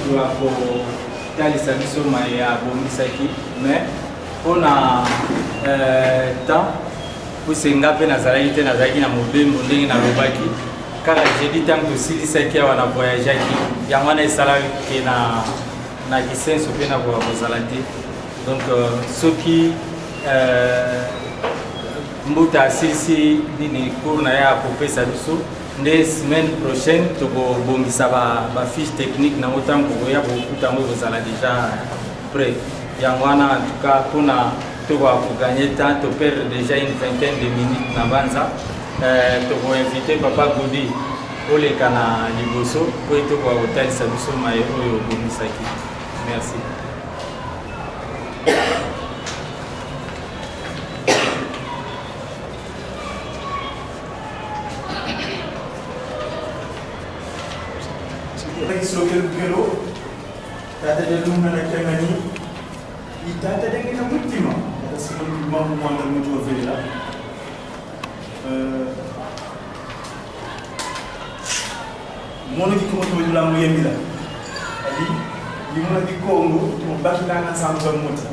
doit kotalisa biso mai ya bomisaki mais mpona temps pusenga mpe nazalaki te nazalaki na mobembo ndenge nalobaki kaka jeudi ntango tosilisaki awa na voyageaki yango wana esalaki na kisenso mpe na kozala te donc soki mbuta asilisi nini cour na ye akopesa biso nde semaine prochaine tokobongisa bafiche technique nango ntango kokoya kokuta yango ekozala déjà prêt yango wana en tout cas mpona tokoka koganye temps toperdre déjà une vingtaine de minutes na banza tokoinvite papa Godi oleka na liboso po tokoka kotalisa biso mai oyo obomisaki. Merci. Slokelukelo tata de lunga na kangani itata de ngina mutima tata sino mamu mwanda mutu wa vela mono ki komo to la mu yemila ali yimona di Congo to bakina na samson muta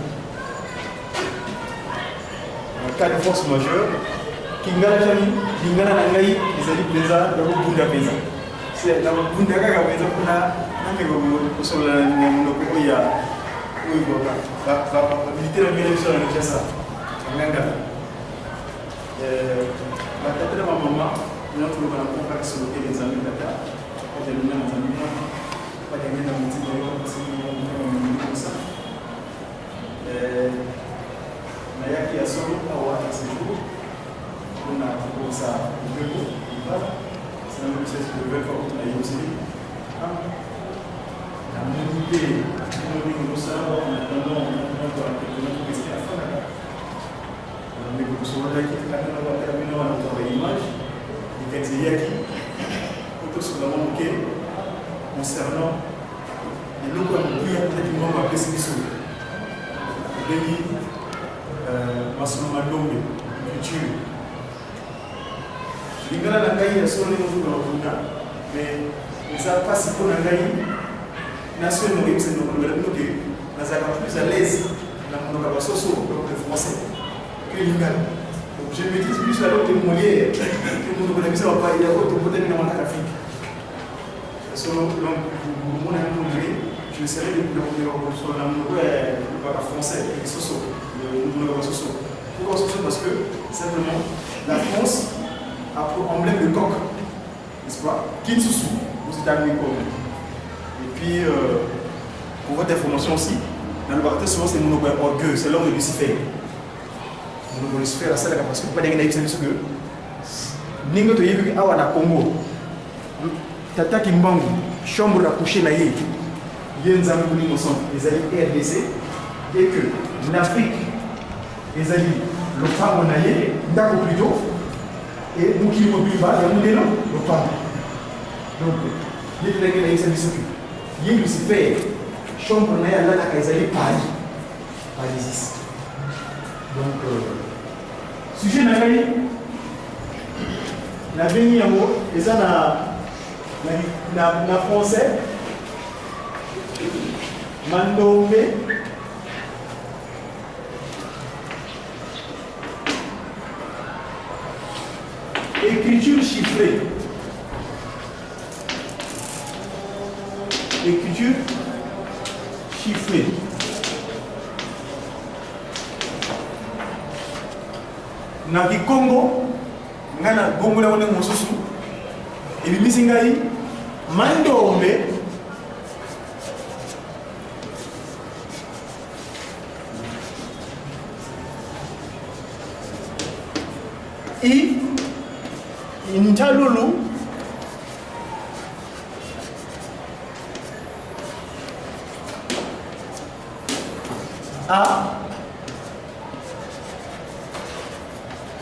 cas de force majeure kingala jani kingala na ngai ezali pesa da ko bunda pesa c'est la bunda kaka weza kuna nami go kusola nyamuno ko ya uibo ba militaire militaire na kesa nganga matata mama notre bana ko ka solo ke les amis data et de nous amis pas de ngena mutiko yo parce que on ça na yaki ya solo au à ce jour on a pour ça le voilà c'est un processus de réforme à Yossi. La mobilité, nous savons, en attendant, on va rester à faire. Mais vous savez qu'il y a un terminal à notre image, et qu'il y a qui, plutôt sur la manqué, concernant les locaux à nous, peut-être qu'ils vont appeler ce qu'ils sont. Béni, Massimo Malombe, culture. Lingala na ngai ya solo ni mtu na mais ça passe pour na ngai nation no yebse no problème no que na za plus à l'aise na mon ka basoso le français que lingala donc je maîtrise plus la langue de Molière que mon ko na bisa pa ya ko to peut-être na mata Afrique solo donc mon ami Molière je serai de la sur la mon ko français et soso le ka basoso pourquoi soso parce que simplement la France a pour emblème le coq, n'est-ce pas? Kinsusu, aux États-Unis. Et puis, pour votre information aussi, dans le baptême, souvent c'est mon orgueil, c'est l'homme de Lucifer. Mon Lucifer a ça la capacité, pas d'engager ce que Ningo to yebi awa na Congo. Tata Kimbangu, chambre à coucher na ye. Yenza Mouni Mosson, les alliés RDC, et que l'Afrique, les alliés, le phare na ye, d'accord plutôt. Et nous qui mobile pas, il y a un élan, le pas. Donc, les gens qui sont ici, ils se font chambre na ya la kaisali Paris, Paris. Donc, sujet na ngai na beni yango eza na français Mandombe écriture chiffrée. Écriture chiffrée. Na Congo, ngana gongola wana mosusu. Ebimisi ngai Mandombe Intalulu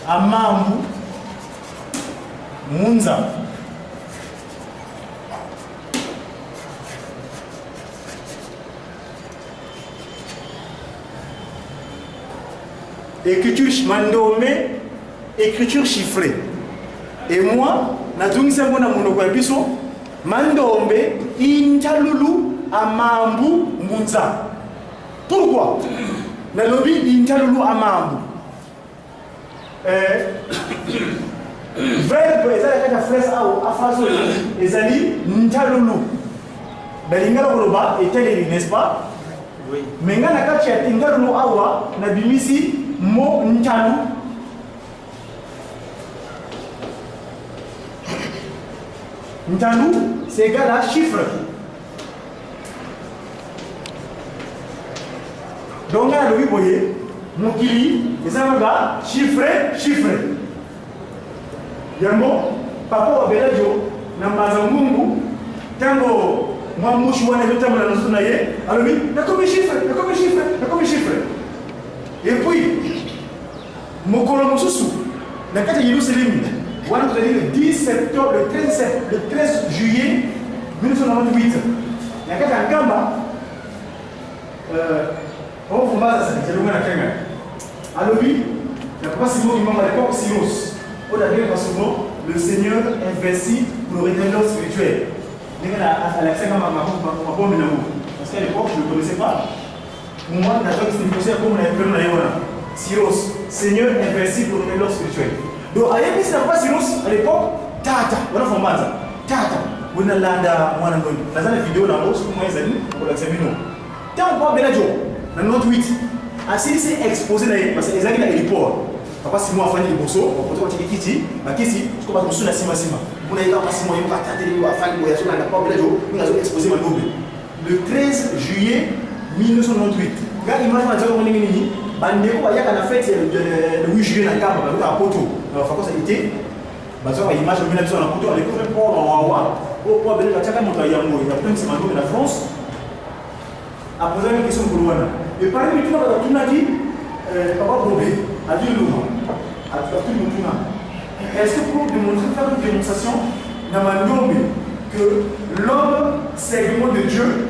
Amambu Munza écriture Mandombe, écriture chiffrée. Et moi, na zungisa mbona monoko ya biso Mandombe Intalulu amambu munza. Pourquoi? Le lobby intalulu amambu. Verbe ezali la phrase au afaso ezali ntalulu. Belingala koloba eteleli, n'est-ce pas? Oui. Mais nga na kati ya tingalulu awa na bimisi mo ntalu. Ntalu c'est égal à chiffre. Donc là le boye mokili ezanga chiffre. Yambo papa wa belajo na mazangungu tango moi mouche wana zote mwana nzuna ye alobi na comme chiffre. Et puis mokolo mususu na kati Yerusalem wana tu le 10 septembre le 13 juillet 1998 na kati Nkamba on fumbaza sana jelunga na Kenya alobi na papa Simon imam à l'époque Cyrus on a dit souvent le Seigneur investit pour le rédempteur spirituel. Parce qu'à l'époque, je ne le connaissais pas. Moi, c'était comme on avait pris Cyrus, Seigneur investit pour le rédempteur spirituel. Donc, à l'époque, c'est pas Cyrus, à l'époque, Tata, on a fait ça. Tata, on a landa, on a une vidéo là, on a examiné, on a examiné. Tant on parle de la joie, dans notre 8, assez c'est exposé là, parce que les amis là, il est pauvre. Papa Simon a fait des bossos, on peut dire Kiti, mais Kiti, je crois que je suis là, Sima. Vous n'avez pas Simon, il va tenter de faire des voyages, on n'a pas exposé ma double. Le 13 juillet 1998, quand l'image m'a dit que Bandeko, il y a fête le 8 juillet dans le cadre de la Poto, dans la faculté d'été. Bazo a image de 1900 dans la Poto, on a découvert pour Wawa. Au point de la Tchaka Montayamo, il y a plein de sémantos de la France. A posé une question pour Luana. Et parmi les tout, on a dit, Papa Bobé, a dit le nom. Est-ce que pour démontrer, faire une démonstration, que l'homme c'est le mot de Dieu,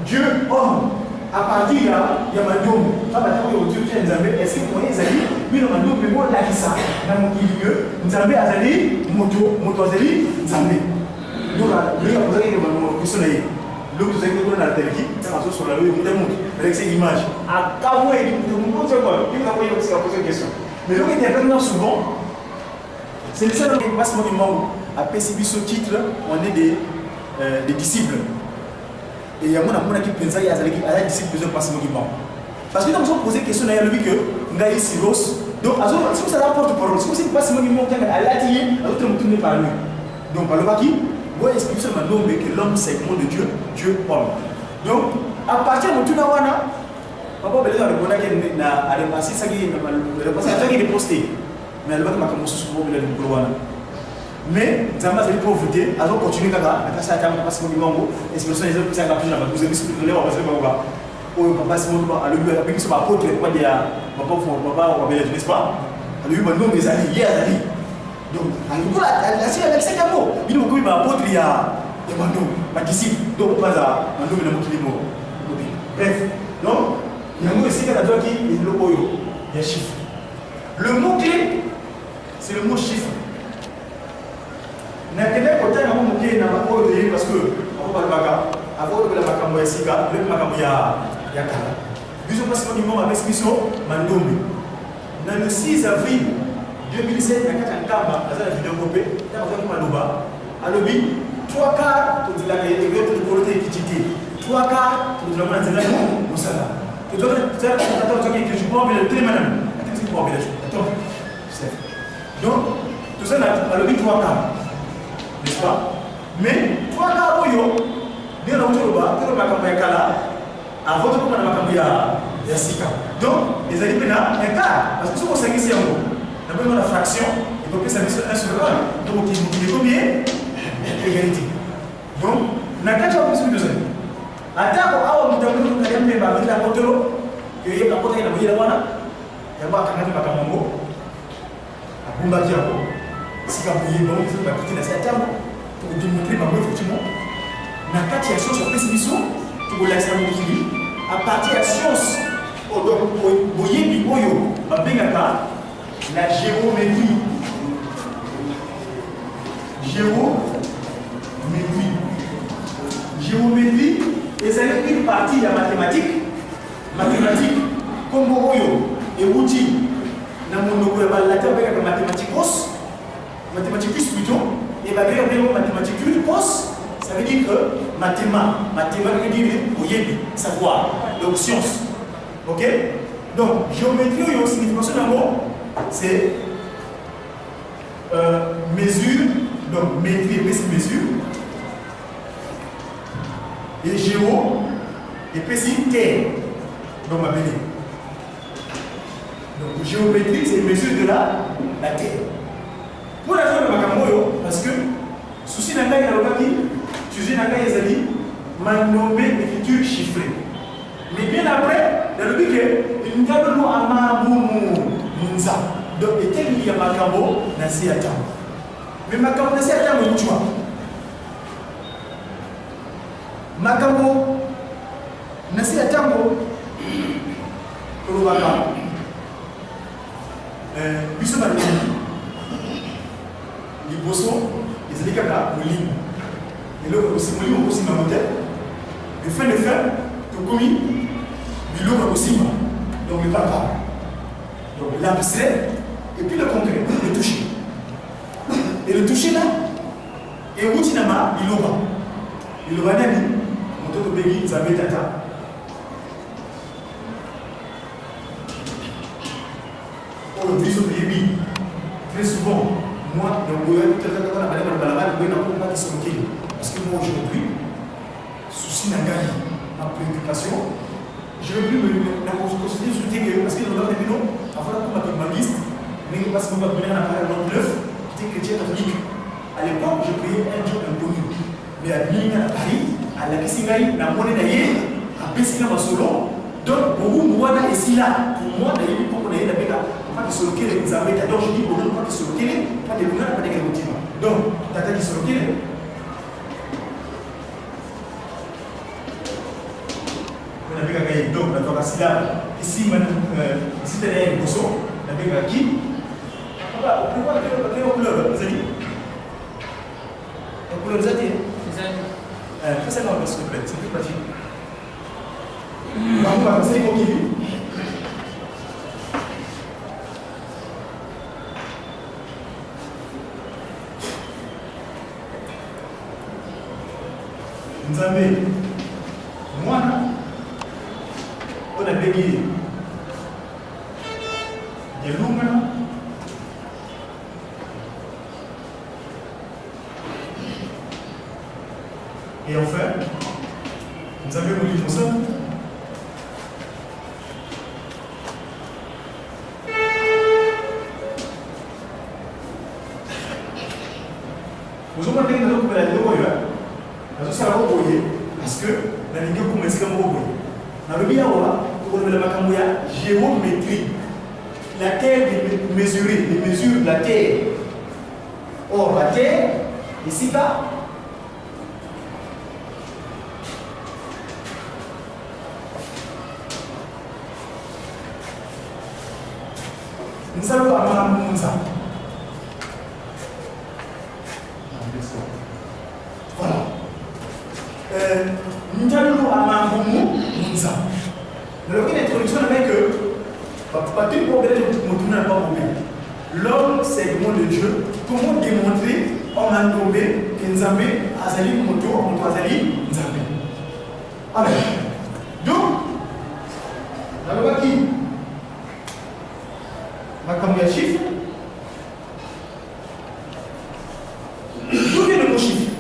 Dieu homme, à partir de là, il y a Mandom. Ça va dire que Dieu est Nzambe. Est-ce que vous voyez Zali, oui, le Mandom, le mot Lakissa, dans mon milieu, Nzambe Azali, Moto Azali, Nzambe. Donc, il y a posé une question. L'homme vous avez donné la télé, ça va sur la loi, vous démontre avec ces images. À Kawé, vous montrez quoi? Il va poser une question. Mais l'homme qui intervient souvent, c'est le seul qui passe mon numéro. À PCB ce titre, on est des disciples. Et il y a mon qui pense qu'il y a des disciples qui passent mon numéro. Parce que nous avons posé la question, il y a lui que Ngaï Siros. Donc, si vous avez la porte-parole, si vous passez mon numéro, il y a l'atelier, l'autre me tourne par lui. Donc, par le baki, vous expliquez seulement que l'homme c'est le nom de Dieu, Dieu homme. Donc, à partir de tout wana, papa beleza alibona que na alipasi saki na alipasi ataki de poster. Mais alibaki makamusu subo bila mkolo wana. Mais zamba zali pauvreté, azo continuer kaka, akasa atama papa simo limongo, expression les autres ça kapuna ba vous avez ce leo basé ba. O papa simo ba alubi abiki so ba apôtre kwa dia papa wa beleza, n'est-ce pas? Alubi ba nom des alliés, ali. Donc, en avec cet amour, il nous a apôtre, il y a des mandats, des disciples, donc pas à mandats de mon bref, donc, il y a un mot ici qui est le boyo, il y a chiffre. Le mot-clé, c'est le mot chiffre. Il y a quelqu'un qui a un mot-clé dans ma boyo parce que, avant de la macambo ya sika, le macambo ya kala. Nous avons passé mon avec ce mission, Mandombi. Dans le 6 avril 2007, il y a Nkamba, dans la vidéo copée, il y a un Maloba, à l'objet, 3 quarts de la politique qui dit 3 quarts de la manzana au Sala. Tu dois dire que je peux enlever le télémadame. Tu peux enlever le télémadame. Donc, tout ça, à l'objet, 3 quarts. N'est-ce pas? Mais 3 quarts, il y a un Kala, avant de prendre la Sika. Donc, les alliés, un quart. Parce que si on s'est ici en haut, d'abord la fraction, il faut que ça soit 1 sur 1. Donc, il est combien? Égalité. Donc, on a 4 fois plus de 2 années. Attends, on a un peu de temps, on a un peu de temps, il y a un peu de temps, il y a un peu de temps, il y a un peu de temps, il y a un peu de temps, si vous voulez, vous allez quitter la table pour vous montrer ma effectivement. Na kati ya science après mission to go laisser mon kili à partir de science boyebi oyo babengaka la géométrie. Géométrie et une partie de la mathématique, comme Bogoyo et Wouti, dans mon nom, la mathématicos, mathématicus plutôt, et mathématicus, ça veut dire que mathématique veut dire savoir, donc science. Ok? Donc, géométrie, il y a une signification d'un mot, c'est mesure, donc métrie, mesure, et géo, et puis terre, donc ma béné. Donc, géométrie, c'est mesure de la terre. Pour la chose de Makamoyo, parce que, souci n'a pas été sujet n'a pas été m'a nommé l'écriture chiffrée. Mais bien après, dans le but que, il n'y a pas de Munza. Donc, il y a Makambo, Nasi Atam. Mais Makambo, Nasi Atam, où tu vois? Makambo, Nasi Atam, Kolobaka, Bissoma, les bossons, les élécats, les lignes. Et là, aussi, on aussi ma modèle. Le fin de fer, le commis, le lot aussi, donc le papa. Donc l'abstrait, et puis le concret, le toucher. Et le toucher là, et où tu n'as pas, il loba. Il loba n'a dit, mon taux de béguine, ça met tata. Oh, le biseau de Yébi, très souvent, moi, dans le gouvernement, parce que moi aujourd'hui, souci n'a gagné ma préoccupation. Je ne veux plus me considérer parce que dans le nom, avant la coupe ma liste, mais parce qu'on va donner un appareil en neuf, qui était chrétien catholique. À l'époque, je priais un Dieu inconnu. Mais à Milan, à Paris, à la Kissingaï, la monnaie d'ailleurs, à Pessina Masolo, donc beaucoup de moi là et si là, pour moi, d'ailleurs, pour qu'on ait la béca, pas de se loquer les armées, d'abord je dis, pour nous, pas de se loquer, pas de lunar, pas de garotima. Donc, tata qui se loquer. Donc, la Torah syllabe, ici, si tu as un bosso, la béca qui on peut voir quelle couleur, vous avez dit la couleur, vous avez dit fais ça dans s'il te plaît, c'est plus pratique. On va passer au kiwi. Nous avons moi, on a payé des loups. Et enfin, nous avons eu une chose. Vous avez dit que nous avons parce que la ligue commence comme vous. Dans le bien, on a la géométrie. La terre est mesurée, les mesures de la terre. Or, la terre, ici, là, nous allons avoir un monde. Voilà. Nous allons avoir un monde. Alors, une introduction avec pas tout le problème de l'homme, c'est le monde de Dieu. Comment démontrer en Mandomé que Nzambé Azali Moto, Moto Azali Nzambé. Alors, donc, la loi qui Makamouya chiffre. D'où vient le mot chiffre?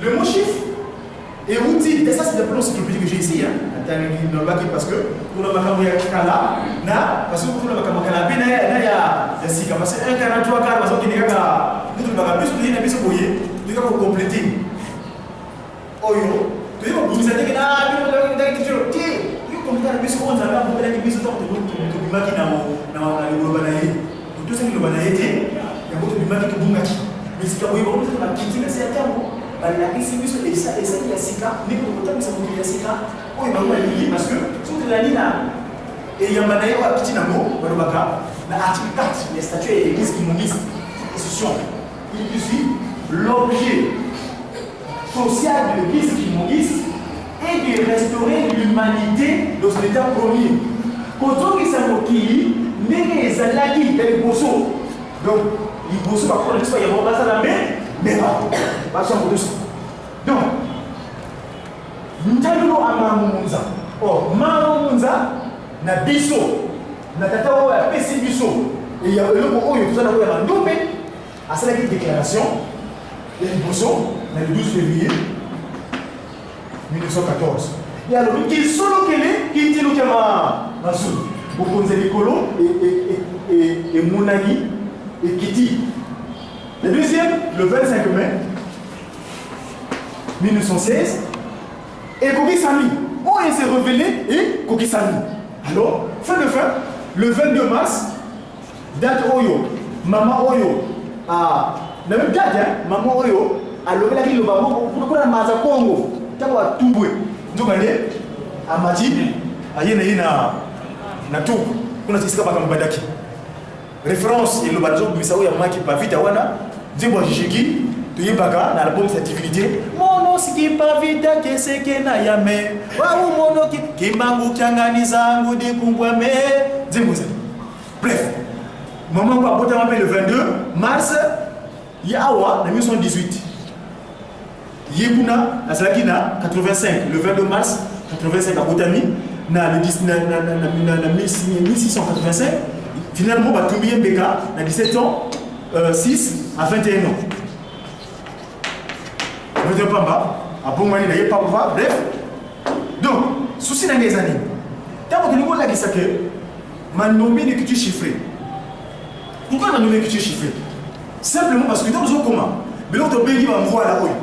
Le mot chiffre est outil, et ça c'est le plan encyclopédique que j'ai ici, parce que pour le Makamouya Kala, parce que pour le Makamouya Kala, il y a Sika, parce que 1, 43, 4, parce qu'il y a plus de compléter. Oyo, tu vois, vous avez dit que comme ça, les bisous, on a un peu de bisous, on a un peu de tout ce qui est banalité, il y a beaucoup de bimaki qui bungaki. Mais si tu as oublié, on a quitté le certain mot. La question est ça, et ça, il y a Sika, mais pour autant, ça vous dit Sika. Oh, il m'a dit parce que toute la ligne et il y a un manaïo à petit namo, l'article 4, les statuts et l'église qui m'ont mis institution. Il suit l'objet sociale de l'Église kimongiste est de restaurer l'humanité dans son état premier. Quand on dit ça, les alaki les bosso. Donc, les bosso, par contre, il y a un mais pas ça. Donc, nous avons un or, Mamunza, na biso, na tata ou a PC biso, et il y a le mot où il y a un double à cette déclaration, il y a une bosso, le 12 février 1914. Et alors, il solo qui dit le ma sou, pour poser les colos et Mounani et Kitty. Le deuxième, le 25 mai 1916, et Koki Sami. Où il s'est révélé et Koki Sami. Alors, fin de fin, le 22 mars, date Oyo, Maman Oyo, la même date, hein, Maman Oyo, a levé la ville de Bambo pour la Maza Congo. T'as quoi tout boué. Donc, allez, à Mati, à Yéna na tout, on a dit que c'est Badaki. Référence, et le balazo, mais ça, il y a Maki Pavita, Wana, Zéboa Jiki, tu y baga, dans l'album cette divinité. Mono, ce qui Pavita, que c'est que na yame. Waouh, mono, qui mangu, kiangani zangu, di kumbwame. Zéboza. Bref, maman, quoi, le 22 mars, il y a Awa, en 1918. Yekuna, à Salakina, 85, le 22 mars 85 à Botami, dans 1685, finalement, Batumbi Mbeka, dans 17 ans, 6 à 21 ans. Je ne sais pas, à Bongmani, il n'y a pas de bref. Donc, souci dans les années. Tant que nous avons dit ça, je vais nommer l'écriture chiffrée. Pourquoi on a nommé l'écriture chiffrée? Simplement parce que dans le comment, mais l'autre pays va me voir là-haut.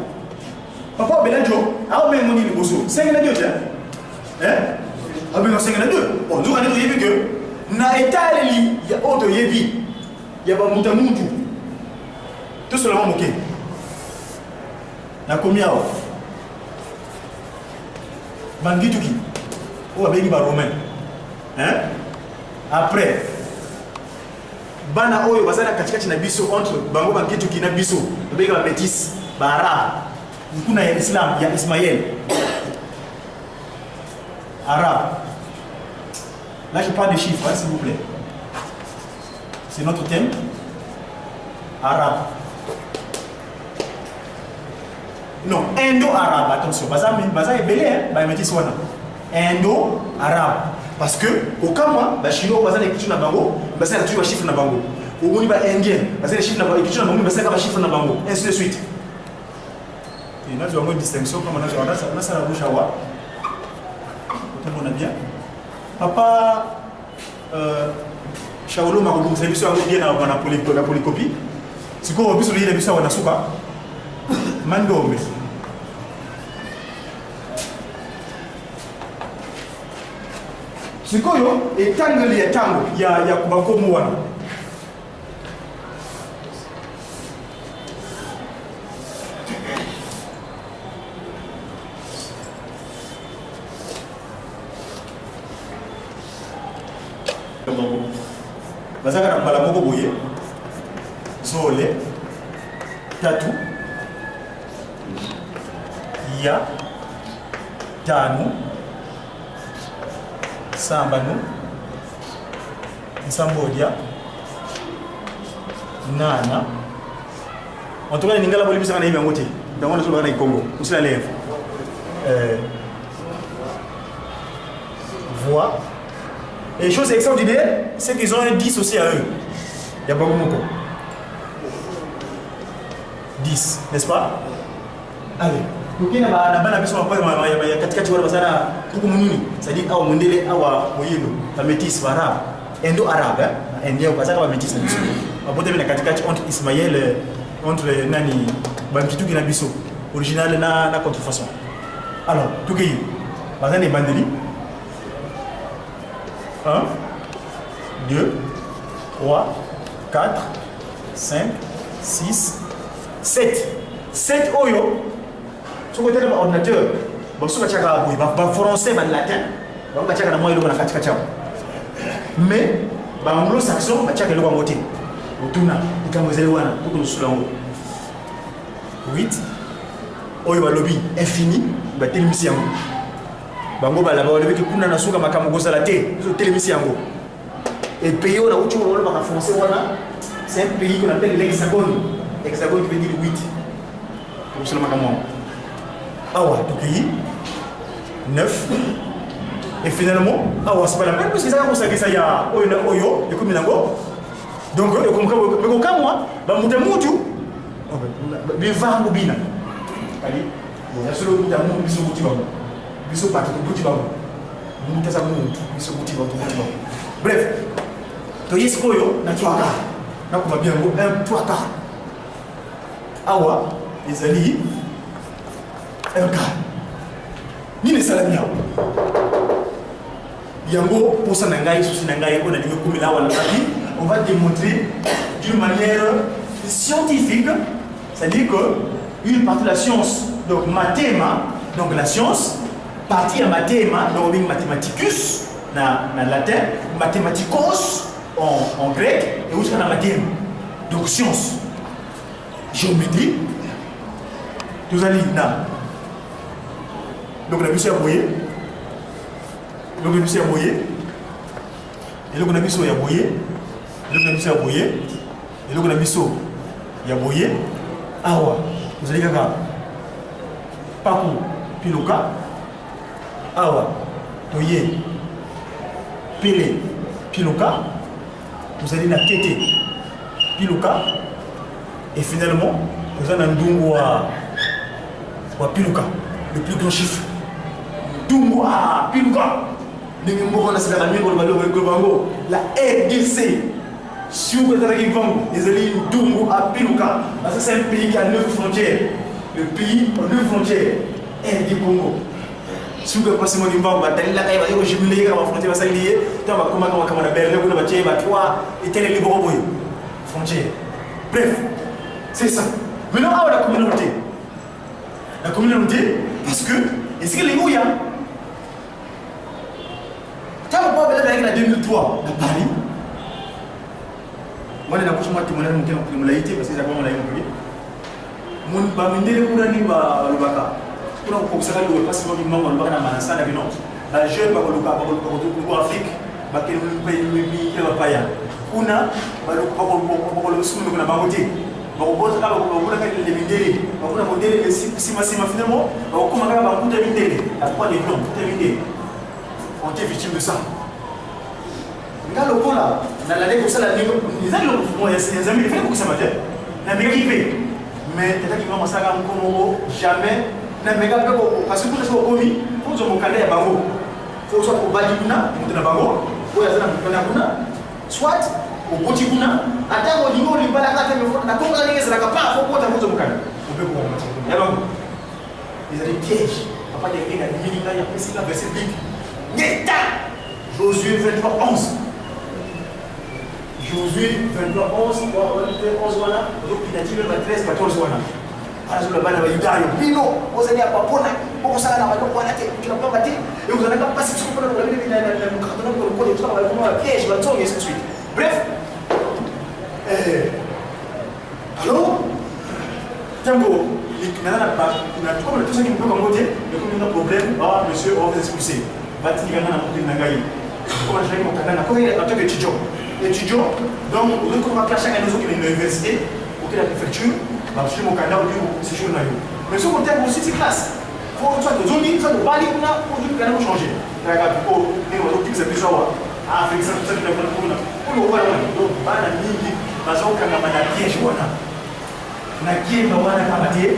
Papa, Beladjo, ah, mais mon île, Bosso, 5 à 2, hein? Ah, mais non, 5 à 2. Bon, nous, on a dit que, na état, il y a autre yebi, il y a pas Moutamoudou. Tout seulement moqué. Na combien? Bangituki. Oh, avec les Romains. Hein? Après, Bana Oyo, Bazana Kachikachi na biso entre Bango Bangituki na biso, avec la métis, Bara. Il y a l'islam, il y a Ismaël. Arabe. Là, je parle des chiffres, hein, s'il vous plaît. C'est notre thème. Arabe. Non, Indo-Arabe, attention. Baza est belé, hein. Indo-Arabe. Parce que, au cas où, les Chinois, ils ont des écritures dans le bango, ils ont des chiffres dans le bango. Au niveau indien, ils ont des chiffres dans le bango, ils ont des chiffres dans le bango. Ainsi de suite. Et nous avons une distinction comme on a la bouche à voir. On a bien. Papa, Shaolo m'a dit que c'est bien la polycopie. C'est quoi, on a vu que c'est un souka. Mando, mais. C'est quoi, et tangle, il y a Kubako Mouana. Bazaka na mbala moko boye zole tatu ya tanu sambanu nsambodia nana en tout cas ningala boli bisaka na yibango te ndangona so bana ikongo usila lèvre voix. Et chose extraordinaire, c'est qu'ils ont un 10 aussi à eux. Il y a beaucoup de 10, n'est-ce pas? Allez. Donc il y a un peu c'est-à-dire la métis arabe, indo-arabe, indien, pas métis. Entre Ismaël, entre Nani, Bamkitou qui n'a biso, original na contrefaçon. Alors, tout qui est, bazar des bandeli. 1, 2, 3, 4, 5, 6, 7. 7 oyo. Ce côté de l'ordinateur, il va français, il va latin, mais anglo-saxon, il va monter. Il va 8, oyo balobi infini batelemisi yango bango balaba balobi ke kuna na suka makambo kozala te telemisi yango et pays on a autre chose on français voilà c'est un pays qu'on appelle l'hexagone hexagone qui veut dire 8 comme ça makambo awa to pays 9 et finalement awa c'est pas la même parce que ça comme ça que ça ya oyo de comme nango donc comme moi ba mutu bivangu bina kali ya solo muta mu biso muti bango biso pati ko muti bango muta sa mutu biso muti bango bref to yiskoyo na twaka na kuma bien ngo un twaka awa ezali un cas ni ne sala miao yango posa na ngai susi na ngai ko na lingo kumila wala papi on va démontrer d'une manière scientifique, c'est-à-dire que une partie de la science, donc mathéma, donc la science, partie à mathéma, donc mathématicus, dans latin, mathématikos en grec, et aussi dans mathéma. Donc science, géométrie, tout ça là. Donc la mission à boyer, donc la mission à boyer, et donc la mission à boyer, donc la mission à boyer. Et donc, on a mis ça, il y a boyé, awa, vous allez regarder, paku, piloka, awa, toye, pele, piloka, vous allez la kete, piloka, et finalement, vous allez ndungu wa piloka, le plus grand chiffre. Ndungu wa piloka, la RDC. Si vous êtes arrivé, les alliés Dungu à Piluka, parce que c'est un pays qui a 9 frontières. Le pays a 9 frontières. Et du Congo. Si vous passez mon imam, vous allez la caille, vous allez jubiler, vous allez frontière, vous allez lier, vous allez comment la berger, vous allez battre, vous allez et tel est le bon frontière. Bref, c'est ça. Maintenant, on a la communauté. La communauté, parce que, est-ce que les Mouya, quand on parle avec la 2003, à Paris, moi, je suis témoignage de la laïcité parce que c'est la laïcité. Je suis témoignage de la Lubaka. Je suis témoignage de la Lubaka. La jeune Afrique, kuna bakolusumu na bangote bakobota kaba bakobota kaba lemindele bakona modele sima finalement bakoma kaba bakuta mindele la croix des blancs kuta mindele on était victime de ça ngalo kola na la leko sala niveau nizalo mo ya zami il faut que ça m'aide na mega kipe mais tata ki mama saka mkomo jamais na mega peko parce que kuna so komi faut zo mokanda ya bango faut soit ko bali kuna mutuna bango ko ya zana mutuna kuna soit au petit kuna atako lingo libala kata na konga lingi zaka pa faut ko ta faut zo mokanda on peut ko ya bango ils ont des pièges papa de ina ni na ya pesi la verset biblique ngeta Josué 23:11 Josué 23:11 voilà donc il a dit même 13:14 voilà alors le bana ba yudayo bino ozali apapona boko sala na bako wana te kila pamba te et vous allez pas passer sur le problème de la carton pour le code de travail comme un piège va tomber et ainsi de suite bref alors tempo maintenant on a tout ça qui peut commander mais comme il y a un problème ah monsieur on va vous expulser bati ngana na mutini ngai comment je vais mon canal na ko en tant qu'étudiant donc on recommande à chaque année aux universités ou que la préfecture je mon canal au séjour na yo mais ce côté aussi c'est classe faut soit de zone soit de bali kuna pour du canal changer regarde pour et on optique c'est déjà ah fait ça tout ça de la pour le voilà donc bana mingi bazo kanga bana piège wana na kiemba wana kama tie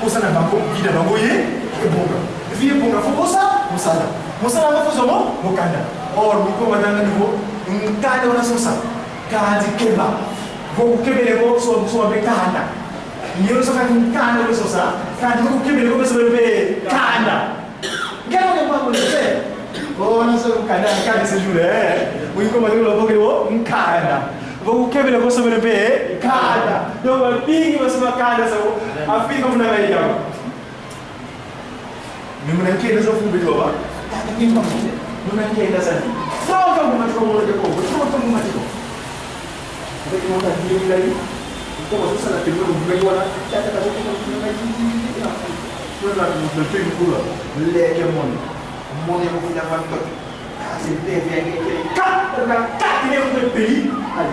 posa na bango vida bango ye et bonga vie bonga faut posa musala musala ngafo zomo mukanda or miko madanga niveau mukanda wana sosa kandi keba vou kebele go so be kanda niyo so kan kanda go sosa kandi go kebele go so be kanda ngelo ne mbango le se bona so kanda kandi se jure miko madanga lo go mukanda vou kebele go so be kanda do ba pingi so kanda so afika muna ga yiga mimuna kenda so fu be do ba ni mbango muna kenda sa Franca alguma coisa de como, franca alguma coisa. Você que não está aqui aí, então você sabe que eu vou agora, já está fazendo uma coisa là, le pays pour les monde. Mon est beaucoup d'avantages. C'est bien, quatre pays.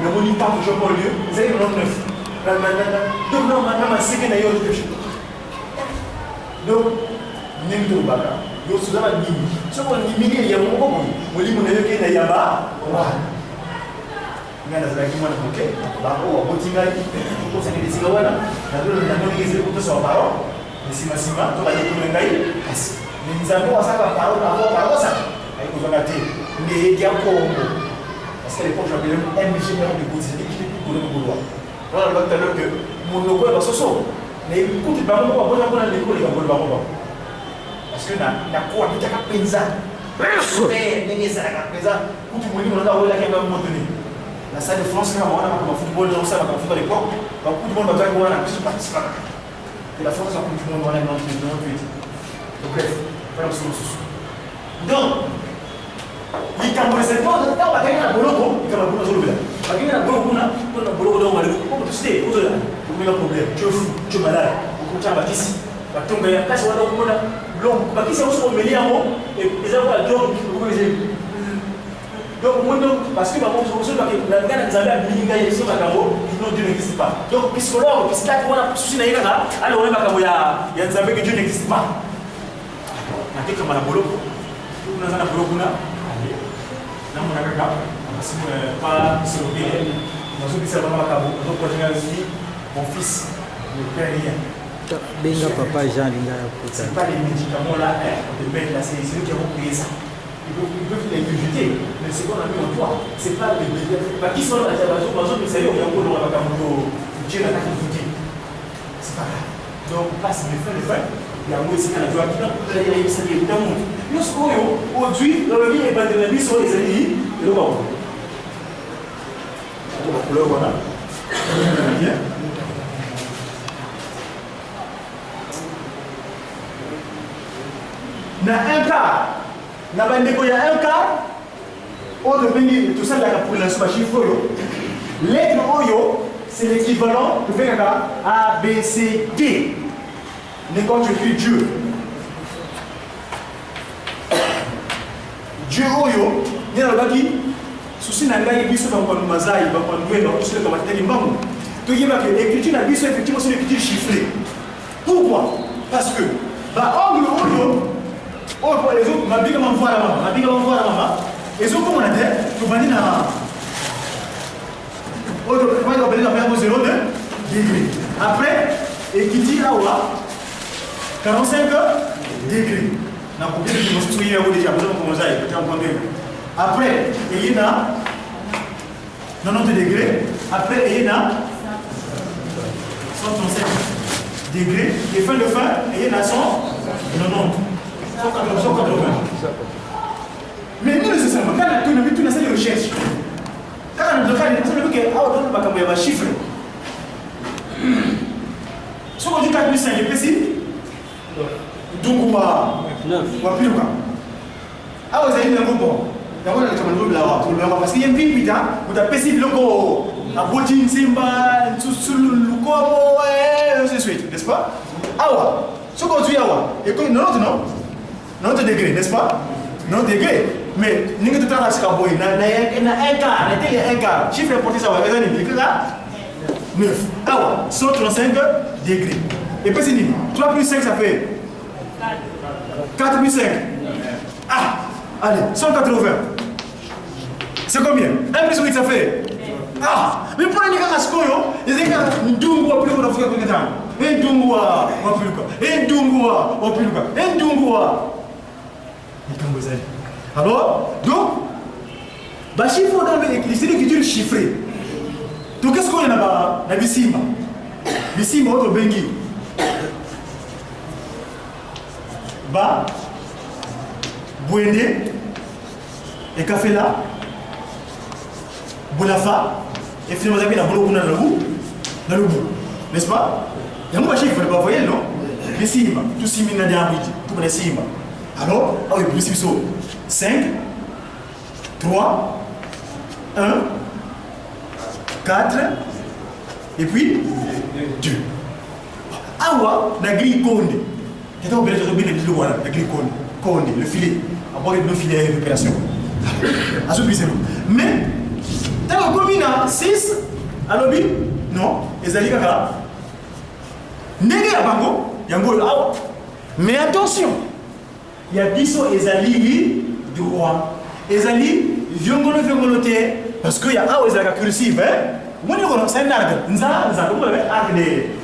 Le monde pas toujours pour lieu. C'est le nom neuf. Donc, non, madame, c'est que d'ailleurs, donc, Nimdo Baka. Donc, sous la mini. Ce qu'on dit, il y a mon moment. Mon lit, mon élève qui est là-bas. Ngana zaki mwana mke bako wa botinga ko sanga disiga wana na dole na noni ngeze ko so baro nisima sima to ba yetu ngai kasi ni nzambo wasaka baro na bo baro sa ai ko zanga te nge ya kongo parce que les poches appelé un missionnaire de Bouddhisme qui est pour le boulot voilà le docteur que mon logo est soso mais écoute ba mo ba bona bona l'école ya bo ba parce que na ko akita ka penza mais ngeza ka penza kuti mwini mwana wala kama motoni. La salle de France, quand on a comme football, on sait à football à l'époque, beaucoup de monde va dire qu'on a plus de participants. Et la France a beaucoup de monde, on a 98. Donc, bref, voilà ce que c'est. Donc, il y a un président, on va gagner la bologo, il y a un bologo, on va gagner la bologo, on a un bologo, on va le sais, on a un problème, tu es fou, tu es malade, on va ici, on va tomber, on va tomber, on va l'homme, on va qui s'est aussi mêlé à moi, et les avoir à John, donc, parce que la Dieu n'existe pas. Donc, psychologue, psychiatre, on a souci d'ailleurs, alors on a que Dieu n'existe pas. On a dit que on a bolo, on a bolo, on a pas sur le bien. Mon fils ne perd rien. Benga papa Jean Linga. C'est pas les médicaments là, de mettre là, c'est eux qui ont payé ça. Ils peuvent les budgéter, mais ce qu'on a mis en toi, c'est pas les budgets. Qui sont là, c'est c'est pas grave. Donc, passe les fins. Il y a un mot ici à la joie qui il y a une série de monde. Nous sommes aujourd'hui, le vie est pas de la vie sur les ennemis, et le monde. La couleur, voilà. Bien. Dans un cas, il y a un cas, on devient tout ça pour l'instant chiffre. Lettre Oyo, c'est l'équivalent de faire A, B, C, D. Mais quand tu écris Dieu, Dieu Oyo, il y a un gars qui, souci n'a pas été sur le Mazaï, il va prendre le nom, sur le commentaire du monde. Donc il y a l'écriture n'a pas été effectivement sur l'écriture chiffrée. Pourquoi? Parce que, angle Oyo, oh, pour les autres, ma biga m'envoie la maman. Les autres, comment on a dit, tu vas dire, oh, tu vas dire, 0 degrés. Après, et qui dit là, 45 degrés. On a combien de démonstrations déjà, vous avez commencé à après, il y a 90 degrés. Après, il y a 135 degrés. Et fin de fin, il y a 190. 180. Mais nous, nécessairement, quand on a vu tout les recherches, quand on a vu qu'il y a un chiffre, si on dit 4500, il est précis. Donc, on va plus loin. Ah, vous avez dit un bon. D'abord, on a parce qu'il y a un peu plus tard, vous avez précis le logo, à Botin, Simba, sous le logo, et ainsi de suite, n'est-ce pas? Ah, ce qu'on dit, et comme non, 90 degrés, n'est-ce pas? 90 degrés. Mais nous avons tout à l'heure, il y a un quart. Chiffre important, ça va être 9. Ah, 135 degrés. Et puis c'est 3 plus 5, ça fait 4 plus 5. Ah, allez, 180. C'est combien? 1 plus 8, ça fait. Ah, mais pour les gars, il y a des gars qui ont plus alors, donc, chiffre c'est l'écriture chiffrée. Donc, qu'est-ce qu'on a là-bas? La Bissimba. Bissimba, autre bengi. Ba, Bouende, et café là, Boulafa, et finalement, vous avez la boulot dans le bout. N'est-ce pas? Il y a un chiffre, vous voyez, non? Bissimba, tout simina d'Amouiti, tout le Simba. Alors, oui, plus 5, 3, 1, 4, et puis 2. Awa, la grille conde. Qu'est-ce que vous avez dit le filet, avoir le filet de récupération. À ce plus mais, dans le commune 6, à l'objet, non, les alliés kaka. Négé à Bango, Yango out. Mais attention, il y a biso les alliés droit. Les alliés, viongoloté, parce qu'il y a un aux cursive, hein. Moi, c'est un arbre. Nous avons un arbre.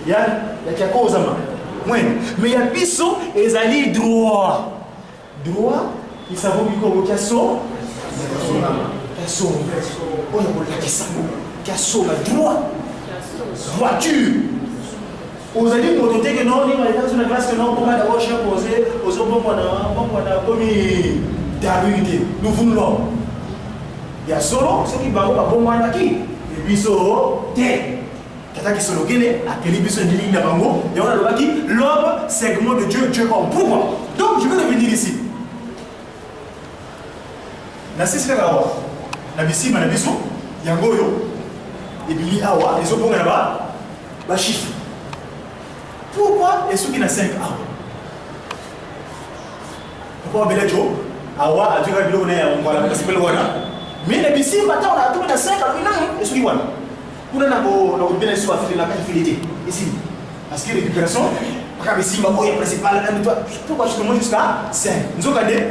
Il y a cause à moi. Mais il y a biso et alliés droit. Droit, ils savent que Kasso. Kasso. On a la droit. Voiture. Aux alliés, pour noter que non, on est dans une classe que non, on va d'abord poser aux hommes qu'on a commis d'habilité. Nous voulons l'homme. Il y a solo ceux qui vont pas bon moi qui. Et puis so té. Tata qui solo gélé à quel biso de ligne bango. Et on a le baki l'homme segment de Dieu Dieu comme pourquoi. Donc je vais revenir ici. Na sisi kaka na bisima na biso yango yo et puis awa les autres là-bas ba chiffre. Pourquoi et ceux qui na 5 awa. Pourquoi belejo awa a dû révéler on est on va la possible voilà. Mais les bisim maintenant on a tout dans 5 à et ce qui voilà. Pour na ko bien sûr affaire la fidélité ici. Parce que récupération quand bisim ba boy principal un toi pourquoi je monte jusqu'à 5. Nous regardez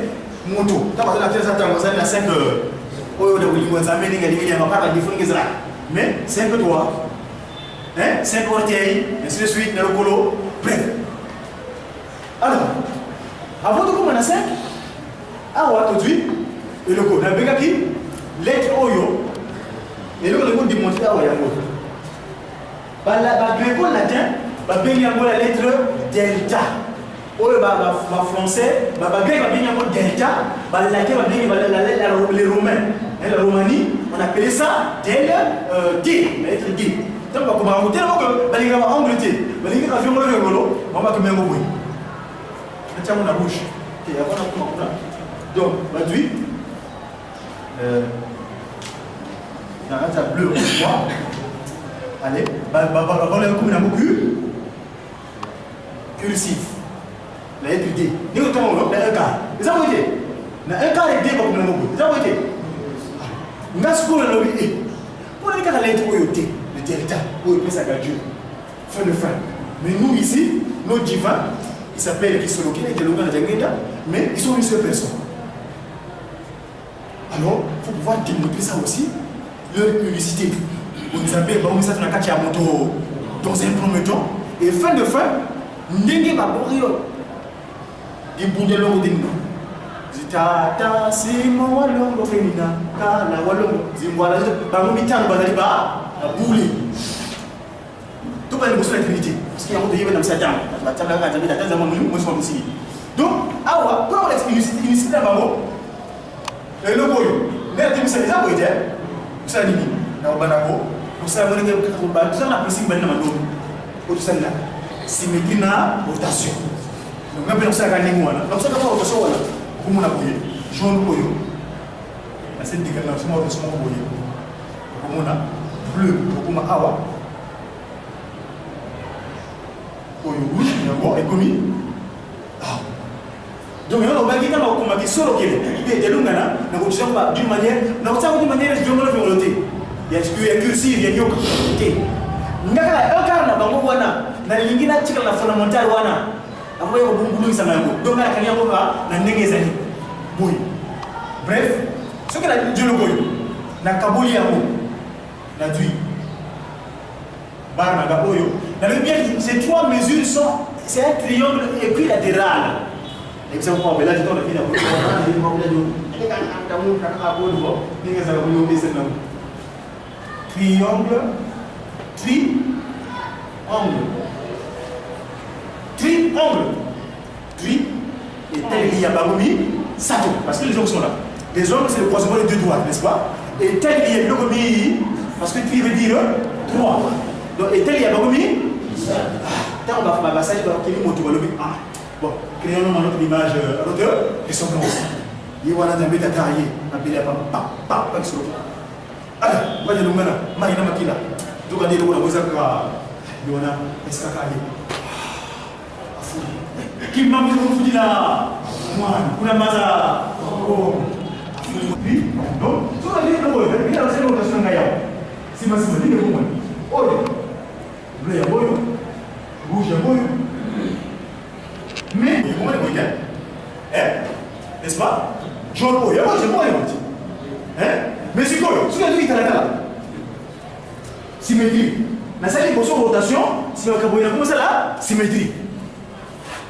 moto. Quand on a fait ça dans 5 oyo de William Zameni ngali ya mapaka difungi zra. Mais 5 toi. Hein 5 orteils ainsi de suite dans le colo. Bref. Alors avant de commencer 5 awa tout de suite et le code na benga qui lettre oyo et le code démontrer awa yango ba grec latin ba benga yango la lettre delta oyo ba français ba grec ba benga yango delta ba latin ba benga les romains et la Roumanie on appelait ça D la lettre D donc ba ko tellement que ba linga ba Angleterre ba linga ka fiongolo ngolo ba ba kemengo boy na tamo na bouche et avant na donc traduit dans un bleu noir. Allez, on a comme un cursif. La lettre D. Nous avons un quart. Vous avez été un quart et D comme un mot. Vous avez été. Nous avons un lobby. Pour les cas de la lettre D, le delta, où il peut à Dieu. Fin de fin. Mais nous ici, nos divins, ils s'appellent Kisoloki, ils étaient mais ils sont une seule personne. Alors, il faut pouvoir démontrer ça aussi, leur unicité. Vous avez ça dans la carte moto dans un premier temps, et fin de fin, n'engagez pas pour rire. Des bouts de l'eau d'Inno. Zitata, c'est mon wallon, féminin, car la wallon, Zimboala, par le mi-temps, on va aller à bouler. Tout va aller sur la Trinité, parce qu'il y a un peu de dans sa table. La table à la table, moi, je suis ici. Donc, awa, pour l'unicité là-bas, et le boy, mais tu me sais déjà quoi dire? Ça dit, na banako, pour ça on est pour ba, tout ça na principe ben na mando. Pour ça là, symétrie na rotation. Donc ngabe ça ka ningo wana. Donc ça ka rotation wana. Comme on a boyé, jaune boyo. Na cette diga na sama rotation boyé. Comme on a bleu, comme awa. Boyo rouge, yango et commis. Donc, on va dire qu'on va solo qu'il est d'une manière, d'une manière, je vais le volonté. Il y a cursive, il y a yoke. Un quart n'a pas na lingina tika la fondamental wana. Avant yako bungulu isa nango. Donc la kanya ngoba na ndenge zali. Boy. Bref, ce que la Dieu le boy. Na kaboli yako. Na dui. Bar na gaboyo. Dans le bien, ces trois mesures sont c'est un triangle équilatéral. Exemple, on va là, je dois le faire. Triangle, triangle, et tel il y a Bagomi, Sato, parce que les hommes sont là. Les hommes, c'est le croisement des deux doigts, n'est-ce pas? Et tel il y a Bagomi, parce que tri veut dire droit. Donc, et tel il y a Bagomi, on va faire un passage dans lequel il y a bon, créons notre image à l'auteur et son nom aussi. Il y a un bêta carrié, appelé à papa, pas sur le alors, on va dire le maintenant, Marina Makila. Donc, on a dit que vous avez un escacalier. qui m'a mis au fond de la moine, pour la maza. Non, tout le monde il a laissé l'occasion de gagner. Si ma semaine, il est bon. Oh, bleu à boyo, rouge à boyo. Mais, il est bon, il est bon. N'est-ce pas? Jaune boyo, c'est bon, il est bon. Mais c'est quoi? C'est quoi qui est là? Symétrie. Dans cette rotation, si on a commencé là, symétrie.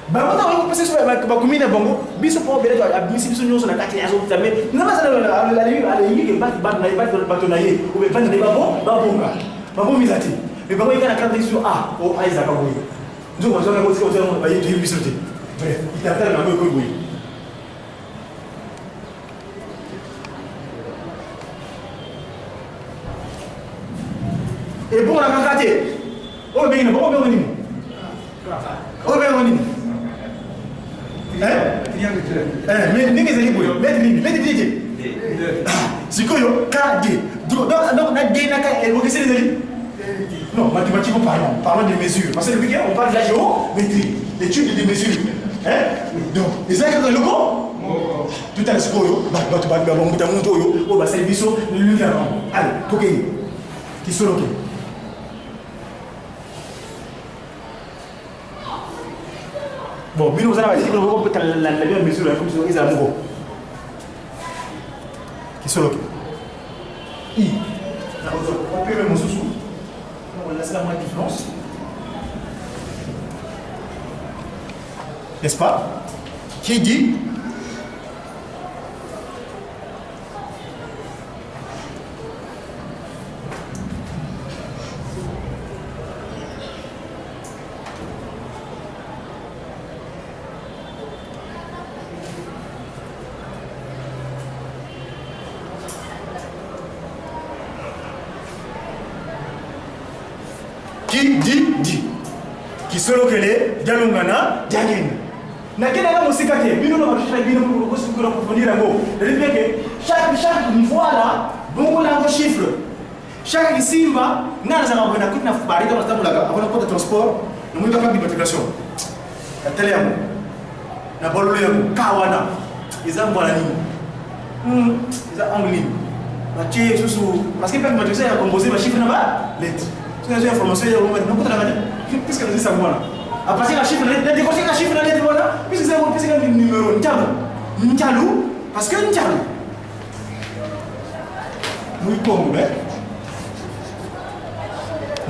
Bah, on va passer sur la commune de Bongo. Biso pour bien à Bissi Bisson sur la carte et à son tamé. Non, mais ça, la ligne est batte batonaye. Ou bien, pas de babonga. Babon misati. Mais babon, il y a la carte sur A. Oh, Aïsa Kaboui. Nous, on va aussi on va y aller bisous. Bref, il t'attend un peu comme oui. Et bon, on a raté. Oh, bien, on va venir. Oh, bien, on va venir. Mais ninguém sabe por mete se coio KD não na D na K o que c'est ali non mathématiques parlons de mesures parce que on parle de la géométrie l'étude des mesures donc les actes de logo tout à l'heure coio ba bon muta muto yo o ba service le allez toquer qui sont OK. Bon, mais nous allons dire que nous allons faire la meilleure mesure comme si nous avons qui sont là. I. On peut même sous. On va laisser la moitié différence. N'est-ce pas? Qui dit qui sont que les dialongana diagène na quel est aussi caté bino no marché bino pour approfondir un mot de dire que chaque niveau là bon là un chiffre chaque simba na za ngabona kuna bari dans la table avant le transport nous avons pas d'immatriculation la télé na bolo yako kawana izambo la nini iza anglais batie susu parce que pas d'immatriculation ya composer ma chiffre na ba lettre c'est une information ya on peut la qu'est-ce que nous dit ça voilà à partir de chiffre lettre décocher la chiffre lettre voilà puisque c'est un numéro Nchalou parce que Nchalou muy comme ben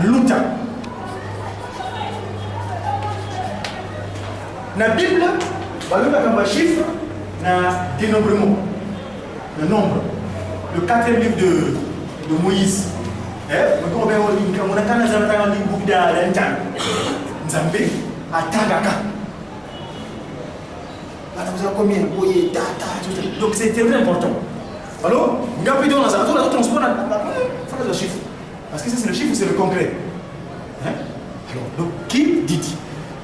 luta na Bible baloba kama chiffre na dénombrement le nombre le 4e livre de Moïse on a quand même un bouc d'Alentan. Nzambé, Atagaka. Vous avez combien? Donc c'est très important. Alors, nous avons dans la transport, il faut le chiffre. Parce que ça c'est le chiffre, c'est le concret. Alors, donc qui dit?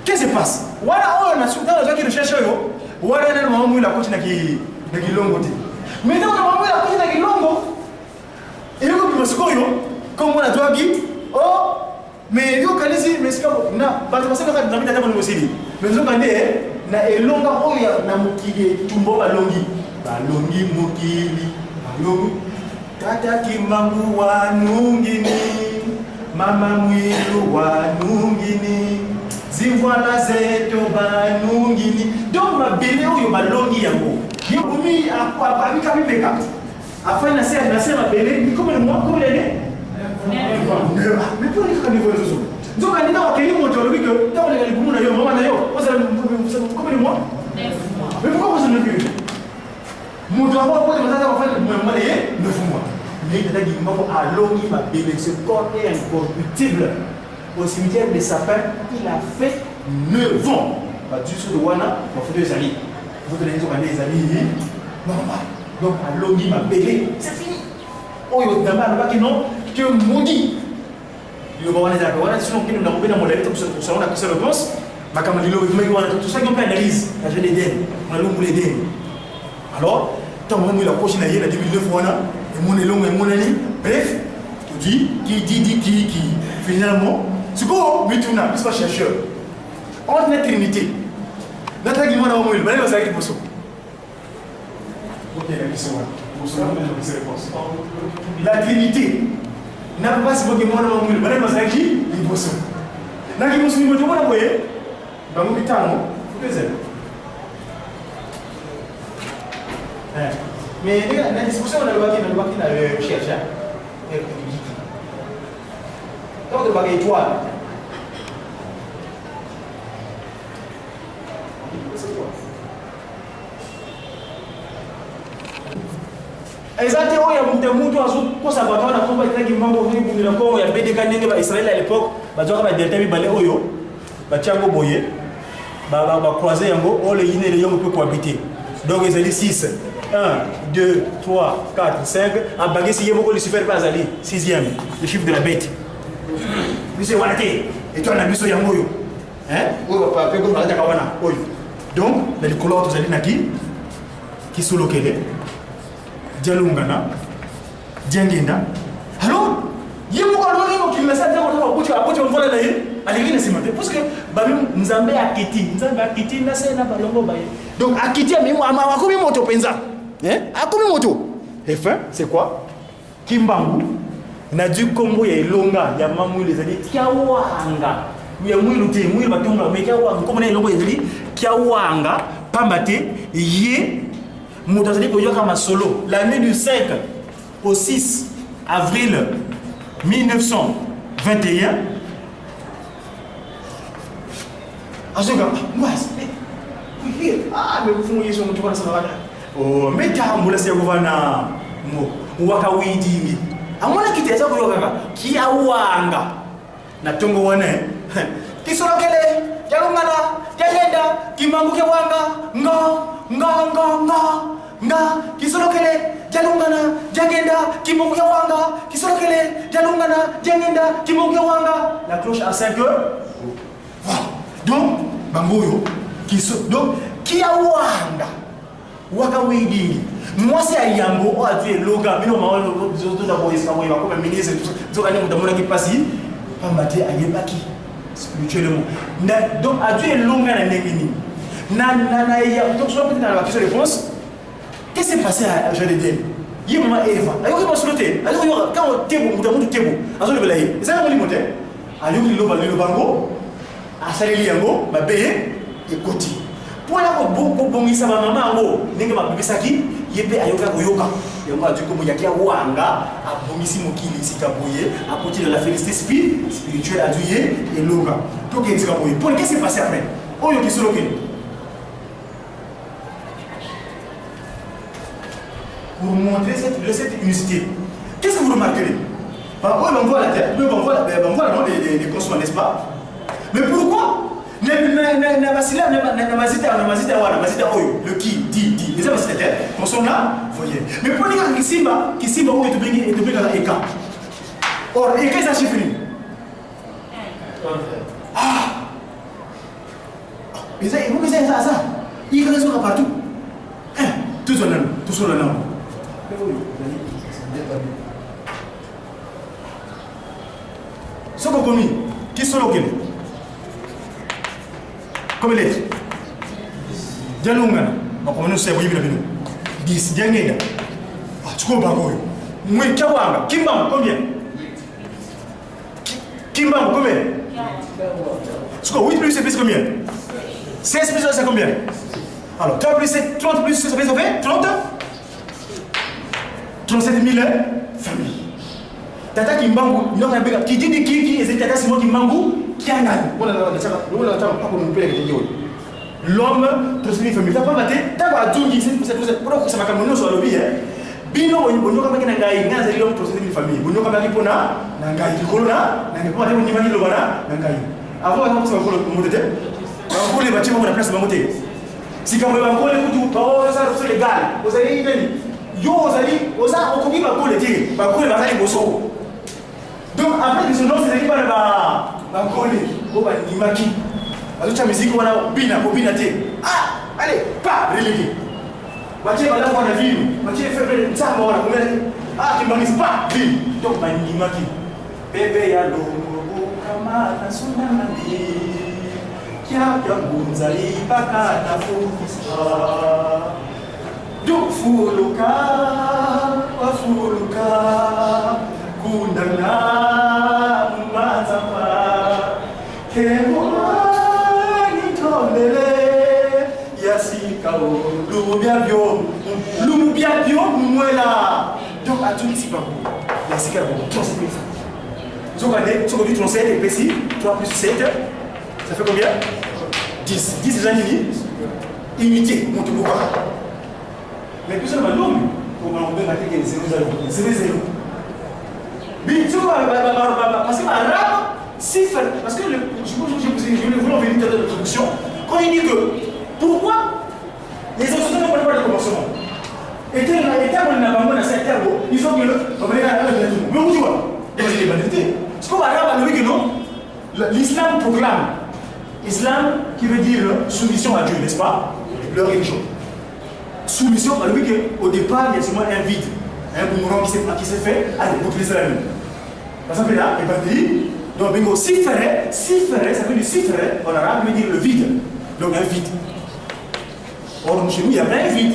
Qu'est-ce qui se passe? Voilà, on a souvent les gens qui recherchent. Voilà, on a un moment où la coach n'a qui longo. Maintenant, on a un moment où la coach n'a qui longo. Et là, on se cogne. Comme on a toi qui, oh, mais yo kanisi mais c'est comme na ba parce que na mita tamo musili mais zo kande na elonga oya na mukige tumbo balongi mukili balongi tata kimangu wa nungini mama mwilu wa nungini zimwana zeto ba nungini donc ma bele oyo balongi yango yo umi apa bika bibeka afin na ser ma bele comme moi comme les mais pour les niveau de choses. Donc on est dans quel moment tu as vu que dans les boumons d'ailleurs maman d'ailleurs vous avez combien de mois? 9 mois. Mais pourquoi vous avez vu? Mon travail pour les enfants en fait me malayer 9 mois. Mais il a dit maman à l'homme ma bébé ce corps est incorruptible. Au cimetière des sapins il a fait 9 ans. Bah du sud de Wana on fait 2 années. Vous donnez des années normal. Donc à l'homme ma bébé c'est fini. Oh il y a pas non tu maudit. Il va voir les accords. Sinon, on a coupé dans mon lettre pour ça, on a pris sa réponse. Ma camarade, tout ça, on fait analyse. La jeune Eden, on a l'homme l'Eden. Alors, tant que la prochaine année, la 2009, on a, et mon élong et mon année, bref, qui dit, finalement, c'est quoi, mais tu n'as pas chercheur. Entre la Trinité, nataki mwana wa mwili bana bazaki poso ok la question la Trinité n'a pas si beaucoup mwana wa mwili bana bazaki poso na ki poso ni moto mwana boye bango bitano fukeze mais la discussion on a le baki na le chercheur donc le baki étoile exactement ya mutu azokosa bato wana ko bataki mambo vibundila kongo ya BDK ndenge ba Israël à l'époque bazoka ba delta mibale oyo batiango boye ba croiser yango ole yine le yongo peut cohabiter donc ils allaient 6 1 2 3 4 5 en bagesi yemo le super pas ali 6e le chiffre de la bête monsieur wanate et toi na biso yango yo oyo pa pe ko balata kawana oyo donc na likolo to zali naki kisolokele Jalungana, Djangenda. Alors, il y a beaucoup de gens qui me disent que on voit là, parce que Nzambe a quitté, donc a quitté, mais moi, à combien de moto penza? À combien de moto? Et fin, c'est quoi? Kimbangu, n'a du combo, il y a longa, il y a mamou, les alliés, Kiawanga. Il y a mouille, mouille, batonga, mais Kiawanga, comme on est longo, il y a Kiawanga, Pambate, Yé. L'année du 5 au 6 avril 1921. Mais vous faites ça, oh, mais tu as un peu gouverneur. Waka widi. Amona kiti ya ko yoga ki awanga. Na tongo wane. Kisoro kele, jalungana, jalenda, kimangu ke wanga, nga kisolokele jalungana jangenda kimungu ya wanga kisolokele jalungana jangenda kimungu ya wanga la cloche à 5 heures voilà donc bangoyo donc kia wanga waka widi mwasi ayambo o atu loga bino mawalo zoto da boys ka moyiba ko ministre zoka ni mutamona ki pasi pambate ayebaki spirituellement donc atu longa na ndengini na ya donc soit peut-être dans la question réponse. Qu'est-ce qui s'est passé à Jean Eden? Il y a maman Eva. Alors il va se noter. Alors quand on tebo, on monte tebo. Alors le belaye. Et ça on monte. Alors il le bango. À saleli yango, ma paye et koti. Pour la ko bongisa maman ngo, ndenge ma bébé saki, yebe ayoka koyoka. Yango a dit comme yaki wanga, a bongisi mokili sikaboye, à côté de la félicité spirituelle à Dieu et longa. Donc il dit kaboye. Pour qu'est-ce qui s'est passé après? Oh yo qui se loqué. Pour montrer cette unicité. Qu'est-ce que vous remarquez? On voit la terre, on voit les consommateurs, n'est-ce pas? Mais pourquoi? Le qui dit. Les hommes, c'est consomme là, voyez. Mais pour les gens qui sont là, où est tout dans l'Eka. Or, Eka, ça chiffre. Ah! Mais ça, vous savez ça? Il y a des gens partout. Tout sur le nom. Soko komi, qui sont locaux? Comme lettre. Jalungana, donc on nous sait, oui, 10, Djangenda. Ah, tu comprends quoi? Moi, Kiawanga, Kimbang, combien? Kimbang, combien? Tu comprends, 8 plus 7 plus combien? 16 plus 1, c'est combien? Alors, 30 plus 7, 30 plus 6, ça fait 30? 37 000 familles. Tata Kimbangu, non, qui dit qui est Tata Simon Kimbangu, qui a gagné. L'homme, 37 000 familles. T'as pas maté, t'as pas tout dit, c'est pour ça que nous sommes lobby. Bino, on a pas gagné, n'a pas l'homme 37 000 familles. On a pas gagné pour n'a gagné. Corona, n'a pas gagné, on a gagné l'obana, n'a gagné. Avant, on a fait un peu de temps. On a fait les bâtiments pour la place de Mamoté. Si quand on a fait le coup, ça c'est légal. Vous allez y venir. Yo ozali oza okoki bakole te bakole bazali boso donc après que ce nom c'est pas ba bakole bo ba nimaki azocha musique wana bina te allez pas relégué batie bala kwa na ville batie faible nzamba wana kumela kimbangisi pas ville donc ba nimaki bébé ya longo kama na sunana ni Kya bunzali bakata fukisa. Donc fuluka, wafuluka, kundana mazapa, kemwani tondele, yasikao, lubiabio, mwela. Donc à tout ici, yasikao, 37 000 francs. Si on dit 37 et précis, 3 plus 7, ça fait combien? 10. 10 déjà unité, monte beaucoup. Mais tout ça, on va donner la technique 0,0. Mais tu vois, parce que l'arabe, c'est fait. Parce que je voulais en venir de l'introduction. Quand il dit que, pourquoi les autres ne prennent pas de commencement? Et quand on a un certain mot, ils ont que le. Mais où tu vois? Il y a des banalités. Parce qu'on va arabe, que non, l'islam proclame. Islam qui veut dire soumission à Dieu, n'est-ce pas? Leur religion. Soumission, alors oui qu'au départ, il y a seulement un vide, un boomerang qui s'est fait, allez, vous utilisez la même. Par exemple, là, il va dire, donc, bingo, sifere, ça veut dire sifere, en arabe, veut dire le vide. Donc, un vide. Or, chez nous, il y a plein de vide.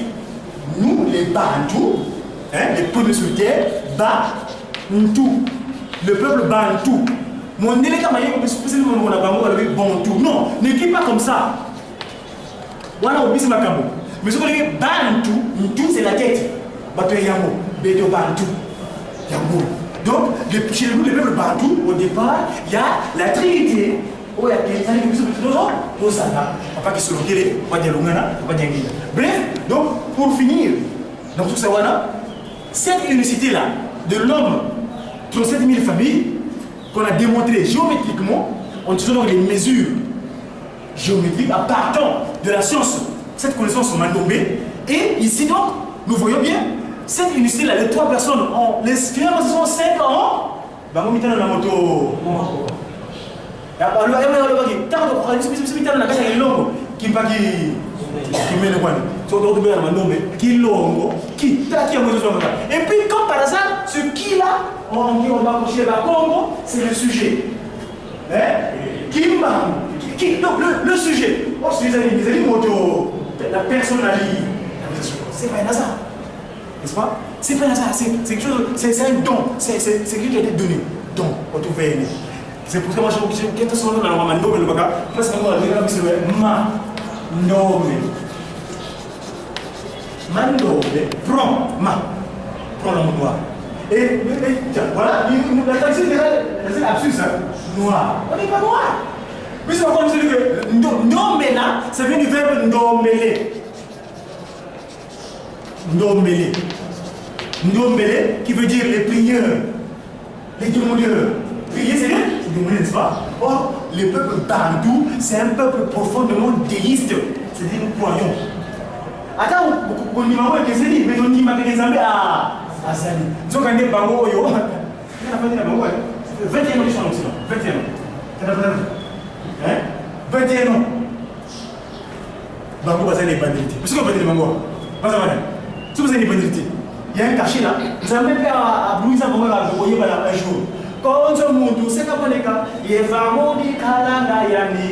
Nous, les Bantous, les peuples sur terre, Bantou, le peuple Bantou. Mon élément, on a Bantou. Non, n'écris pas comme ça. Voilà, au bisou Makambo. Mais ce qu'on dit, Bantou, c'est la tête. Bato Yambo, Bédio Bantou. Yambo. Donc, chez nous, les peuples Bantou, au départ, il y a la Trinité. Oh, il y a quelqu'un qui se dit, non, papa qui se l'a bref, donc, pour finir, dans tout ça, cette unicité-là, de l'homme, 37 000 familles, qu'on a démontré géométriquement, en utilisant les mesures géométriques, à partant de la science. Cette connaissance mandomée. Et ici donc, nous voyons bien, cette unicité-là, les 3 personnes, finalement ce sont 5 ans. Bah, on dans la moto. Et puis, comme par hasard, ce qui-là, on va coucher le Congo, c'est le sujet. Donc, le sujet. Oh, c'est les motos. La personnalité, c'est pas un hasard, n'est-ce pas? C'est pas un hasard, c'est quelque chose, c'est un don, c'est quelque chose qui a été donné, don, on trouve. C'est pour ça que moi je suis son nom dans le Mando, le Baka, parce que moi je vais Mando, prends le noir. Et voilà, la taxi c'est absurde, noir. On n'est pas noir. Mais c'est encore celui que Ndomela, ça vient du verbe Ndomele. Ndomele. Ndomele, qui veut dire les prieurs, les demandeurs. Prier, c'est demander, n'est-ce pas? Or, le peuple Bantou, c'est un peuple profondément déiste. C'est-à-dire, nous croyons. Attends, on dit, maman, qu'est-ce que c'est? Mais on dit, ma que les amis à Sali. Nous avons un bango, yo. 21 ans, 21 ans. Bango, vous avez des banalités. Parce que vous avez des bango. Si vous avez des banalités, il y a un cachet là. Vous avez même fait à Blouisa pour un jour. Quand on monte, c'est comme les cas. Il y a vraiment des kalanga yandi.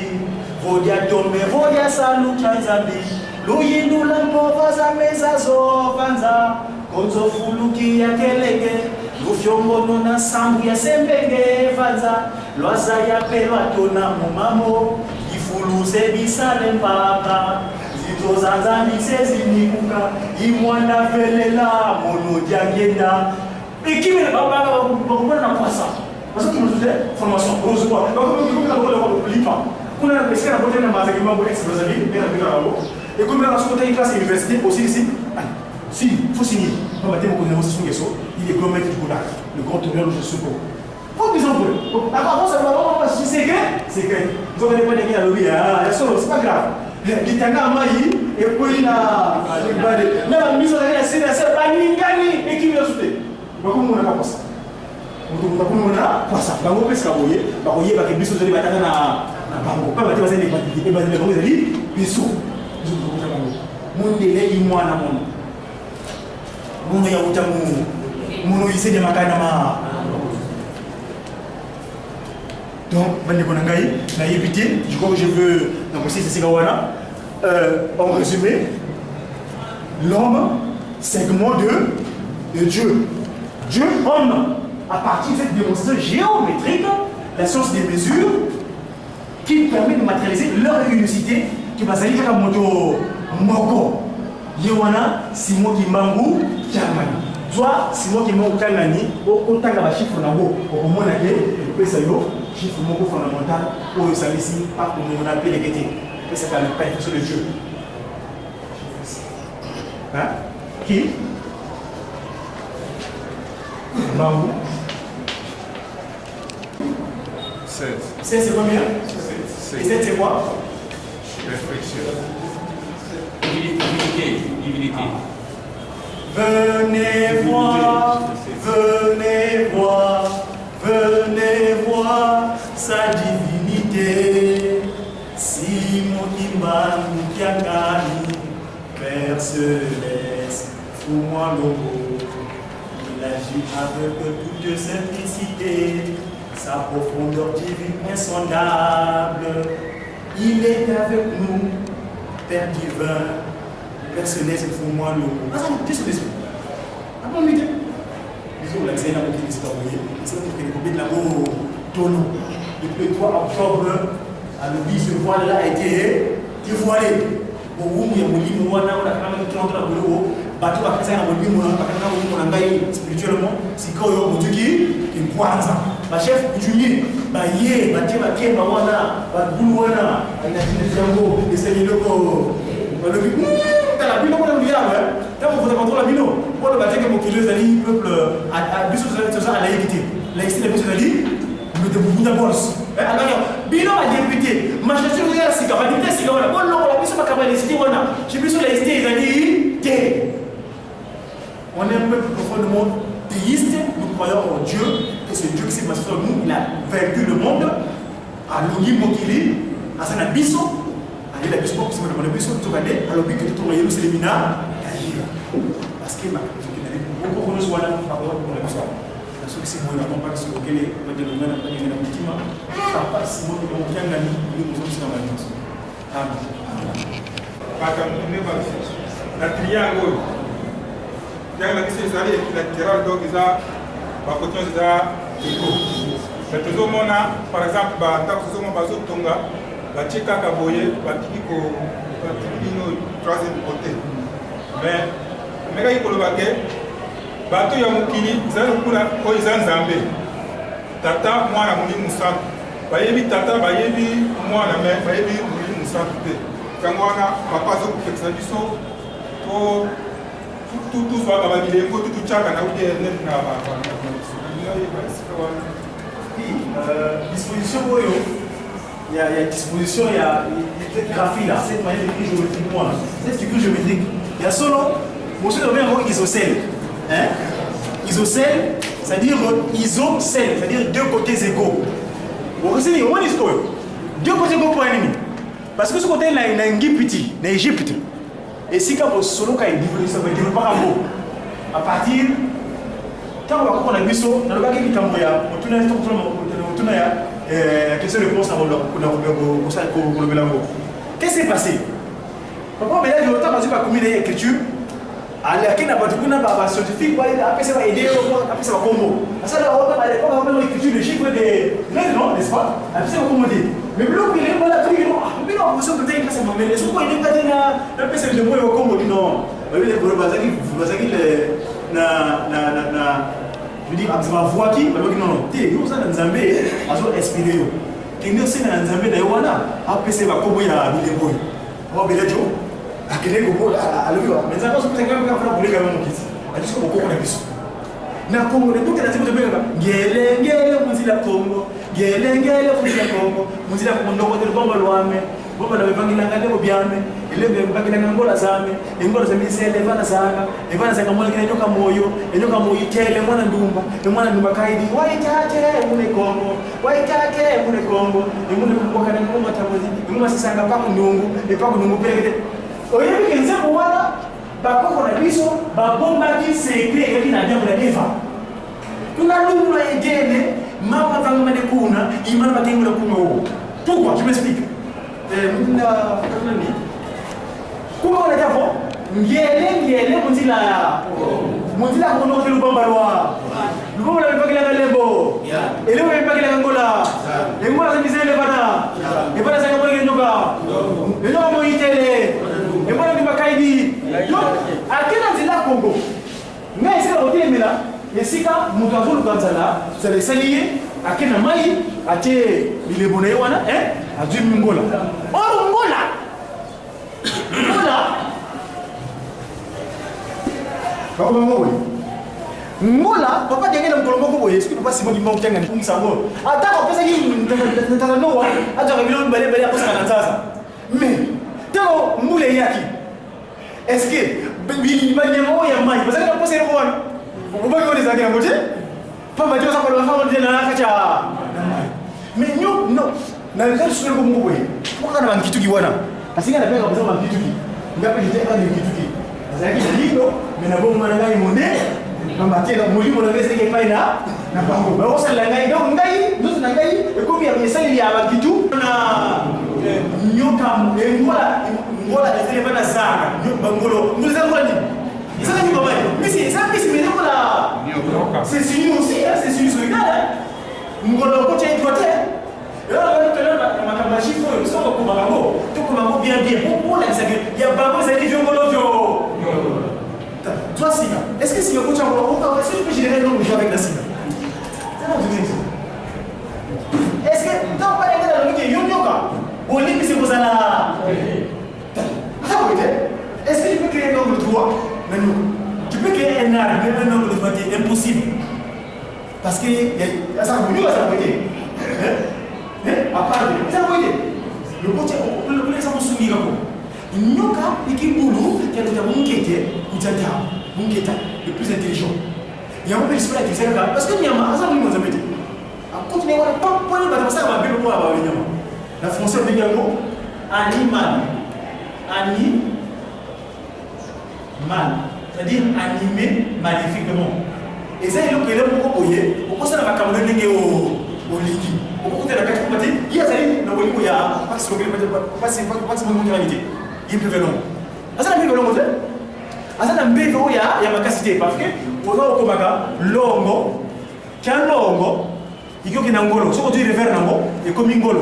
Vodia tombe, vodia salu chanzambi. Loyinu lampo vaza meza zo vanza. Konzo fuluki ya kelege. Lufyongo nona sambu ya sembenge vanza. Loaza ya pelwa tona mumamo. Ifulu se bisale mpaka. Zito zanza misezi nikuka. Imwanda velela mono diagenda. Et qui me parle na kwasa. Parce que nous faisons formation rose quoi. Donc comme la bonne lipa. On a essayé de porter na base qui m'a ex Brazzaville, bien avec la et comme la société une classe université aussi ici. Si, faut signer. On va dire qu'on est aussi sur il est grand maître du Kodak, le grand tourneur de secours. Faut que exemple. Avant ça va pas c'est que vous avez pas des gars lobby ah, c'est pas grave. Litanga mai et puis la mais la mise en place c'est pas ningani et qui veut sauter. Bakuma na kwasa. Bakuma kwasa. Bango pesa boye, bakoye bakebiso zeli bataka na bango. Pas bati bazeli batiki, et bazeli bango zeli biso. Monde leli mwana mono. Mono ya utamu. Mono isede makana ma. Donc, je crois que je veux Donc aussi c'est Sikawana. En résumé, l'homme, segment de Dieu. Dieu, homme, à partir de cette démonstration géométrique, la science des mesures, qui permet de matérialiser leur unicité, qui va s'allier à moto moko. Yewana, Simon Kimbangu, Kiamani. Soit Simon Kimbangu Kanani, autant que chiffre nango, au moins que le PSAO, chiffre moko fondamental, pour le service, pas pour nous appeler les guettés. C'est quand même pas une question de Dieu. Hein? Qui? Bangu. 16. 16 c'est combien? 16. Et 7 c'est quoi? Réflexion. Divinité. Venez voir, venez voir, venez voir sa divinité. Simon Kimbangu Kiakani, Père Céleste, fous-moi l'eau. Il agit avec toute simplicité, sa profondeur divine insondable. Il est avec nous, Père divin, Père Céleste, fous-moi l'eau. Ah, ça, qu'est-ce que c'est? Ah, bon, mais disons, la scène a beaucoup d'historiens, c'est pour que les copies de la mot tonneau. Depuis le 3 octobre, le ce voile là a été dévoilé. Bon, il y a un livre, on a quand même 30 ans de l'eau. Bateau a fait ça, on a un livre spirituellement. C'est quand il y a un Dieu qui est poisson. Ma chef, tu dis, yé, baté, baké, bawana, badouana, il a dit le triangle, et c'est le logo. T'as la bino, on a oublié là, t'as mon photo contrôle la bino. Pour le baté que mon kilo, le peuple, à biso, ça, à la laïcité. Laïcité, la biso, mais de beaucoup d'abord. Alors, bino a député, ma gestion de la cigarette, la député, c'est bon, non, la biso, ma cabalisité, on a. J'ai vu sur la laïcité, ils ont dit, on est un peuple profondément théiste, nous croyons en Dieu, et ce Dieu qui s'est passé sur nous, il a vaincu le monde, à l'Oli Mokili, à Sanabiso, à l'Elabiso, qui s'est demandé Biso, tout va aller, à l'Obi, que tout le monde c'est les mina, parce que beaucoup de gens sont par rapport à la Biso. La solution, c'est qu'on pas sur lequel les domaines pas de l'ultime, pas si moi, on vient gagner, nous sommes dans la vie. Amen. La triangle. La question est latéral, donc ils ont la côté de égo. Mais tout le monde, par exemple, tout le monde tonga, la tchika kaboye, la tiki troisième côté. Mais quand il y a le baquet, bateau yamukili, ils ont Zambé. Tata, moi, la mouli moussant. Bayebi tata, bayebi moi, la mère, bayebi mouli moussant. Quand on a papa, zo pour faire ça, tout soit dans la vidéo, tout tchaka na oublié net na disposition il y a disposition, il y a cette graphie là, cette manière d'écrire géométrique moi, cette figure géométrique. Il y a solo, monsieur le maire isocèle. Hein? Isocèle, c'est-à-dire isocèle, c'est-à-dire deux côtés égaux. Vous savez, on dit quoi? Deux côtés égaux pour un ennemi. Parce que ce côté là, il y a un petit, il y a Égypte. Et si quand vous solo quand il dit ça veut dire pas à partir quand on va comprendre la biso dans le bagage qui tamboya on tourne ya question de réponse avant le belango. Qu'est-ce qui s'est passé? Papa mais là je t'ai pas commis l'écriture à qui n'a pas de kuna baba scientifique après ça va aider après ça va combo ça là on va l'époque l'écriture de chiffres de non n'est-ce pas après ça va commander. Mais bloc il est pas là truc non mais non vous savez peut-être que ça m'a mêlé ce quoi il est pas là après c'est le mot au combo non mais les pour bazaki na je dis ma voix qui non t'es nous ça dans Zambé azo inspiré yo kinyo sina dans Zambé da wana après c'est va combo ya bilebo on bele jo akile ko à lui mais ça passe peut-être quand même pour les gars mon kit a dit ko ko na biso na Congo de toute la zone de Benga ngele muzila Congo ngele muzila Congo muzila Congo ndo bomba lwame bomba na bangilanga ndebo byame ile bangilanga ngola zame ngola zame sele bana zanga mwana kile nyoka moyo tele mwana ndumba kaidi waitate mune Congo mune kumboka na ngoma tamozi ngoma sisanga pako ndungu pele oye kenza kuwala bakoko na biso babomba ki secret yaki na jambo la Eva kuna lumba egene mama vangama de kuna imana batengo la kuma ho pourquoi je m'explique Comment on a dit avant? Ngele Monzila kono ke lubambalwa. Lubamba la mpakila lembo. Elewa mpakila ngola. Ngola za mizele bana. Ebana za ngombe nyoka. Elewa mo itele. Ebana ni makaidi. Yo akina nzila Congo. Mais c'est la hôtel mela. Yesika mutazulu kanzala. C'est les saliers akina mai ate ile bonaye wana adu Ngola. Or Ngola. Ngola, papa dia kena mkolombo ko boye, siku papa Simon dimba utanga ni kumsango. Ata ko pesa ki ntana no wa, aja kabilo bale hapo sana sasa. Mais tano mule yaki. Est-ce que bili banyamo ya mai, parce que pesa ile kwa. Ubaki wale zake ngoje? Papa dia sasa kwa hapo dia na kacha. Mais no. Na ndio sio ko mboye. Kwa kana kitu kiwana. Asinga na peka kusema kitu ki. Ngapi nitaka ni kitu ki. Zaki ndio mena bomu na ngai monde kama tena mulimo na ngeze ke paina na bango ba osa la ngai donc ngai ndio na ngai ekomi ya misali ya bakitu na nyoka ngola ezele bana sana bangolo muliza ngoni isaka ni baba misi sasa misi mena ngola c'est celui aussi c'est celui solidaire ngolo ko tient droite makamba chifo soko ko bango to ko bango bien pour la il y a bango ça dit ngolo toi Sina, est-ce que si on coach encore, est-ce que je peux gérer le jeu avec la Sina? Est-ce que dans pas les gars qui ont yoga, on dit que c'est pour ça là. Est-ce que tu peux créer un angle droit? Mais non, tu peux créer un angle droit qui est impossible. Parce que ça va venir, ça va venir. À part de ça va venir. Le coach, on peut l'exemple soumis comme Nyoka ikibulu qui a Mungeta, le plus intelligent. Il y a un peu d'esprit qui s'est là parce que Nyama, ça nous a mis. À continuer à pas poser dans ça va bien pour avoir Nyama. La française de Nyama, animal. C'est-à-dire animé magnifiquement. Et ça, il est beaucoup boyé. Pourquoi ça n'a pas comme le négé au ligi? Pourquoi tu as la carte pour dire il y a ça, il y a pas si on réalité. Il peut venir. Ça n'a pas venir. Asana mbevo ya makasite parce que ozo komaka longo kya longo iko kina ngolo soko tu refer nango e komi ngolo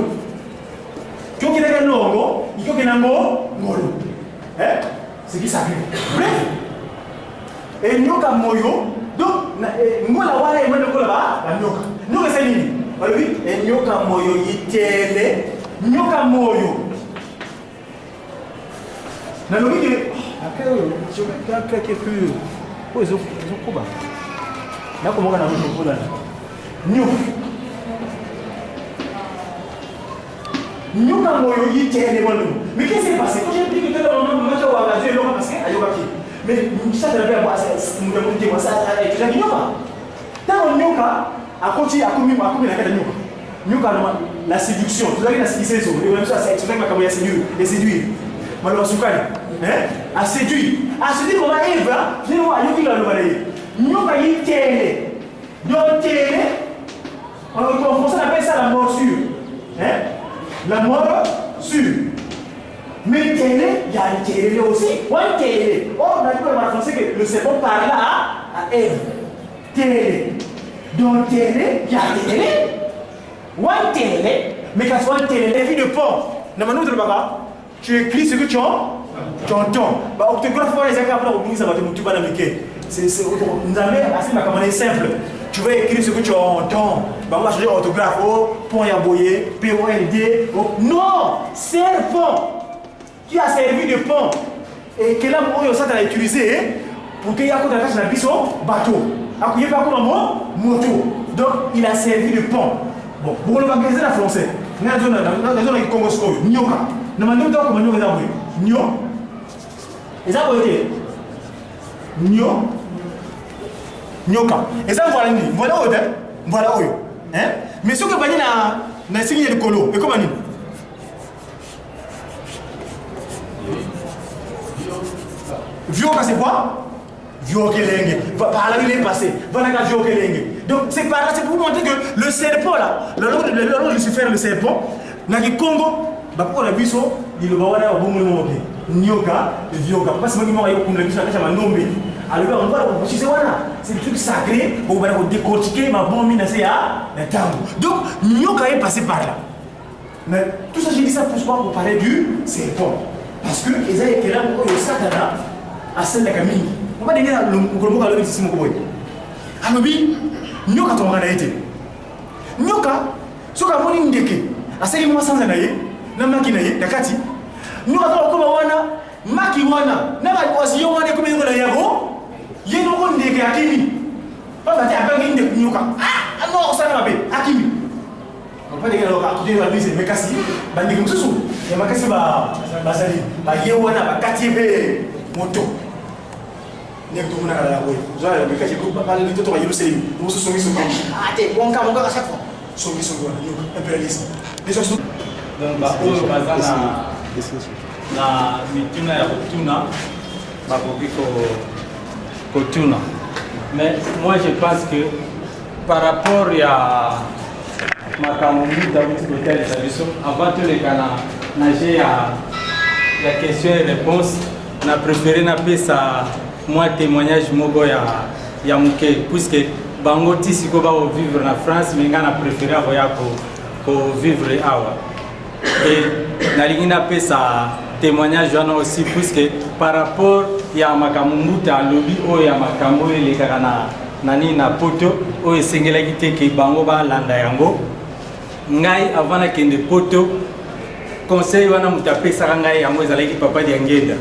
kyo kina longo iko kina ngolo c'est qui ça bref et nyoka moyo donc ngola wala e mwende kola ba nyoka c'est nini balobi e nyoka moyo yitele nyoka moyo na lobi je vais quelques plus. Oh, ils ont quoi? Là, comment on a vu le là? Nous avons eu mais qu'est-ce qui s'est passé? Quand j'ai dit que tu as un parce que mais ça ne veut pas dire ça. La séduction, tu as vu la séduction, et séduire. A séduit comment Eve, je vois Nyoka yitele. Donc télé, on appelle ça la morsure. La morsure. Mais télé, il y a une télé aussi. One télé. Or, on a dit en français que le serpent parle à Eve. Télé. Donc télé, il y a une télé. One télé. Mais quand on télé, les vues de pont. Tu écris ce que tu entends. Bah, orthographe, les exemples, ça va te motiver à l'américain. C'est simple. Tu vas écrire ce que tu entends. Bah, moi, je dis orthographe. Oh, point yaboye, P-O-N-D. Non, serpent qui a servi de pont. Et que là, ça t'a utilisé pour qu'il y ait un attache dans le bateau. Il n'y a pas comme un moto. Donc, il a servi de pont. Bon, pour le magasin en français, dans la zone de Congo, Nyoka. Nous demandons comment nous avons Nyo. Et ça, vous voyez Nyoka. Et ça, voilà où voilà où. Mais ce que vous voyez dans le signe de colo, et comment Vioka, c'est quoi? Vioka Lenge. Par là, il est passé. Voilà, Vioka Lenge. Donc, c'est par là, c'est pour vous montrer que le serpent, là, le Lucifer, le serpent, dans le Congo, bakola biso liloba wana ya bomoi moke nyoka vyoka parce que moi yokunda biso akacha manombe alors on va kuchise wana c'est des trucs sacrés on va décortiquer ma bombe na c'est ya tango donc nyoka est passé par là mais tout ça je dis ça pour parler du serpent parce que eza ekela ko yo satana asenda kamini on va denga ngolomoka lo bitisi moko boy alobi nyoka to ngana ete nyoka soka moni ndeke asali mwa sanza na ye na maki na ye dakati nyoka to ko wana maki wana na ba wasi yo wana ko me ngola yako yeno ko ndeke akimi baba ta bangi ndeke nyoka ah no osana mabe akimi on va denga lo ka ko denga bise me kasi bandi kumsusu ya makasi ba bazali ba ye wana ba kati be moto nek to mona kala boy zoya me kasi ko ba le to ba Yerusalem mo so songi ate bonka à chaque fois songi impérialisme déjà donc baoyo baza na mituna ya kotuna bakoki kotuna mais moi je pense que par rapport ya makambo muda uti kotalisa biso avant toleka na je ya question et réponse na préféré napesa moi témoignage moko ya moke puisque bango ti siko vivre na France mais nga na préféré akoya vivre awa et nalingi napesa témoignage wana aussi puisque par rapport ya makambo mbuta alobi oyo ya makambo elekaka na poto oyo esengelaki te ke bango balanda yango ngai avant nakende poto conseil wana moto apesaka ngai yango ezalaki papa dia ngenda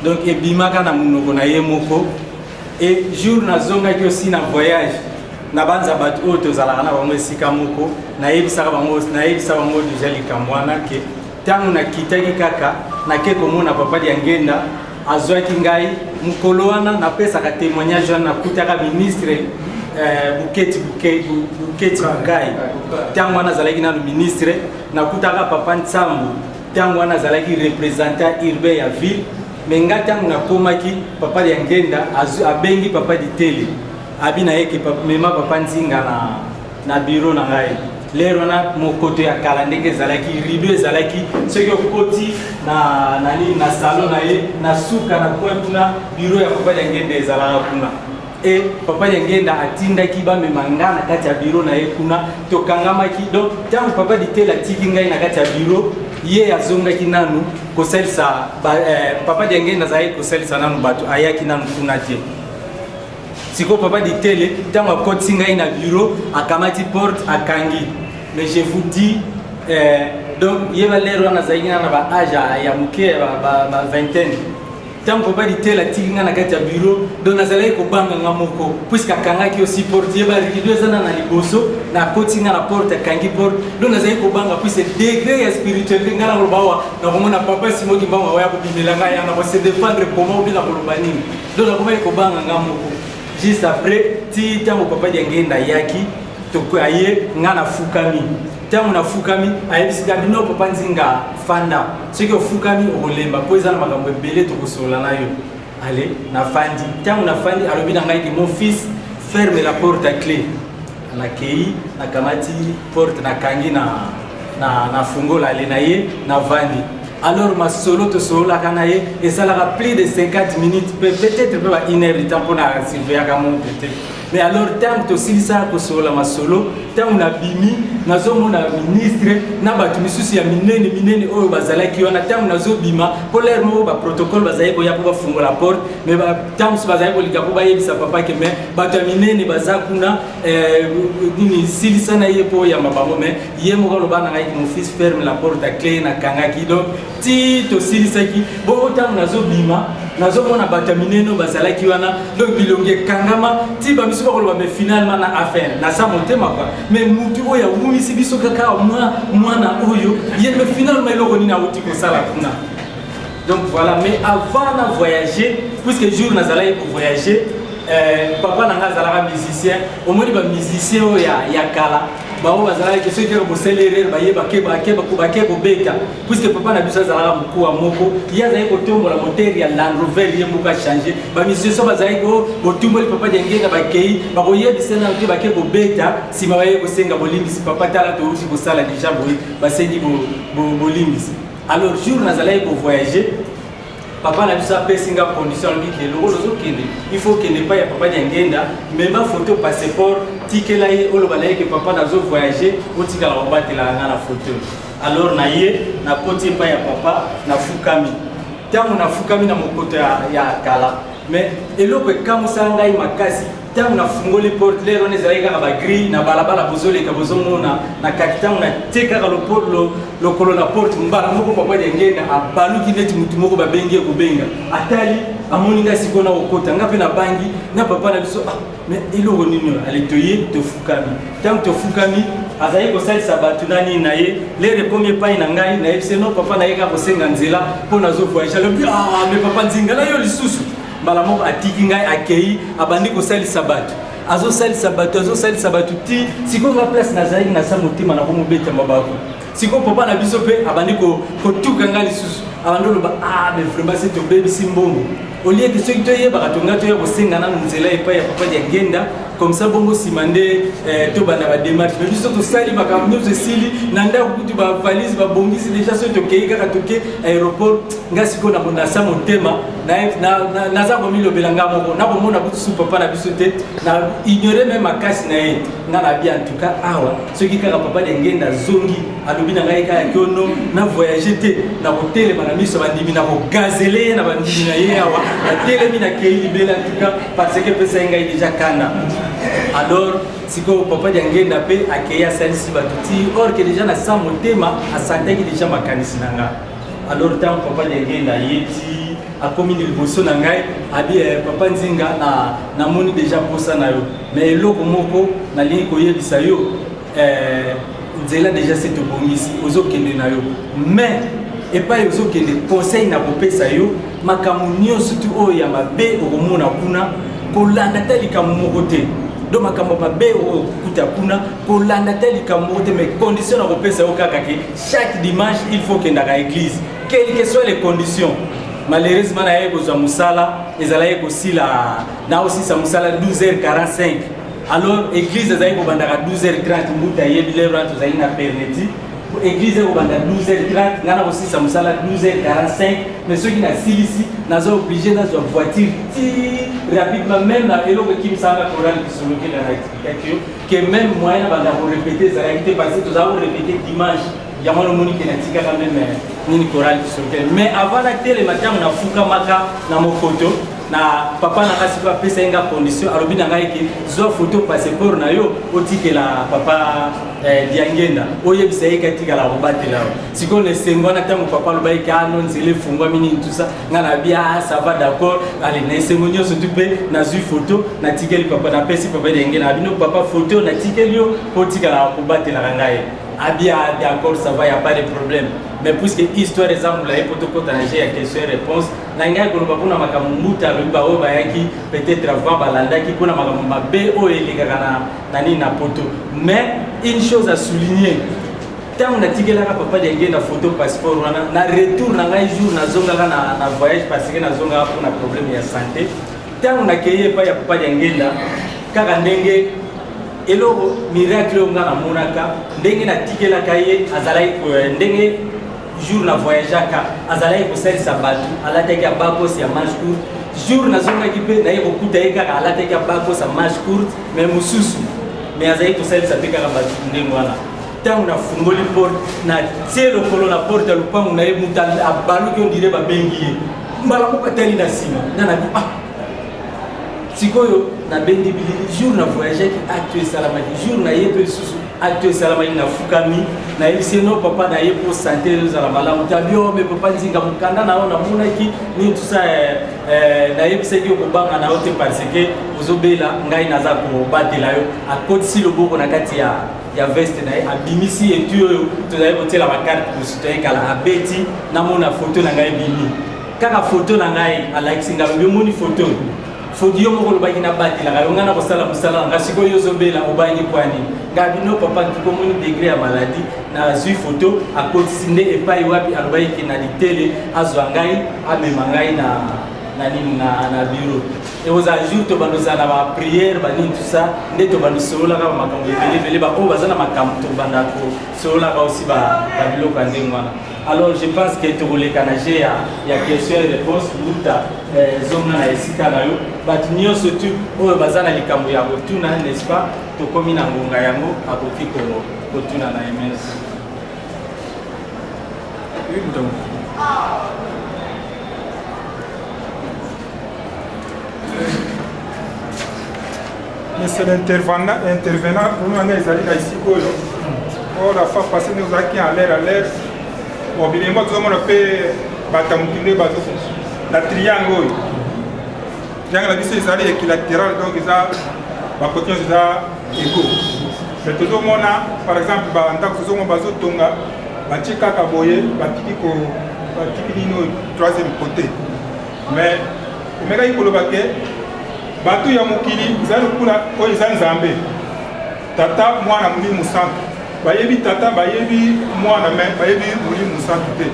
donc ebimaka na monoko na ye moko et jour nazongaki aussi na voyage na banza bato oyo tozalaka na bango esika moko nayebisaka bango deja likambo wana ke ntango nakitaki kaka nake komona papa dia ngenda azwaki ngai mokolo wana napesaka témoignage wana nakutaka ministre Buketi Bukai ntango wana azalaki nano ministre nakutaka papa Nsambu ntango wana azalaki représentant urbain ya ville mais nga ntango nakomaki papa dia ngenda abengi papa di tele abi na yeke mema papa Nzinga na bureau na ngai lero wana mokoto ya kala ndenge ezalaki rideau ezalaki soki okoti na salon na ye na suka na coin kuna bureau ya papa dia ngenda ezalaka kuna et papa dia ngenda atindaki bamema nga na kati ya bureau na ye kuna tokangamaki donc ntango papa di tele atiki ngai na kati ya bureau ye azongaki nanu kosalisa papa dia ngenda azalaki kosalisa nanu bato ayaki nanu kuna te siko papa di tele ntango akotisi ngai na bureau akamati porte akangi mais je vous dis donc yeba lero wana azalaki na ba age ya moke ba vingtaine ntango papa di tele atiki ngai na kati ya bureau donc nazalaki kobanga nga moko puisque akangaki aussi porte yeba rideau ezana na liboso na akotisi ngai na porte akangi porte donc nazalaki kobanga puisque degré ya spiritualité ngai na koloba awa nakomona papa simoki mbango awaya kobimela ngai yana kose défendre comment obi na koloba nini donc nakomaki kobanga nga moko juste après ti ntango papa dia ngenda yaki tokoye nga na fukami ntango na fukami ayebisika bino papa Nzinga fanda soki ofukami okolemba po eza na makambo ebele tokosola na yo ale na fandi ntango na fandi alobi na ngai ke mon fils ferme la porte à clé nakei nakamati porte nakangi na fungola ale na ye na vandi alors ma solo to solo la kanaye et ça la plus de 50 minutes peut-être pas 1 heure de temps pour na surveiller à mon peut-être mais alors tant to silisa ko solo ma solo tant na bimi nazo mona ministre na batu misusu ya minene oyo bazalaki wana tant nazo bima polaire mo ba protocole bazali ko ya ko fungo la porte mais ba tant so bazali ko lika ko ba yebisa papa ke mais batu minene bazakuna nini silisa na yepo ya mabamo mais yemo ko lobana ngai mon fils ferme la porte à clé na kangaki donc ti to silisaki bo tant nazo bima nazo mona batu minene bazalaki wana donc bilonge kangama ti ba misusu ko loba mais finalement na affaire na sa motema quoi mais mutu oya umisi biso kaka mwana oyo yeme finalement eloko ni na uti ko sala kuna donc voilà mais avant de voyager puisque jour nazalaki pour voyager papa nanga azalaka musicien omoni ba musicien oya ya kala bao bazala ke soki ko célébrer ba yeba ke ko beta puisque papa na biso azala mukuu wa moko yaza ko tombola moteur ya Land Rover ye muka changer ba misio so bazala ko botumboli papa dengenga ba kei ba ko yebisa na ke ba ke ko beta si ma baye ko senga bolimbisi papa tala to usi ko sala déjà boy ba sengi bolimbisi. Alors jour nazala ko voyager papa na biso apesinga condition alobiki lelo ozokende il faut que ne pas ya papa ngenda mema photo passeport tikela ye oloba na ye que papa nazo voyager otikala kobatela nga na photo. Alors na ye na poti pa ya papa na fukami tango na fukami na mokoto ya kala mais eloko ekamusa ngai makasi tango na fungoli porte lero nezalaki kaka bagri na balabala bozoleka bozomona na kati tango na te kaka lokolo na porte mbala moko papa ngenda abaluki neti mutu moko babengi kobenga atali amoni nga sikona okota nga pe na bangi na papa na biso mais eloko nini aletoye tofukami tango tofukami azali kosalisa bato nani na ye lere premier pai na ngai na yebise no papa na ye kaka kosenga nzela mpo nazo voyage alobi mais papa nzingala yo lisusu mbala moko atiki ngai akei abandi kosalisa bato azosalisa bato ti siko nga place nazalaki na sa motema na komobeta mabako siko papa na biso mpe abandi kotuka ngai lisusu abandi oloba mais vraiment se tobebisi mbongo olie ke soki toyebaka tonga toya kosenga nanu nzela epai ya papa ngenda comme ça bongo simande tobanda ba démarche mais biso tosali makambo nyonso esili na ndako kutu bavalise babongisi déjà soki tokei kaka toke aéroport nga siko na sa motema naza komilobela nga moko nakomona kutu su papa na biso te na ignore même makasi na ye nga na bi en tout cas awa soki kaka papa ngenda zongi alobi na ngai kaka kiono na voyager te na kotelema na miso bandimi na kogazele na bandimi na ye awa na telemi na kei libela en tout cas parce que pesa ngai déjà kana. Alors siko papa ngenda pe akeya salisi batuti or que déjà na sa motema asantaki déjà makanisi na nga. Alors tant papa ngenda yeti akomi liboso na ngai abi papa nzinga na moni déjà posa na yo mais eloko moko na lingi koyebisa yo nzela déjà c'est tobongisi ozokende na yo mais epai ozokende conseil na kopesa yo makambo nyonso tu oyo ya mabe okomona kuna kolanda te likambo moko te do makambo mabe okuta kuna kolanda te likambo moko te mais condition na kopesa yo kaka ke chaque dimanche il faut kenda ka église quelles que soient les conditions. Malheureusement na ye kozwa musala ezala ye kosila na aussi sa musala 12h45 alors église ezali kobandaka 12h30 mbuta yebi lero tozali na perneti église kobanda 12h30 ngana aussi sa musala 12h45 mais ceux qui na silisi nazo obligé nazo voiture ti rapidement même na eloko kimisanga chorale kisoloki na explication que même moyen banda ko répéter za réalité parce que tozali répéter dimanche ya mwana monique na tika quand même nini chorale kisoloki mais avant la télé matin na fuka maka na mokoto na papa na kasi pa pesa inga condition alobi na ngai ke zo photo passeport na yo otikela papa diangenda oyebisa ye katika la robatela siko le sengo na tango papa lobai ka non nzele fungwa mini tout ça ngana bia ça va d'accord allez na sengo nyo surtout pe na zu photo na tikeli papa na pesi papa diangenda abino papa photo na tikeli yo otikela robatela ngai abia d'accord ça va y a pas de problème mais puisque histoire exemple la poto kota na j'ai question réponse na ngai ko ba kuna makamumuta lo ba o ba yaki peut-être avant balanda ki kuna makamuma be o elika kana nani na poto mais une chose à souligner tant na tikela ka papa de na photo passeport na retour na ngai jour na zonga na voyage parce que na zonga pour na problème ya santé tant na keye pa ya papa de ngenda kaka ndenge elo miracle nga na monaka ndenge na tikela kaye azalai ndenge jour na voyageaka azalai kosalisa batu alataki abakos ya manche courte jour na zonga kipe na yeko kuta ye kaka alataki abakos ya manche courte mais mususu mais azalai kosalisa pe kaka batu ndenge wana tango na fungoli porte na tie lokolo na porte ya lupangu na ye muta abaluki ondire babengi ye mbala moko atali na nsima nana bi sikoyo na bendi bilili jour na voyage ki acte salamaki jour na yepe susu acte salamaki na fukami na yebise no papa na yepo santé za la malamu tabio me papa nzinga mukanda na ona munaki ni tout ça na yebise ki okobanga na ote parce que ozobela ngai naza ko batela yo akotisi loboko na kati ya veste na abimisi etuyo tozali kotela ba carte pour citoyen kala abeti na mona photo na ngai bimi kaka photo na ngai alakisi ngambi moni photo faut dire mo ko baki na bati la nga na ko sala musala nga siko yo zobela obani kwani nga bino papa tu ko moni degré ya maladie na zui photo a continuer et pas wapi albai ki na ditele azwangai amemangai na bureau et aux ajoute to bando za na ba prière ba ni tout ça nde to bando solo ka makambo ebele ba o bazana makambo to banda ko solo ka aussi ba biloko ndengwana. Alors je pense que tout le canagé il y a question et réponse luta zona na esika na yo but nyo surtout o bazana likambo ya botuna n'est-ce pas to komi na ngonga yango akoki ko kotuna na MS. Oui donc Monsieur l'intervenant, nous avons ici, oh la fois passée, nous avons qui en l'air. Bon, bien évidemment, nous avons fait la triangle. Triangle, la vis est équilatérale, donc ils ont la côté égaux. Mais tout le monde, par exemple, en tant que nous avons Tonga, Batika Kaboye, Batiki troisième côté. Mais, au Mega Ikolobake, Batu ya mukili zali kula oyo za nzambe tata mwana muli musantu bayebi tata bayebi mwana me bayebi muli musantu te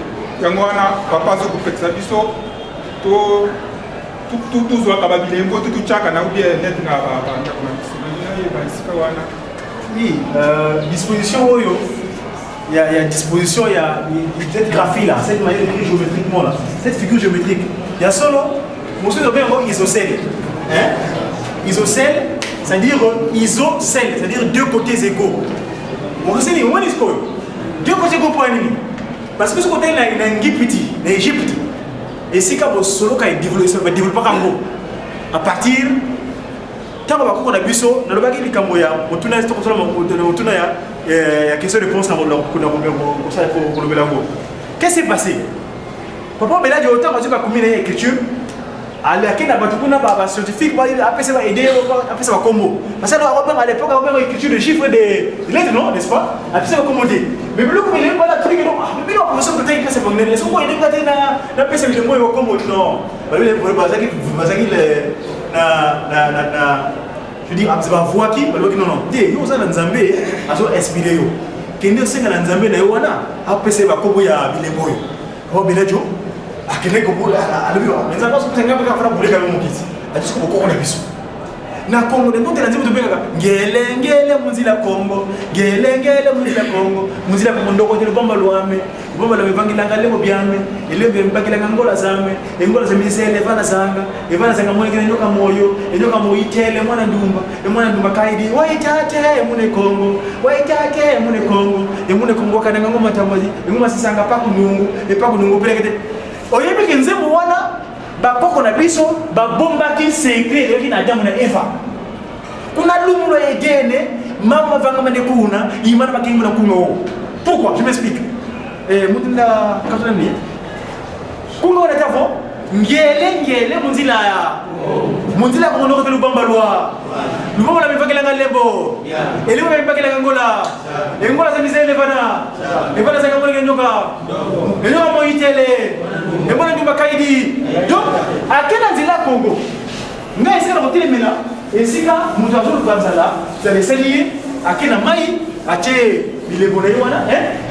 yango wana papa zo kupekisa biso to tuzwaka babilembo tutuchaka na ubie net na bandako na biso na basika wana. Oui, disposition oyo il y a disposition il y a cette graphie là, cette manière d'écrire géométriquement là, cette figure géométrique. Il y a solo monsieur de bien isocèle. Hein? Isocèle, c'est-à-dire isocèle, c'est-à-dire deux côtés égaux. Vous savez, on est deux côtés égaux pour un ennemi. Parce que ce côté là, il y a un petit, l'Égypte. Et si quand vous solo quand il développe, ça va développer en gros. À partir, quand on va vu ça, dans le bagage du Camboya, on tourne à question de réponse pour le Bélango. Qu'est-ce qui s'est passé? Papa, mais là, il y a autant de combien d'écriture. Alors, il y a des scientifiques qui ont aidé à faire combo. Parce qu'à l'époque, on avait écrit des chiffres des lettres, non, n'est-ce pas? Après, ça va commander. Mais le coup, il y a pas de truc, non. Mais non, pour ça, peut-être que c'est pas grave. Est-ce qu'on va aider à la PC de moi, il va commander? Non. Je dis, c'est pas voix qui, non, non. Nous avons un Zambé, nous avons inspiré. Quand nous avons un Zambé, nous avons un PC va commander à Biléboy. Oh, Biléjo. Akene ko bola albiwa menza ba so tsenga ba ka fara bule ka mo kiti ati ko ko na biso na Kongo de ndote lanzimu to beka ngele muzila Kongo ngele muzila Kongo muzila ko ndoko de bomba lwame bomba la bevangila ngale mo byame elebe mbakila ngola zame ngola zame sele vana zanga mwe kene nyoka moyo enyoka moyitele mwana ndumba kaidi waitate mune Kongo kana ngoma tambaji ngoma sisanga pa kunungu pelekete oyebi ke nzembo wana bakoko na biso babombaki secret yoki na Adamu na Eva kuna lumulo edene mama vanga mane kuna imana bakingu na kuno. Pourquoi? Je m'explique. Mutunda katulani kuno na tavo ngele munzila ko no ko lubamba lubamba la mivakela ngalebo elimu mivakela ngola ngola za misele vana za ngamole nyoka moyitele ngona ndumba kaidi donc akena nzila Kongo ngai sera kotelemela esika mutu azolu kanzala za leseli akena mai ache bilebo na yiwana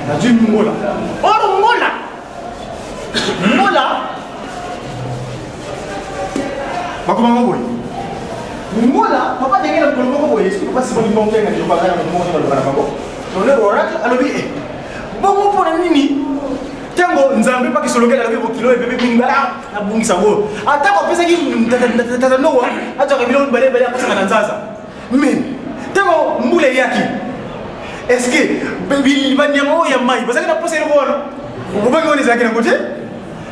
na jimi ngola oro ngola bakoma ngoboy ngola papa dengela ko ngoboy est-ce que papa c'est bon ngombe nga joba kana mo ngombe bana bako no le oracle alobi bongo pona nini tango nzambe pa kisolokela alobi bokilo bebe bingala na bungisa ngo atako pesa ki tata nowa ataka bilo bale apesa na nzaza mais tango mbule yaki est-ce que bibi banyamo ya mai basaka na posa ile bona ubaki woni zaki na kote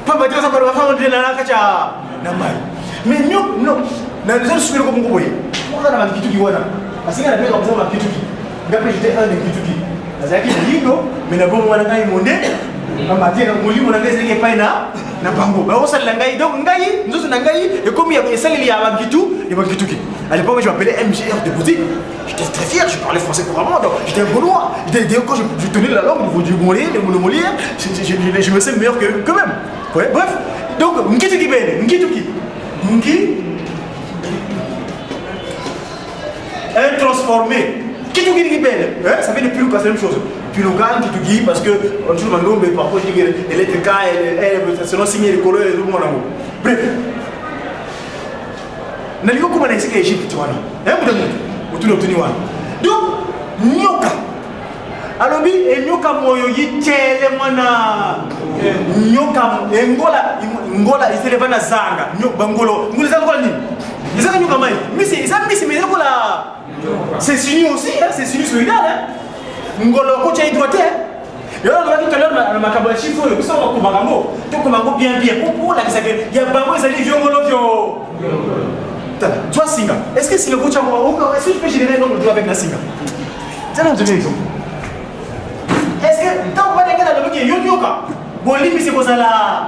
papa tio sa parwa fa ndela na kacha na mai mais non na les autres sukiro ko ngoboye mwana na kitu kiwana asinga na peka kusema kitu ki ngapi jite ane kitu ki azaki lindo mais na bomo wana ngai monde mama tena mulimo na ngeze ke paina na bango ba osala ngai donc ngai nzoso na ngai et comme il y avait ça il y a un kitu ki à l'époque je m'appelais MGR de Bouti. J'étais très fier, je parlais français couramment, donc j'étais un Gaulois. Quand je tenais la langue, au niveau du Molière, je me sens meilleur que même. Ouais, bref, donc Nkituki. transformer. Qui te dit belle, ça fait depuis le cas, c'est la même chose. Tu le gagnes, tu te dis parce que on te demande mais parfois tu dis elle est cas, elle selon signer les couleurs et tout le monde. Bref. N'allez pas comment on a essayé Égypte, tu vois là. Vous tout l'obtenir. Donc, nyoka. Alors bi et nyoka moyo yitele mwana nyoka ngola iseleva na zanga nyoka ngolo ngolo zanga ni. Ils ont nyoka mai. Mais c'est mais ngola c'est signé aussi, hein, c'est signé solidaire. Hein. Ngolo ko tient droité. Yo on va tout à l'heure na makabo chiffre yo ça ko magambo. To ko magambo bien pour la ça que il y a bango ezali vio ngolo vio. Toi singa. Est-ce que singa ko tient est-ce que tu peux générer un nombre de avec la singa? C'est un deuxième exemple. Est-ce que tant qu'on va dire dans le qui yoka bon limite c'est ça là.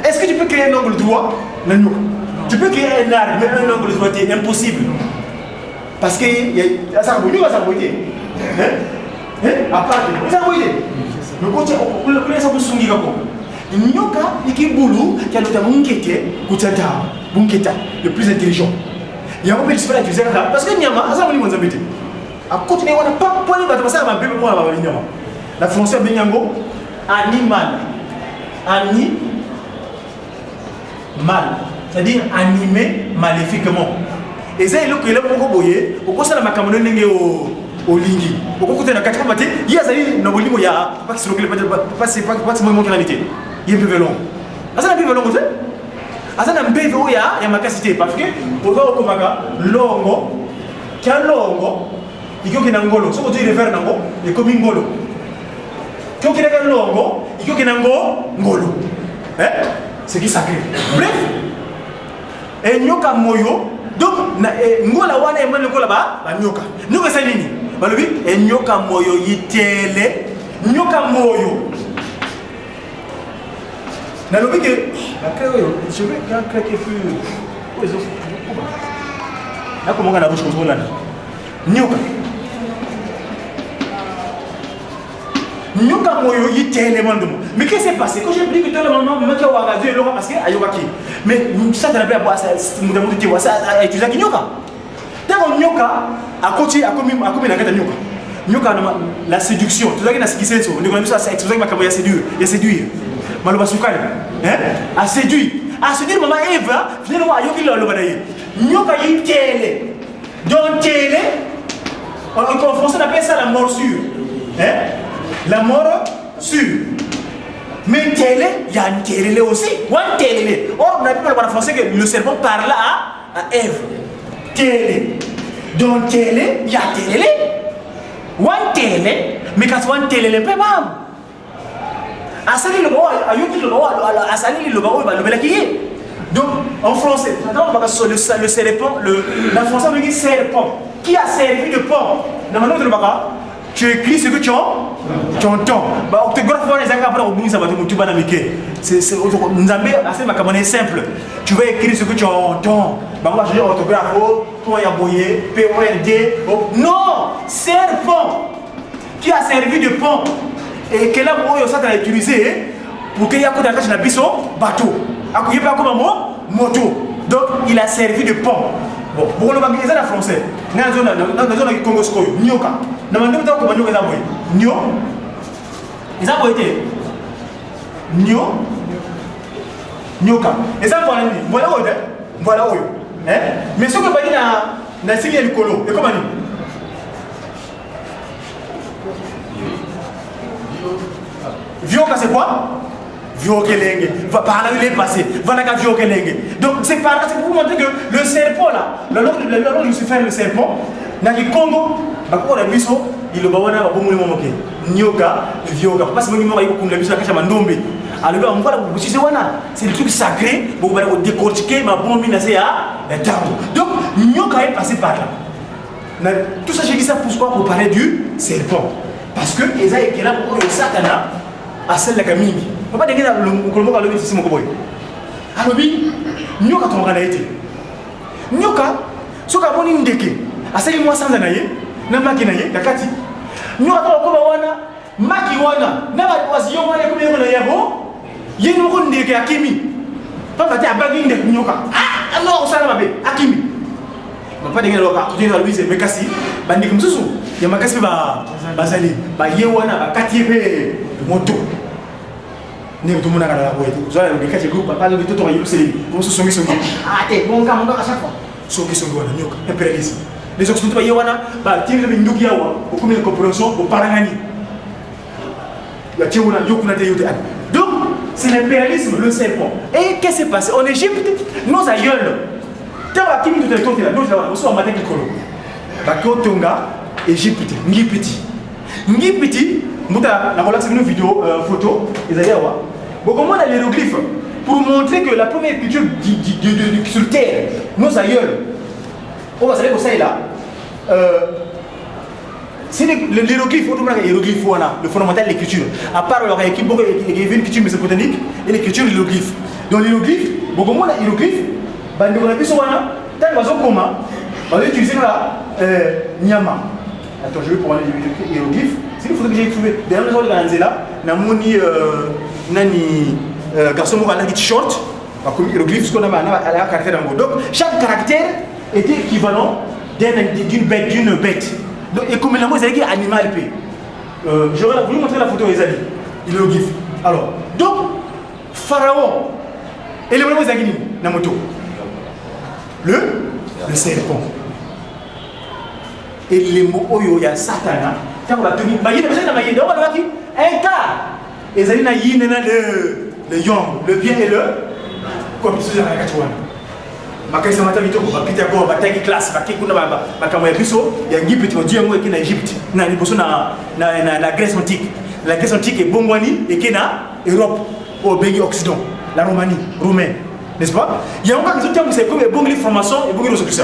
Est-ce que tu peux créer un angle droit? Non. Tu peux créer un arc, mais un angle droit est impossible. Parce que ça va bouger, ça va bouger. À part ça va bouger. Le côté on le ça peut sounger kako. Nyoka ikibulu qui a notamment ngete kutata, bunketa, le plus intelligent. Il y a un peu de faire utiliser là parce que nyama ça va lui monter. À continuer on n'a pas pour les bateaux ça va bébé moi va venir. La français benyango animal. Mal, c'est-à-dire animé maléfiquement. Et ça, il y a un boyer, au cours de la macamonie au lingi. Au cours de la 4 matin, il y a des gens qui pas qui se localisent, pas c'est moi qui réalité. Il y a un peu long. Ah, ça n'a pas long, vous savez? Ah, ça n'a pas long, il y a ma capacité. Parce que, pour voir au Komaga, longo, qui a longo, il y a un ngolo. Si vous dites le nango, il y a comme un ngolo. Qui a un longo, il y a un ngolo. C'est qui sacré. Bref, et nyoka moyo, donc ngola wana et moi ngola ba nyoka. Nyoka c'est nini? Balobi et nyoka moyo yitele, nyoka moyo. Nalobi que je vais craquer plus. Là comment on a la bouche comme ça là. Nyoka. Nyoka moyo yitele mandomo. Mais qu'est-ce qui s'est passé? Quand j'ai pris que tout le monde m'a dit wa Dieu le parce que ayoka ki. Mais ça t'as pas boire ça nous demande de ça tu as nyoka. Tant nyoka a côté a comme la gata nyoka. Nyoka la séduction. Tu as na sikise so. Ndiko ça c'est exposé makambo ya séduire. Maloba sukali. A séduire maman Eva, finalement ayoki lo badaye. Nyoka yitele. Donc télé en français on appelle ça la morsure. La mort sûre. Mais télé, il y a une télé aussi. One télé. Or, on a pu parler en français que le serpent parle à Ève. Télé. Donc, télé, il y a télé. One télé. Mais quand one télé, le peu mal. Asali le baou, ayuki le baou, asali le baou, le belakiye. Donc, en français, on va sur le serpent, la français on dit serpent. Qui a servi de pont? Dans le nom de l'Obaka, tu écris ce que tu entends. Bah, orthographe, on les a après au bout, ça va te motiver dans le quai. Nous avons assez ma caméra simple. Tu vas écrire ce que tu entends. Bah, moi, je dis orthographe, toi, il y a boyé, P-O-N-D. Non, serpent. Qui a servi de pont. Et quel homme, ça, tu as utilisé pour qu'il y ait un bateau. Il n'y a pas comme un mot, moto. Donc, il a servi de pont. Bon, pour le bagage en français, dans la zone du Congo, Nyoka. Dans la zone du Congo, Nyo. Ils ont été Nyoka. Et ça, voilà où voilà où. Mais ce que vous avez dans la série du Colo, et comment dit? Vioka, c'est quoi? Viokelenge, par là il est passé, voilà qu'à Viokelenge. Donc c'est par là, c'est pour vous montrer que le serpent là, le long de Lucifer, le serpent, dans le Congo, on a vu ça, il le bawana va beaucoup moins moquer. Nyoka, Vioka, parce que moi il faut qu'on le vise à quelque chose. Alors on va vous dire c'est des trucs sacrés, vous allez décortiquer ma bombe c'est à tabou. Donc Nyoka est passé par là. Tout ça j'ai dit ça pour parler du serpent, parce que Esaïe est là pour le Satana à celle de la Camille. On va dire que le Colombo a levé ici mon coboy. Alors, Nyoka ton été. Nyoka, ce qu'a mon indéqué, à celle moi sans anaye, n'a makinaye, la kati. Nyoka ton cobawana, makiwana, n'a pas de oisillon, n'a pas de yabo, y'a une ronde de Akimi. Papa, tu as bagné de Nyoka. Ah, alors, ça va bien, Akimi. papa ndenge loka continuer à Louise mais kasi bandi comme ça ya makasi ba bazali ba yewana ba katiebe moto ne tout monde a la boîte vous allez le cacher groupe papa le tout on y c'est pour se songi ah t'es bon quand on doit à chaque fois songi wana nyoka impérialisme les occidentaux ba yewana ba tire le nduki yawa au comme une compréhension au parangani ya tiona yokuna te yote donc c'est l'impérialisme le serpent et qu'est-ce qui s'est passé en Égypte nos aïeuls tant la kimi tout est tombé là nous là on soit matin kolo ba kotonga Égypte ngipiti muta na relax une vidéo photo ezali awa beaucoup moins l'hiéroglyphe pour montrer que la première culture sur terre nos aïeuls on va savoir ça là c'est l'hiéroglyphe le fondamental de l'écriture à part leur équipe il y avait une culture mésopotamique et l'écriture de l'hiéroglyphe donc l'hiéroglyphe beaucoup moins l'hiéroglyphe bande on a pu souvent tant bazo comment on va utiliser là nyama. Attends, je vais prendre les hiéroglyphes. C'est une photo que j'ai trouvée. Derrière les gens de là, namoni nani garçon moral qui t-shirt, comme hiéroglyphe, ce qu'on a maintenant à la caractère en mot. Donc chaque caractère était équivalent d'une bête. Donc et comme la mot c'est animal p. J'aurais voulu montrer la photo des amis. Hiéroglyphe. Alors donc pharaon et le mot zagini namoto. Le serpent. Et les mots oyo ya satana tant on va tenir bayine mais na bayine on va dire un quart et ça na yine na le yom le bien et le comme ça la katwana makai sama ta bitoko ba pita ko ba tagi classe ba kikuna ba kamo ya biso ya ngipiti mo dieu mo ekina Égypte na liboso na Grèce antique la Grèce antique est bongwani ekina Europe au pays occident la Roumanie roumaine n'est-ce pas il y a encore des autres termes c'est comme bongli formation et bongli ressources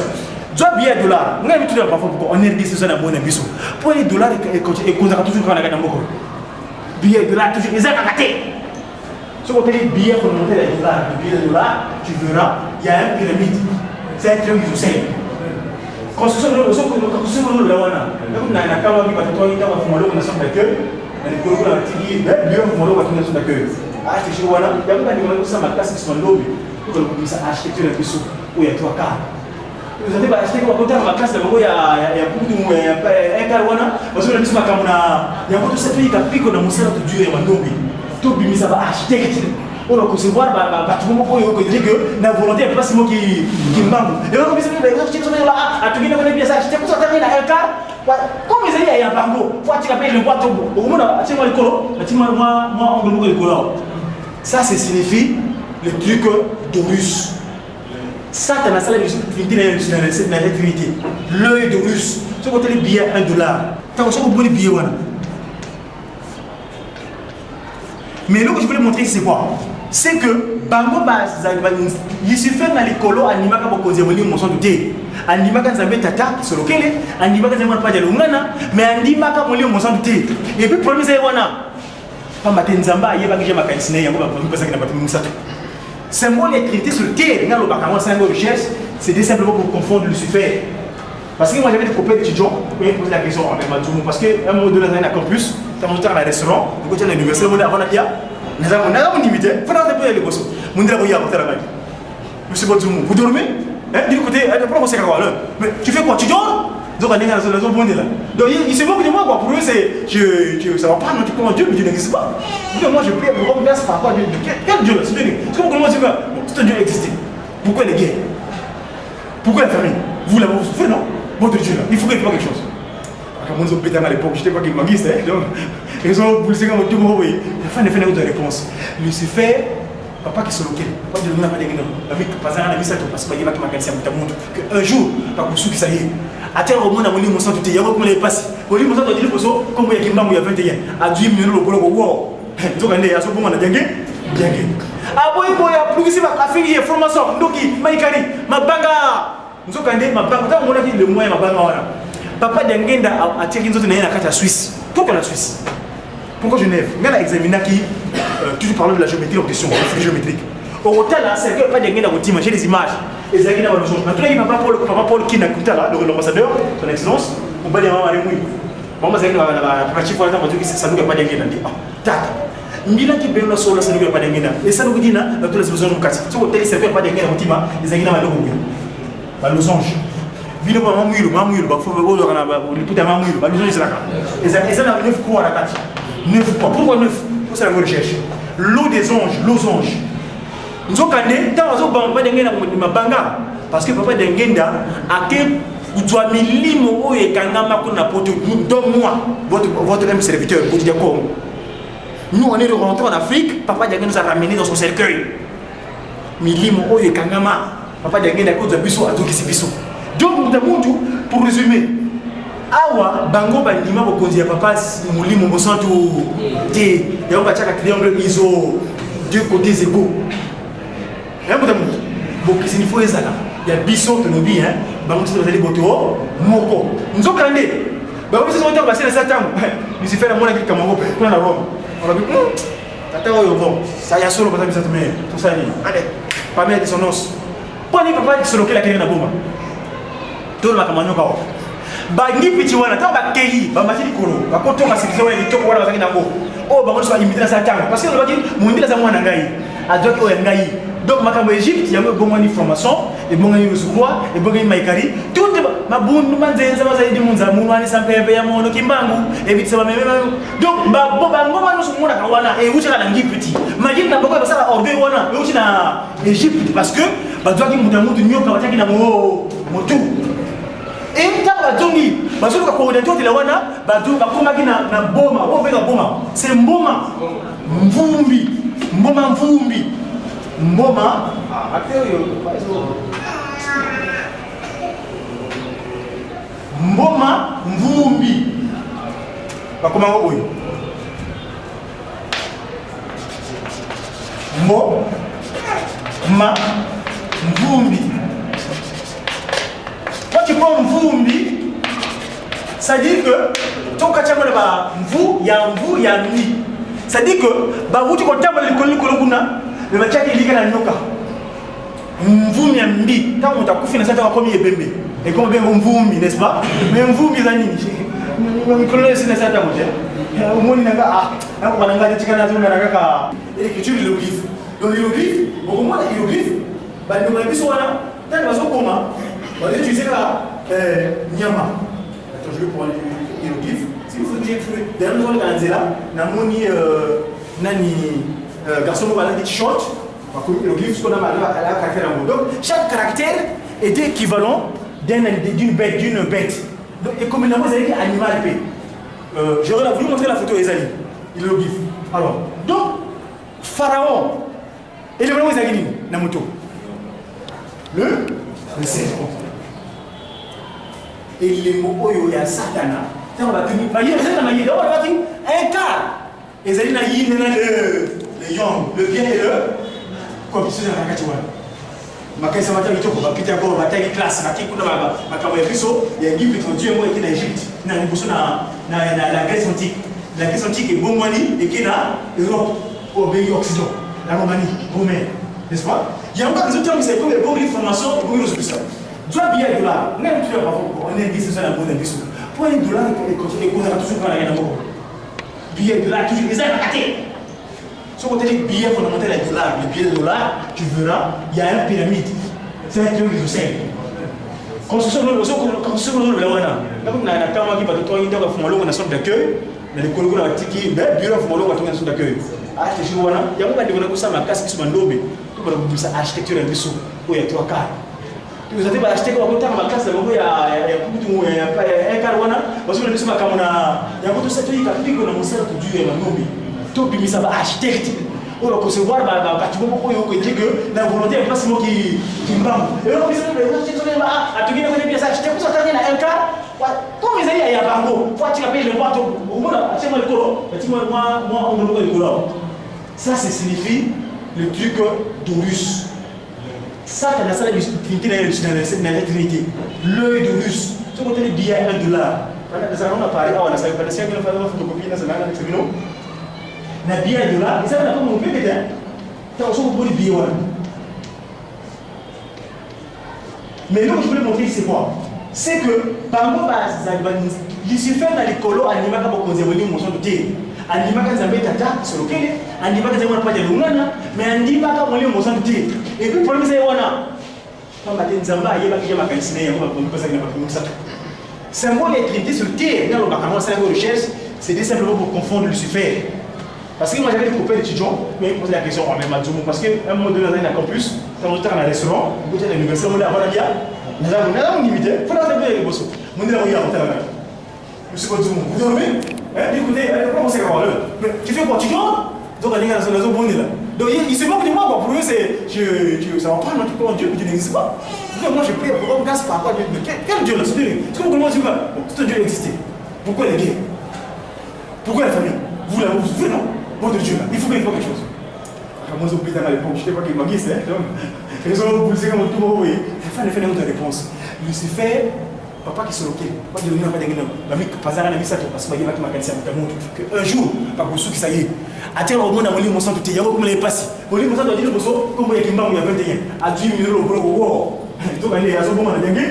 Job billet dollar, on a mis tout le parfois pour on est des choses à bon ambition. Pour les dollars et qu'on a toujours quand on a gagné beaucoup. Billet dollar toujours les accatés. Ce qu'on dit billet pour monter les dollars, le billet de dollar, tu verras, il y a un pyramide. C'est un triangle isocèle. Construction de l'eau là on a. Comme on a un camp qui va te tourner dans la formule on a son d'accueil. On est pour la tigre, bien formule on va tenir son d'accueil. Ah c'est chez Wana, il y a pas de ça ma classe qui sont lobby. Pour que ça architecture un peu sous où il y a trois quarts. Vous avez acheté comme côté ma classe de il y a beaucoup de un carwana parce que la mission makamuna il y a beaucoup de cette pays qui pique dans mon salon de Dieu et mandombi tout bimi ça va architecte on va concevoir bâtiment pour dire que la volonté est pas si moi qui manque et on va dire que les architectes sont là à tout bien connaître bien ça architecte ça termine à un quart comme ils allaient à Bango faut tu payer le boîte au moins tu vois le colo tu moi on le colo ça c'est signifie le truc d'Horus. Satan a salé dans l'activité. L'œil de russe. Ce qu'on a les billets $1. Tant que ça vous prenez billets. Mais là que je voulais montrer c'est quoi? C'est que Bango Lucifer dans l'écolo anima ka bokonzi moni monson douté. Anima ka nzambe tata solokele, anima ka nzambe pa jalungana, mais anima ka moni monson douté. Et puis premier c'est wana. Pas matin nzamba yeba ki jama kaisine yango ba parce que na batu musato. Symbole est traité sur terre. C'est simplement pour confondre Lucifer. Parce que moi j'avais des copains d'étudiants qui me posaient la question parce qu'à un moment donné, dans un campus, quand on était dans un restaurant, on était à l'université, on avait un limité, il fallait pas aller bosser. On dit à la main. Monsieur Bozoumou, vous dormez? Du côté, mais tu fais quoi? Tu dors? Donc on est dans la zone bonne là. Donc il se moque de moi quoi. Pour eux c'est ça va pas non tu prends Dieu mais Dieu n'existe pas. Donc moi je prie pour qu'on verse par rapport à Dieu. Quel Dieu là? C'est Dieu. C'est comme moi je dis c'est un Dieu existé. Pourquoi les guerres? Pourquoi la famille? Vous l'avez souffert non? Votre Dieu là. Il faut qu'il fasse quelque chose. Quand on pété à l'époque, j'étais pas qu'il manguiste donc ils ont voulu c'est comme tout le monde oui. La fin de faire une réponse. Lucifer papa qui se loquait, pas de l'homme la vie pas un ami ça parce que il va qui m'a cassé que un jour pas pour ceux qui ça y est à terre au monde à mon lit mon sang tout est comme les passe au lit mon sang dit le poso comme il y a qui il y a 21 à 10 minutes le bolo wow donc on est à ce moment là bien ah boy ya plus si ma affaire est formation ndoki maikari mabanga nzokande mabanga tant on a dit le moyen mabanga wana papa d'engenda a tiré nzoto na na kata Suisse pourquoi la Suisse pourquoi Genève on a examiné qui toujours parlant de la géométrie en question géométrique au hôtel là c'est que pas d'engenda au imaginer des images et ça qui n'a pas de chance maintenant il papa Paul qui n'a coûté là l'ambassadeur son excellence on va dire maman Rémoui maman c'est que la pratique pour l'instant que ça nous pas d'engenda dit ah tata Mila qui bénit la sola ça nous pas d'engenda et ça nous dit na tous les besoins nous casse ce hôtel c'est pas d'engenda au tima les engenda va le losange bino ba mamuilo ba faut ba na ba ni puta mamuilo ba besoin de ça et ça na 9 coups à la carte 9 coups pourquoi 9 pour ça la recherche l'eau des anges losange nzokande tant ozo bamba dengena mabanga parce que papa dengenda ake utwa milimo oyo ekangama kuna poto donne-moi votre même serviteur pour dire quoi nous on est rentré en Afrique papa dengenda nous a ramené dans son cercueil milimo oyo ekangama papa dengenda ko za biso azokisi biso donc mutu pour résumer awa bango bandima bokonzi ya papa mulimo mosantu te yango bachaka triangle iso deux côtés égaux un peu de monde bokisi ni faut ezala ya biso to nobi hein bango tso bazali boto moko nzokande bango tso to basela satango Lucifer amona ki kamango pe na Rome on a dit tata oyo bon ça ya solo bazali cette mais tout ça ni allez pas mettre son os poni papa solo ke la kene na bomba to la kamanyo ka bangi piti wana ta ba kei ba machini kolo ba koto ma sikise wana kitoko wana bazali na bo o bango tso imiter na satango parce que le baki mondila za mwana ngai adoki o ngai. Donc, ma Égypte, il y a une formation, et bon, il y a et bon, il y a Maïkari. Tout le monde, ma bonne, ma zèle, ça va être mon amour, sans pépé, à mon kimbangu, et vite, ça va même. Donc, ma bon, nous sommes là, et où tu as un petit. Ma guide n'a pas ça, orgueil, et où tu as Égypte, parce que, bah, tu as dit, mon amour, de New York, tu as mon tout. Et quand tu as dit, bah, tu as coordonné, tu as wana, bah, tu as commandé na boma, oh, ben, boma. C'est mboma, mvumbi, mboma, mvumbi. Mboma mboma mvumbi bakoma ngo boyo mbo ma mvumbi quand tu prends mvumbi ça dit que ton kachama ba mvu ya mi ça dit que ba wuti ko tamba le kuna le machaki liga na nyoka mvumi ya mbi kama utakufi na sasa wakomi ebembe et comme bien mvumi n'est-ce pas mais mvumi za nini mikono sina sasa moja umoni nanga hapo wananga tikana tu na kaka écriture hiéroglyphe donc hiéroglyphe au moins hiéroglyphe ba ndio mabiso wana tena bazokoma ba utiliser ka nyama attends je vais prendre hiéroglyphe si vous voulez derrière nous on est là na moni nani garçon qui dit short, le glyphe, ce qu'on a un caractère en mot. Donc, chaque caractère est équivalent d'une bête. Donc, et comme vous avez dit animal P. J'aurais voulu montrer la photo d'Esaïe. Il est le glyphe. Alors, donc, Pharaon, et le vraiment Esaïe, Namoto. Le serpent. Et les mots, il y a Satana. On va tenir, un quart. Esaïe n'a le yang, le bien et le comme c'est un rakatiwan. Ma kaisa mata litoko ba pita ko ba tayi classe na kikuna ba makabo ya biso ya ngipi to Dieu moi qui na Égypte na nibuso na la Grèce antique. La Grèce antique est bomani et qui na Europe au pays occident, la Roumanie, Romaine, n'est-ce pas? Il y a encore des autres qui c'est comme les bonnes informations et bonnes ressources. Doit bien dollar, même tu vas on est dit c'est ça la bonne biso. Pour $1 et continuer qu'on a toujours pas rien à voir. Billet de dollar toujours les raté. Si on te dit billet fondamental à dollar, le billet de dollar, tu verras, il y a une pyramide. C'est un truc de sel. Construction de l'Owana. Là, on a un camp qui va te tourner dans une sorte d'accueil. Dans les colons, on a tiki, bureau de Fumalo, on a une sorte d'accueil. Architecture, il y a un peu de ça, ma casse qui se mandobé. Tout le monde dit ça, architecture et bisou, où il y a 3 quarts. Vous avez acheté comme un casse, il y a un quart, parce que le bisou, il y a beaucoup de cette vie qui a piqué dans mon cercle du Dieu et ma nommé. Tout le monde architecte. On va concevoir tu vois pourquoi il dit que la volonté est pas seulement qui m'embête. Et là on dit à tout gagner bien ça acheter pour ça t'as un cas. Comme ils allaient à Bango, faut tu payer le boîte au monde c'est moi le colo. Moi on me le colo. Ça signifie le truc d'Horus. Ça t'as la salle de trinité dans la trinité. L'œil d'Horus. Ce qu'on dit billet $1. Ça on a parlé on a ça pas si on fait une photocopie dans ça là avec nous. Na billet $1 et ça on a comme on peut peut-être tu as aussi beaucoup de billets mais là je voulais montrer c'est quoi c'est que bango Lucifer na likolo animaka bokonzeboni moso te animaka nzambe tata solokele animaka nzambe pa de lungana mais animaka moli moso te et puis problème c'est wana Symbole et trinité sur terre, dans le bâtiment, c'est la recherche, c'était simplement pour confondre Lucifer. Parce que moi j'avais des copains d'étudiants, mais posé la question, même à Djoumou, parce qu'à un moment donné, dans un campus, quand on était dans un restaurant, on était à l'université, on était à Valabia, nous avons limité, il faut la faire avec les bossons. On est là, on est là. Monsieur Djoumou, vous dormez? Écoutez, comment c'est grave? Tu fais quoi? Tu dors? Donc on est dans la zone où on est là. Donc il se moque de moi, pour eux, c'est. Ça va pas, non, tu peux en Dieu, mais tu n'existes pas. Donc moi je prie, pourquoi on casse par quoi? Quel Dieu là? C'est que vous commencez à dire, tout un Dieu existait. Pourquoi les guerres? Pourquoi la famille? Vous là, vous souffrez, non? Votre Dieu là, il faut qu'il fasse quelque chose. Moi j'ai oublié dans la réponse, je ne sais pas qui m'a dit, c'est. Ils ont poussé comme tout le monde, oui. Il fait une autre réponse. Lucifer. Papa qui se loquait, pas de l'union, pas de l'union. La vie passe à la vie, ça parce que je un jour, pas pour ceux qui ça y est, à terre au monde, on lit mon sang tout est, comme les passés. On lit mon sang tout est, comme il y a qui m'a 21. À 10 minutes, au gros, donc on est à ce moment, on a gagné.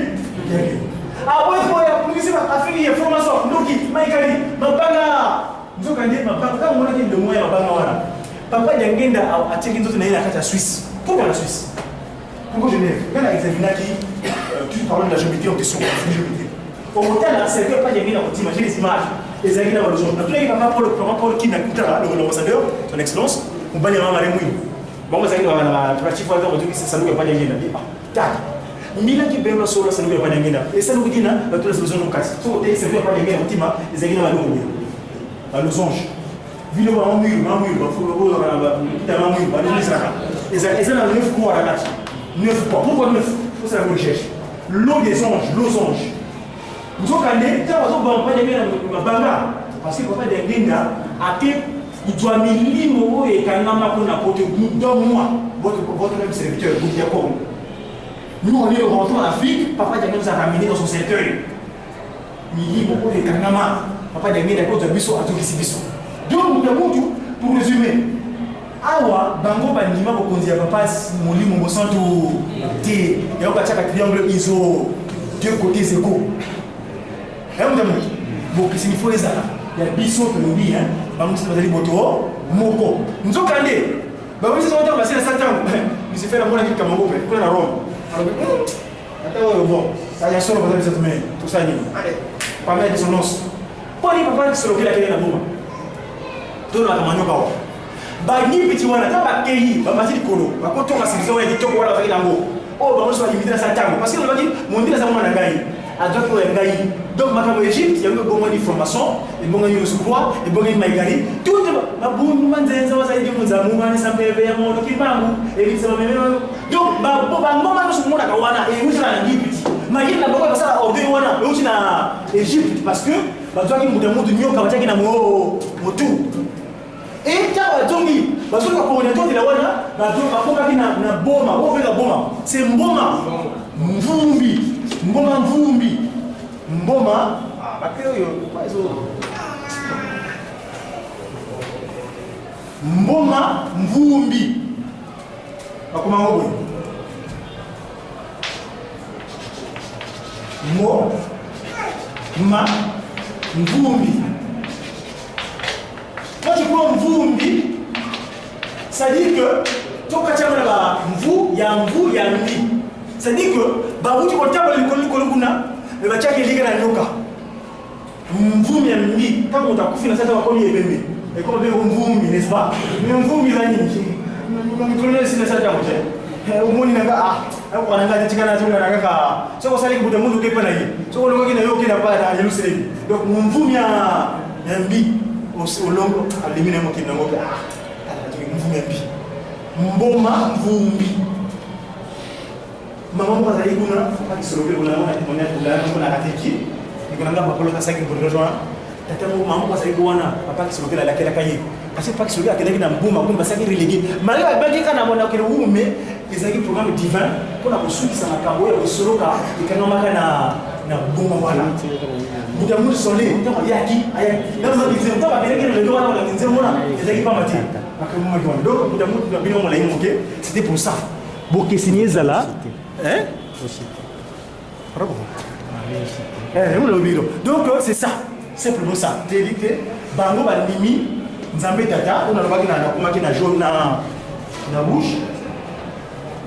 Ah ouais, il y a plus de affaires, il y a formation, Noki, Maïkali, Mabanga. Nous avons gagné, Mabanga, on a dit de moi, Mabanga. Papa, il y a un gars à Tchéquie, d'autres n'aient la Suisse. Pourquoi la Suisse? Pourquoi Genève? Quand il y a examiné tu parles de la géométrie en question, au montant là, c'est pas bien on t'imagine les images, les aiguilles dans le jour. Après, il va pas pour le qui n'a pas l'ambassadeur, son excellence, on va aller à Marémouille. Bon, vous allez à la pratique, on dit que ça ne va pas y aller. Tac. Mila qui berne sur la ça ne va pas y aller. Et ça nous dit, toutes les solutions nous cassent. Sauf que ça ne va pas y aller, on dit, les aiguilles dans la Marémouille. À losange. Ville où on mûre, il faut le voir dans la Marémouille, les aiguilles dans 9 coups à la gâche. 9 coups. Pourquoi 9? Faut ça la recherche. L'eau des anges, losange. Nous avons gagné, parce que papa de il doit me et quand on a porté moi, votre même serviteur, nous on est rentré en Afrique, papa de nous a ramené dans son cercueil. Milimo et Kanama, papa de nous a biso à tout ici biso. Donc pour résumer, awa bango bandima ko konzia papa molimo mo santo te ya ko chaka triangle iso deux côtés égaux. Bon, qui signifie les arabes. Il y a biso que nous dit, hein. Bango c'est bazali boto moko. Nous avons gagné. Bango c'est on passé à Satan. Il s'est fait la monnaie qui Kamango pour la Rome. Alors attends bon, ça y a solo bazali cette main, tout ça ni. Allez, pas mettre de son nom. Pour les papa qui se loquent la télé na boma. Tout la kamanyo kawa. Ba ni petit wana ta ba keyi, ba mazili kolo. Ba ko to ka sirizo ya kitoko wala bazali nango. Oh, bango so limiter na Satan parce que on va dire mon Dieu ça mona ngai. À droite pour Ngaï. Donc, ma Égypte, il y a eu bon information, et bon eu le quoi, et bon eu Maïgari. Tout ma boum, ma zen, ça va dire que nous avons un sample vers mon document, et il s'en met. Donc, ma maman, nous sommes à Kawana, et où est la Égypte. Ma yéla, pourquoi ça a obéi Wana, où est la Égypte, parce que, ma joie qui nous demande de mieux quand il y a un tout. Et quand on dit, parce que quand on est de la Wana, na boma, où est la boma? C'est Mboma, Mvumbi. Mboma Mvumbi. Mboma, Mboma Mvumbi. Comment on dit? Mboma Mvumbi. Quand tu prends Mvumbi, ça dit que tout le monde a Mvou, il y a Mvou, il y a Mvi. Ça dit que babuti kotaba likolukuna bachake liga na nyoka mvumi ya mimi kama utakufina sasa wako ni ebembe et comme bien mvumi n'est-ce pas mais mvumi za nini mkoloni sina sasa moja umoni nanga wana ngaje tikana tunga nanga ka soko sali kubuta mundu kepa na hii soko longo kina yoki na pala ya Yerusalem donc mvumi ya mbi olongo alimina mo kina ngoka mvumi ya mbi mboma mvumbi. Maman va aller pour nous, qui se lève pour la main, on est pour la main, on a raté qui, et qu'on a pas pour le tasser pour rejoindre. Tata maman va aller pour nous, papa qui se lève la cahier. Parce que pas qui se lève à quelqu'un dans boum, on va s'agir relégué. Malgré la bague qu'on a mon accueil où mais les amis programme divin, qu'on a reçu qui s'en a carré au solo car et qu'on a marqué na boum voilà. Vous avez le soleil, on a yaki, dans un disait on va quelqu'un le droit dans la disait on a les amis pas matin. Donc vous avez bien on l'a évoqué, c'était pour ça. Boké signé Zala. Hein? Donc c'est ça, simplement ça. T'es bango balimi, nzambe tata, on a le bague na kuma na jaune na rouge.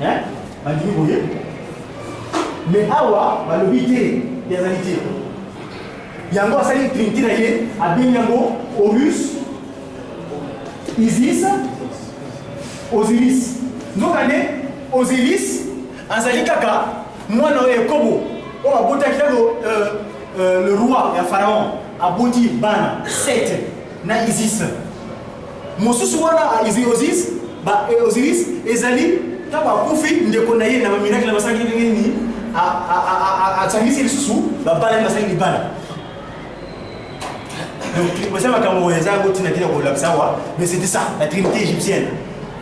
Hein? Balimi boye. mais awa balobi te yazali te yango asali trinité na ye abengi yango Horus, Isis, Osiris. Nzokane Osiris azali kaka mwana oyo Yakobo oyo abotaki le roi ya Pharaon aboti bana 7 na Isis. Mosusu wana Osiris ezali taba kufi ndeko na ye na baminaki na basangi nini atsangisi lisusu babala basangi bana. Donc, vous savez quand on est mais c'était ça, la trinité égyptienne.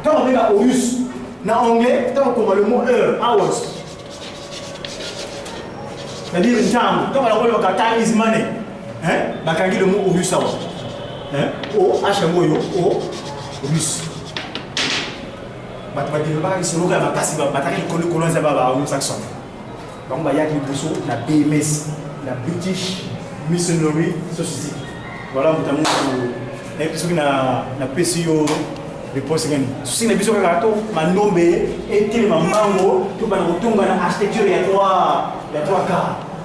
Quand on regarde Horus, en anglais, quand on voit le mot hours, c'est-à-dire une chambre, quand on voit time is money, on a le mot Horus. O-H-M-O-Yo, Horus. On va dire que la bataille de colons anglo-saxons. Donc, il y a la BMS, la British Missionary Society. Voilà, vous avez vu na PCO réponse ngani. Si na biso kaka to manombe et mango to bana kutunga na architecture ya 3K.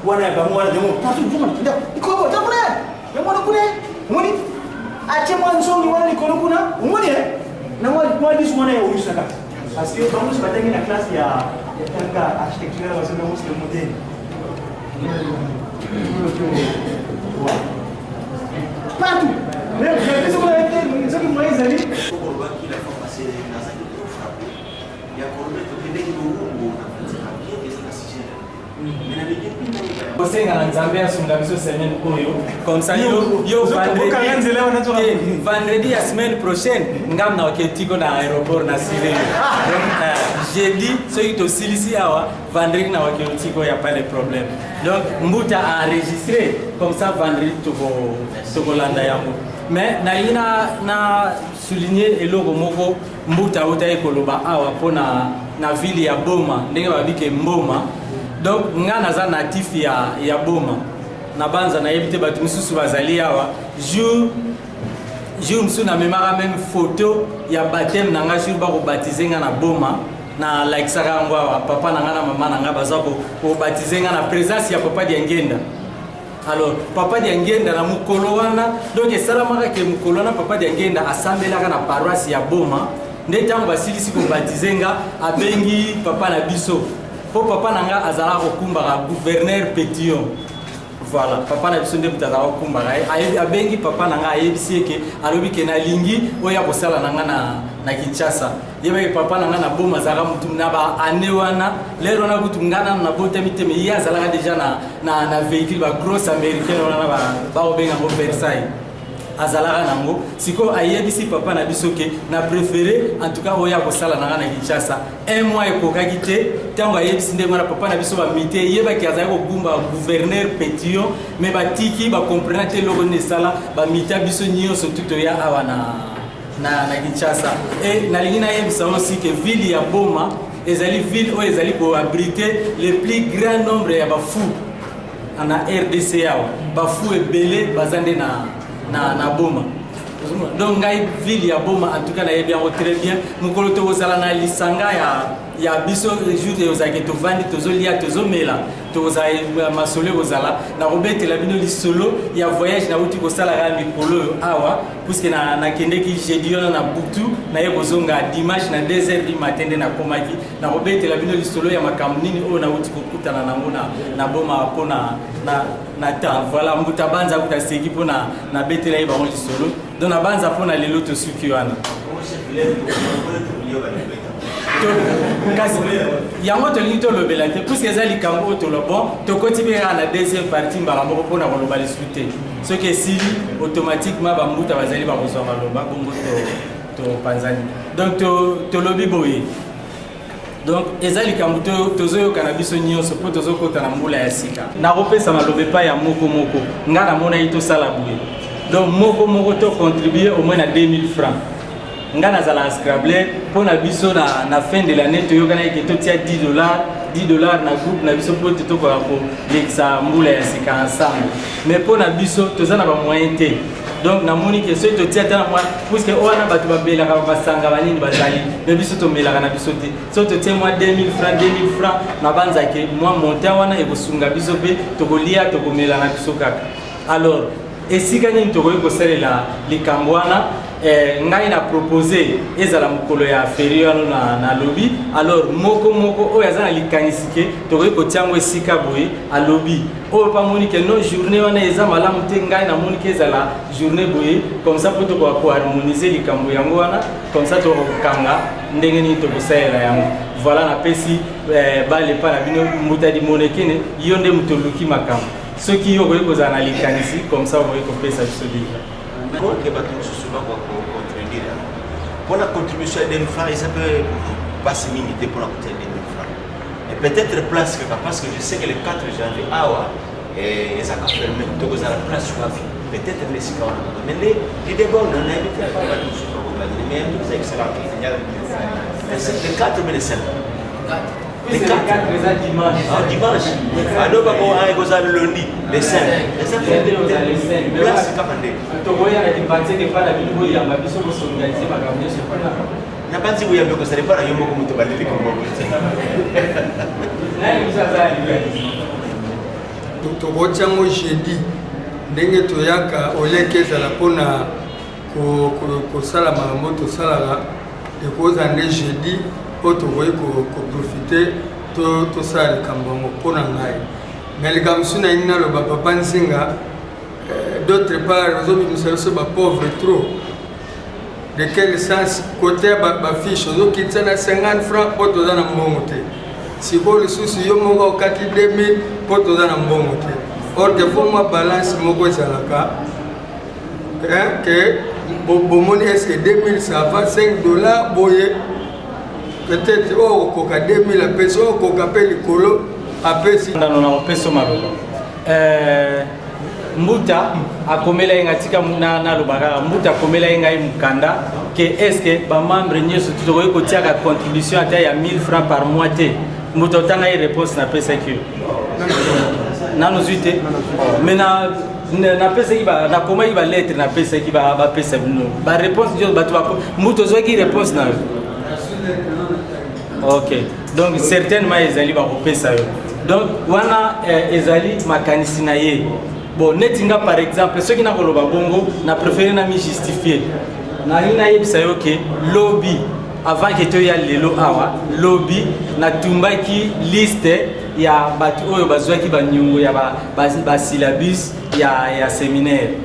Wana ya bango wana demo. Tatu juma. Iko tabule. Yamona kule. Ngoni. Ache mwanzo ni wani kono kuna. Ngoni na mwadi sumana ya Horus kaka. Parce que bango sibatangi na classe ya tanga architecture wa sema muslim moderne. Partout. Mais ce qu'on a été, ce qui m'a dit, il faut passer dans un peu frappé. Il y a encore des gens qui vont comme ça vendredi la semaine prochaine ngam na oketiko na aéroport na Siré jeudi ceux qui sont ici vendredi na oketiko y a pas de problème donc mbuta a enregistré comme ça vendredi to landa yango mais na souligner eloko moko mbuta uta ekoloba awa pona na ville ya Boma ndenge babike Mboma. Donc nga naza natif ya Boma na banza na yebite batu misusu bazali awa jour msu na memara même photo ya baptême na nga jour ba ko baptiser nga na Boma na like saka ngwa papa na nga na mama na nga baza ko baptiser nga na présence ya papa di Ngenda. Alors papa di Ngenda na mukolo wana donc esalamaka ke mukolo wana papa di Ngenda asambelaka na paroisse ya Boma nde tango basilisi ko baptiser nga abengi papa na biso. Po papa nanga azala okumbaka gouverneur Pétion. Voilà, papa na biso nde mutala okumbaka abengi papa nanga ayebisi ke alobi ke na lingi oya kosala nanga na Kinshasa. Yeba papa nanga na Boma zaka mutu na ba anewana lero na kutu ngana na bota miteme ya zala déjà na véhicule ba grosse américaine wana ba obenga ko Versailles. Azalaka nango siko ayebisi papa na biso ke na préféré en tout cas oya kosala na Kinshasa un mois ekokaki te tango ayebisi ndenge na papa na biso ba mité yeba ki azali ko gumba gouverneur Pétion mais batiki ba comprendre te loko ne sala ba mité biso nyonso tuto ya awa na Kinshasa et na lingina yebisa aussi que ville ya Boma ezali ville o ezali ko abriter le plus grand nombre ya ba fou na RDC awa ba fou ebele bazande na Boma. Donc ngai ville ya Boma en tout cas na bien très bien mukolo to ozala na lisanga ya biso jour de ozaki to vandi to zolia to zomela to ozai masole ozala na robete la bino lisolo ya voyage na uti ko sala ga mikolo awa puisque na kendeki jeudi na Butu na yebozonga dimanche na 2h du matin na komaki na robete la bino lisolo ya makamnini o na uti ko kutana na ngona na Boma pona na temps voilà mbuta banza kuta seki pona na betela iba on lisolo donc na banza pona lelo to suki wana kasi yango tolingi tolobela te puisque eza likambo oyo tolobon tokotibeka na deuxième partie mbala moko mpona koloba lisusu te soki esili automatiquement bambuta bazali bakozwa maloba bongo topanzani donc tolobi boye donc eza likambo tozoyoka na biso nyonso mpo tozokota na mbula ya sika nakopesa maloba epai ya moko nga namona ye tosala boye donc moko tocontribue au moins na 2000 francs nga nazala scrabler pour na biso na fin de l'année toyokana ke totia $10 na groupe na biso pour tokoka ko lekisa mbula ya sika ensemble mais pour na biso tozana ba moyen te donc namoni ke soki totia ata na mwa puisque wana bato babelaka basanga banini bazali me biso tomelaka na biso te soki totie mwa 2000 francs na banzake mwa monte wana ekosunga biso mpe tokolia tokomela na biso kaka. Alors esika nini tokoki kosalela likambo wana ngai na proposé ezala mokolo ya ferie wana na lobby. Alors moko oyo aza na likanisi ke tokoki kotia yango esika boye alobi oyo pamoni ke no journée wana eza malamu te ngai namoni ke ezala journée boye comme ça mpo tokoka koharmonize likambo yango wana comme ça tokokanga ndenge nini tokosalela yango. Voilà napesi bale pa na bino mutadi monekene yo nde moto oluki makambo soki yo okoki kozala na likanisi comme ça okoki kopesa biso bika. Que bateau souvent pour contribuer. Pour la contribution à 2000 francs, ça peut pas se limiter pour la coûter 2000 francs. Et peut-être place quelque part, parce que je sais que le 4 janvier, et ça a fermé, donc ça a la place sur la vie. Peut-être les 6 ans. Mais les débats, on a évité la bateau sur la vie. Mais c'est excellent. Le 4 mais le 5. Le 4 dimanche. Dimanche. Alors, on a le lundi, le 5. Le 5, place capandé. Na banzi buya mbeko sare para yombo ko muto balili ko mbo. Tokochango jeudi ndenge toyaka olekeza la pona ko sala mamoto sala ekoza nde jeudi poto boy ko profiter to sala kambango pona ngai. Mais le gamsuna ina lo papa nzinga d'autre part les autres sont pas pauvres trop. De quel sens côté ba fiche zo kitana 50 francs poto za na mbongo te. Si ko le souci yo mongo kati 2000 poto za na mbongo te. Or que pour moi balance moko ezalaka que bomoni est-ce que 2000 ça va $5 boye peut-être oh koka 2000 a peso koka peli kolo a pesi ndano na peso mabelo Mbuta akomela yenga tika na lobaka Mbuta akomela yenga mukanda que est-ce que ba membre nyeso tutokoki kotia ka contribution ata ya 1000 francs par mois te Mbuta otanga ye réponse na pesa ki nano zuite mais na pesa ki ba na koma ki ba lettre na pesa ki ba pesa bino ba réponse jo ba to Mbuta zo ki réponse na OK donc certainement ezali ba pesa yo donc wana ezali makanisi na ye. Bon, netinga par exemple, ceux qui n'ont pas bongo, n'a préféré na mi justifier. Na ina yebisa yo ke lobby avant que tu y aille lo awa, lobby na tumbaki liste ya batu oyo bazwaki ba nyungu ya ba syllabus ya séminaire.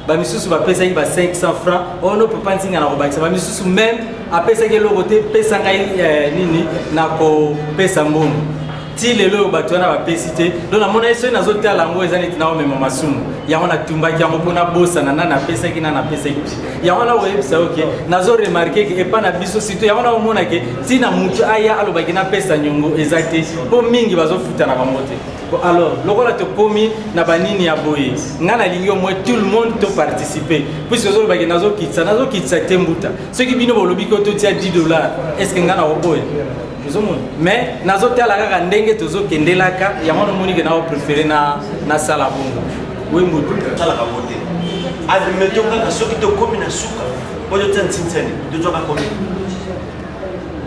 Ba misusu ba pesa ki ba 500 francs, ono papa ntinga na robakisa ba misusu même apesa ke lo côté pesa ngai nini na ko pesa mbongo. Si les lois battuana va pesiter, donc la monnaie sur na zote la ngoe zani tina ome mamasumu. Ya wana tumba ki yango pona bossa na na pesa ki na pesa ki. Ya wana web sa OK. Nazo remarquer que epa na biso sito ya wana omona ke tina mutu aya aloba ki na pesa nyongo exacte. Po mingi bazo futa na bamote. Bon alors, lokola to komi na banini ya boye. Ngana lingi moi tout le monde to participer. Puisque zo ba ki nazo kitsa tembuta. Ceux qui bino bolobi ko to tia $10. Est-ce que ngana oboye? Mais nazo tala kaka ndenge tozo kendelaka ya mwana moni ke na préférer na sala bongo we mutu sala ka voter admettons que ceux qui te commis na suka oyo tsantsini de toka commis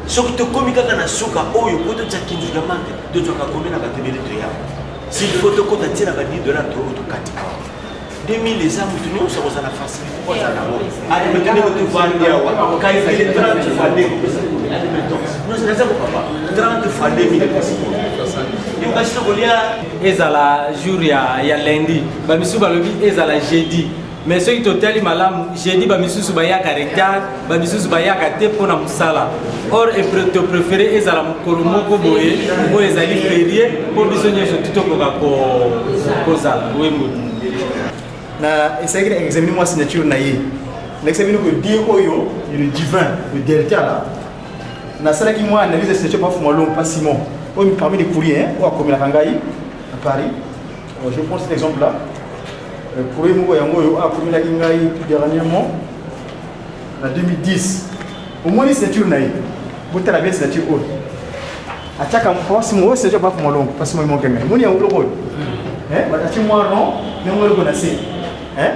ceux qui te commis kaka na suka oyo poto tsakindu gamande de toka commis na katebele to ya si photo ko tatina ba $10 to katika 2000 les âmes tout nous sommes à la facilité pour ça là admettons que tu vas aller à quand il est 30 fois nous sommes papa 30 fois 2000 ezala jour ya lundi ba misu balobi ezala jeudi mais ceux qui totali malam jeudi ba misu ba ya retard ba misu ba ya te pona musala or et te préféré ezala mokolo moko boye bo ezali férié po biso nyeso tutokoka ko zala we mutu na essayer d'examiner moi signature na ye l'examiner que dire oyo le divin le delta là na sala ki moi analyse signature pas Fumalo pas Simon parmi les courriers ou à Komila Kangai à Paris. Je prends cet exemple là. Courrier Mougo Yango à Komila Kangai tout dernièrement en 2010. Au moins les signatures naï. Vous avez la bien signature haute. À chaque fois si moi c'est pas pour moi parce que moi mon gamin. Moi il y a un logo. Hein? Bah tu moi non, mais moi le connaissez. Hein?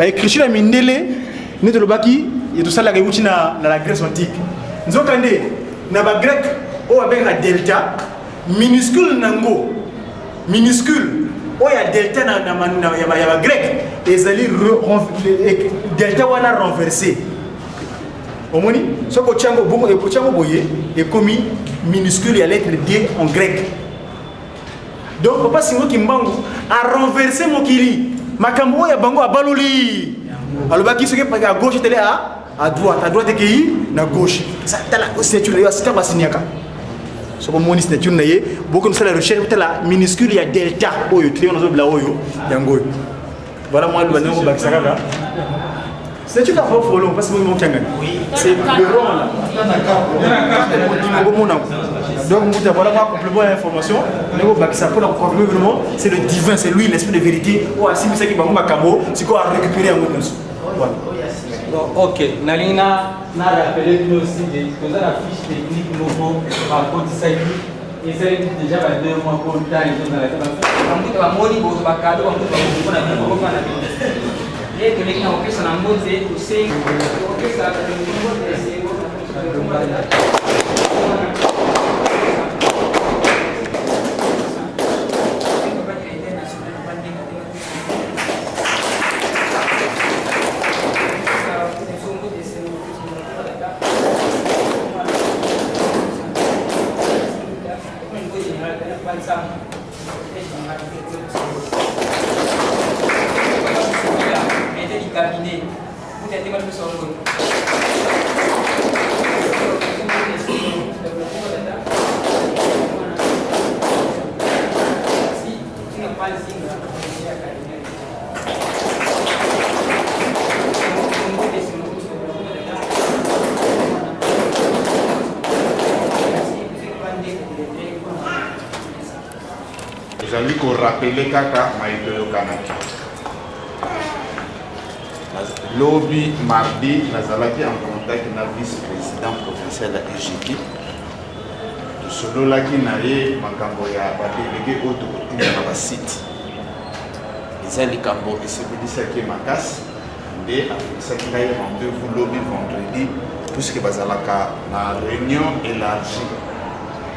écriture ya mindele ne tolobaki et tout ça la réuti na la Grèce antique nzokande na ba grec o abeka delta minuscule nango minuscule o ya delta na ya ba grec ezali delta wana renversé omoni soko chango bongo e chango boye et commis minuscule ya lettre D en grec. Donc papa singo kimbangu a renversé mokili makambo ya bango abaloli alobaki soki à gauche télé à droite qui na gauche ça tala signature yo c'est pas signaka soko moni signature na ye beaucoup de la recherche tala minuscule ya delta oyo trion na zo bla oyo yango voilà moi le bango bakisaka là c'est tu la follow parce que moi mon kanga c'est le rond là donc vous voilà moi complément d'information nego bakisa pour la confirmer vraiment c'est le divin c'est lui l'esprit de vérité ou asimi ça qui bango makamo c'est quoi à récupérer en nous voilà. Ok, Nalina n'a rappelé nous aussi que la fiche technique nouveau par contre ça et c'est déjà 2 mois pour le temps dans la on va moni bo ba cadeau on va na ko na et que les gens qui sont en mode c'est aussi que ça J'allais qu'on rappelle kaka maïdo kanaki. Lobby mardi, nazalaki en contact avec le vice-président provincial de l'Égypte. Solo laki naye makambo ya ba délégué auto na ba site. Les alikambo esebedisaki makasi nde afisaki naye rendez-vous lobby vendredi puisque bazalaka na réunion élargie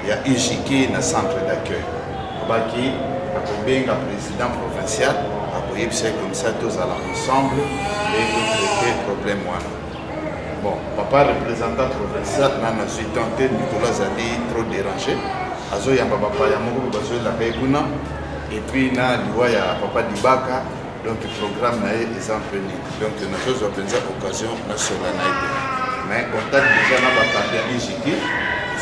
ya Égypte na centre d'accueil. Baki akobenga président provincial akoyebisa comme ça tous à ensemble et traiter problème wana. Bon, papa représentant provincial nana suis tenté Nicolas Zali trop dérangé azo yamba papa ya moko bazo la kaikuna et puis na liwa ya papa Dibaka donc le programme na exemple donc na chose openza occasion na solennité mais contact déjà na ba partenaire Égypte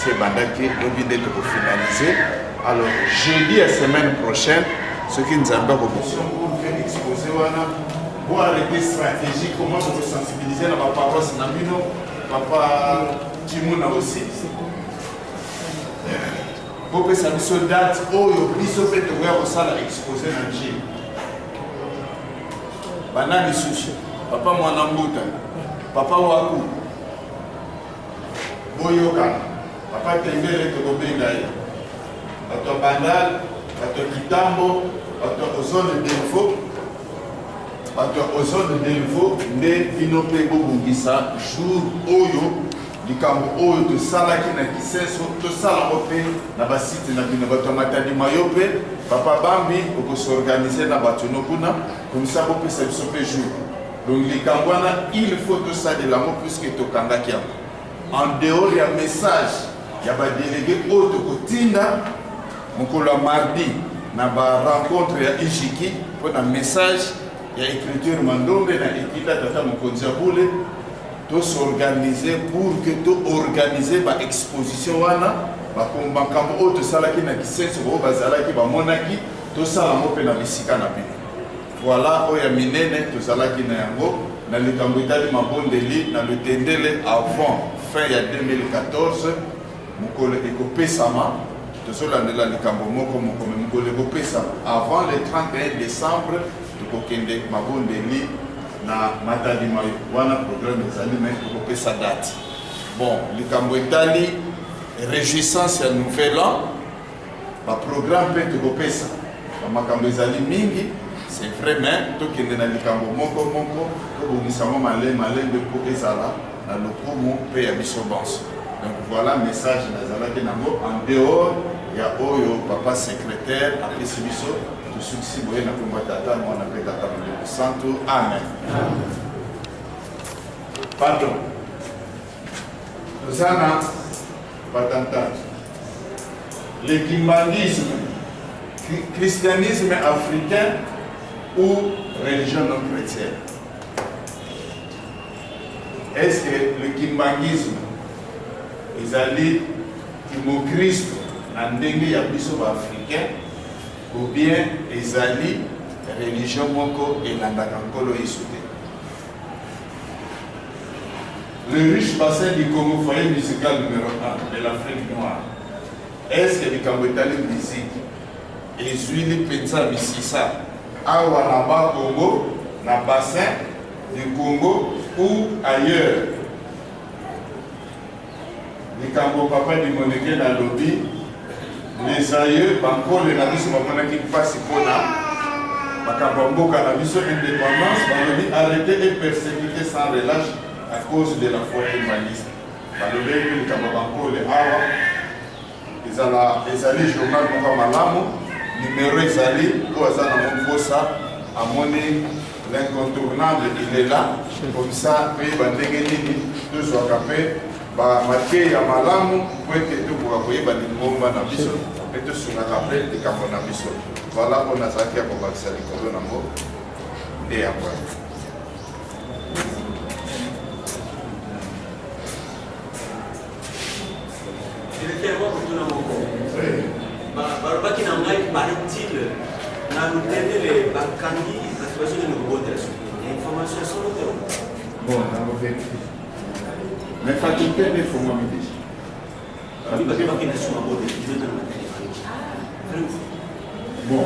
c'est bandaki lobi de pour finaliser. Alors, jeudi la semaine prochaine, ce qui nous a fait commission pour faire exposer, pour arrêter stratégie, comment on peut sensibiliser la paroisse Namino, papa Timouna aussi. Pour que ça nous date, oh, il y a des gens qui ont exposé dans le gym. Banani Sushi, papa Mwanambuta, papa Waku, Boyoka, papa Tembele Togobengaye. Bato Bandal, bato Kitambo, bato Ozone Delfo, bato Ozone Delfo, nde binope bobungisa jour oyo likambo oyo to salaki na kiseso to sala ope na basite na bino bato matadi mayope papa Bambi oko s'organiser na bato nokuna comme ça bope ça sope jour. Donc likambo na il faut to ça de l'amour puisque to kangaki en dehors ya message ya ba délégué oyo to kotinda mokolo mardi na ba rencontre ya Ijiki pour un message ya écriture mandombe na ekita tata mokonzi ya bule to s'organiser pour que to organiser ba exposition wana ba kombakambo o to salaki na kisenso o bazalaki ba monaki to sala mope na bisika na bino voilà oya minene to salaki na yango na likambo itali mabondeli na le tendele avant fin ya 2014 mokolo ekopesama tozolandela likambo moko mokolo ekopesama avant le 31 décembre tokokende mabondeli na matadi mayo wana programme ezali me tokopesa date bon likambo etali réjouissance ya nouvel an baprogramme mpe tokopesa bamakambo ezali mingi c'est vrai, mais tout qui est dans le campo, moko, on s'en va malin pour que ça là, dans le promo, paye à Bissobans. Donc voilà le message de en dehors, il y a papa secrétaire, après ce biso, tout ce qui est dans le tata, moi on appelle tata de santo, amen. Pardon. Nous avons patentage. Le kimbangisme, christianisme africain ou religion non chrétienne. Est-ce que le kimbangisme ils allaient au Christ en dengue ya biso africain ou bien ils allaient religion moko et l'andakankolo isouté. Le riche bassin du Congo, foyer musical numéro 1 de l'Afrique noire. Est-ce que les Cambodgiens musique et Zuili Pensa Bississa Awa Naba Congo, na bassin du Congo ou ailleurs? Les Cambo papa du Monéké dans le lobby, les aïeux, Banco, les nabis, qui passent pour la Macabambo, cannabis, indépendance, arrêter et persécuter sans relâche à cause de la foi humaniste. Dans le lobby, les Cambo Banco, les Awa, ils allaient journal Mohamalamo, numéro ils allaient, pour Azana Mofosa, à monnaie, l'incontournable, il est là, comme ça, puis Bandegeni, deux soirs capés. Marqué ya malamu kwete tu kwa kuiba ni ngomba na biso eto sunga kapre likambo na biso voilà on a zaki ya kobakisa likolo na ngo nde ya kwa baki na ngai baritile na lutendele bakandi situation de robot information sur le terrain. Bon, on va vérifier. Mais faculté des fonds médicaux. Bon,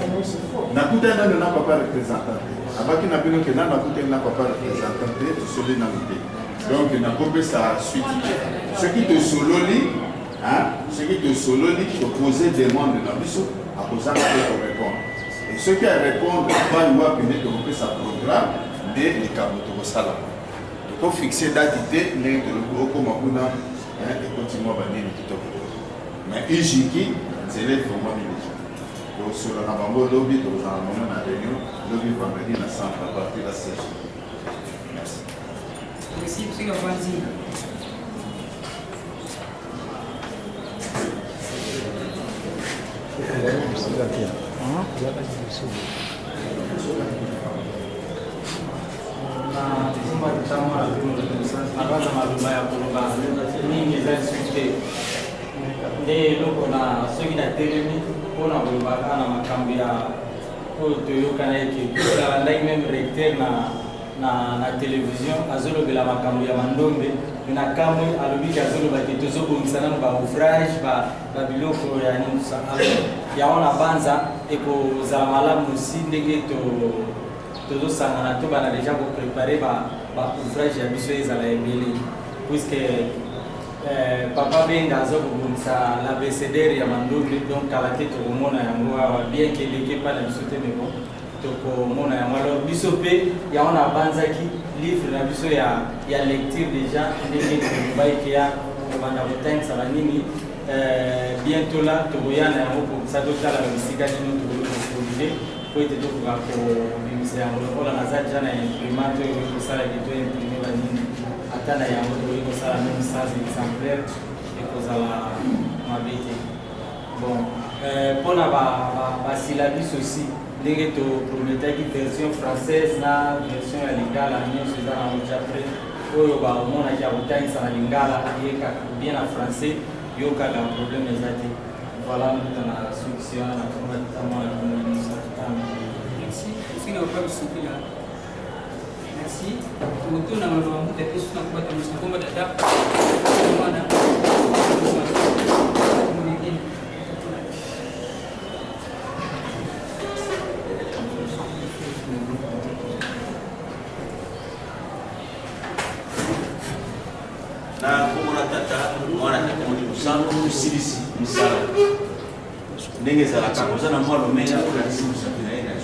nakutana na papa représentant. Abaki na bino que na nakutana na papa représentant de celui na l'idée. Donc na kopé sa suite. Ce qui te sololi, hein, ce qui te sololi te poser des demandes na biso à poser pour répondre. Et ceux qui répondent va lui appeler de repérer sa programme de les kaboto sala. Pour fixer date d'idée, les comme on a et continuer à venir mais Ijiki, c'est les formats militaires. Donc sur la Nabambo lobby, dans un moment de réunion, lobby va venir à centre à partir de la session. Merci. Merci, monsieur Gavanzi. nabanza maluba ya koloba mingi eza suspect nde eloko na soki natelemi mpona kolobaka na makambo ya oyo toyokana ete tolandaki meme recteur na télévision azolobela makambo ya mandombe na kamwe alobiki azolobaki tozobongisa nano baouvrage babiloko ya nini yango na banza ekozala malamu osi ndenge tozosangana to bana déjà koprépare baouvrage ya biso ezala ebele puisque papa benga azokobongisa l'abécédaire ya mandombe donc kala te tokomona yango awa bien ke eleki epai na biso te mais bon tokomona yango alors biso mpe yango na banzaki livre na biso ya lecture déjà ndenge tokobayike ya kobanda kotangisa banini bientôt la tokoya na yango kokisa totala bisika nino tokokoproduire po ete tokoka kobimisa yango lokola naza deja na imprimante oyo ekosalaki to imprime banini ata na yango tokoki kosala même 100 exemplaire ekozala mabe te bon mpona basyllabus aussi ndenge toprometaki version française na version ya lingala nyonso eza na moja après oyo baomonaki ya kotangisa na lingala yekaka bien na français yokaka problème eza te voilà mbuta na solution na kombatama Merci. Merci na pas bisukila. Merci. Tumutuna maloba muda pesu na kubata msangoma dada. Mwana. Mwingine. Na kumona tata mwana tata mwana musango musilisi misala ndenge za la kakoza na mwana mena kwa simu sabina ina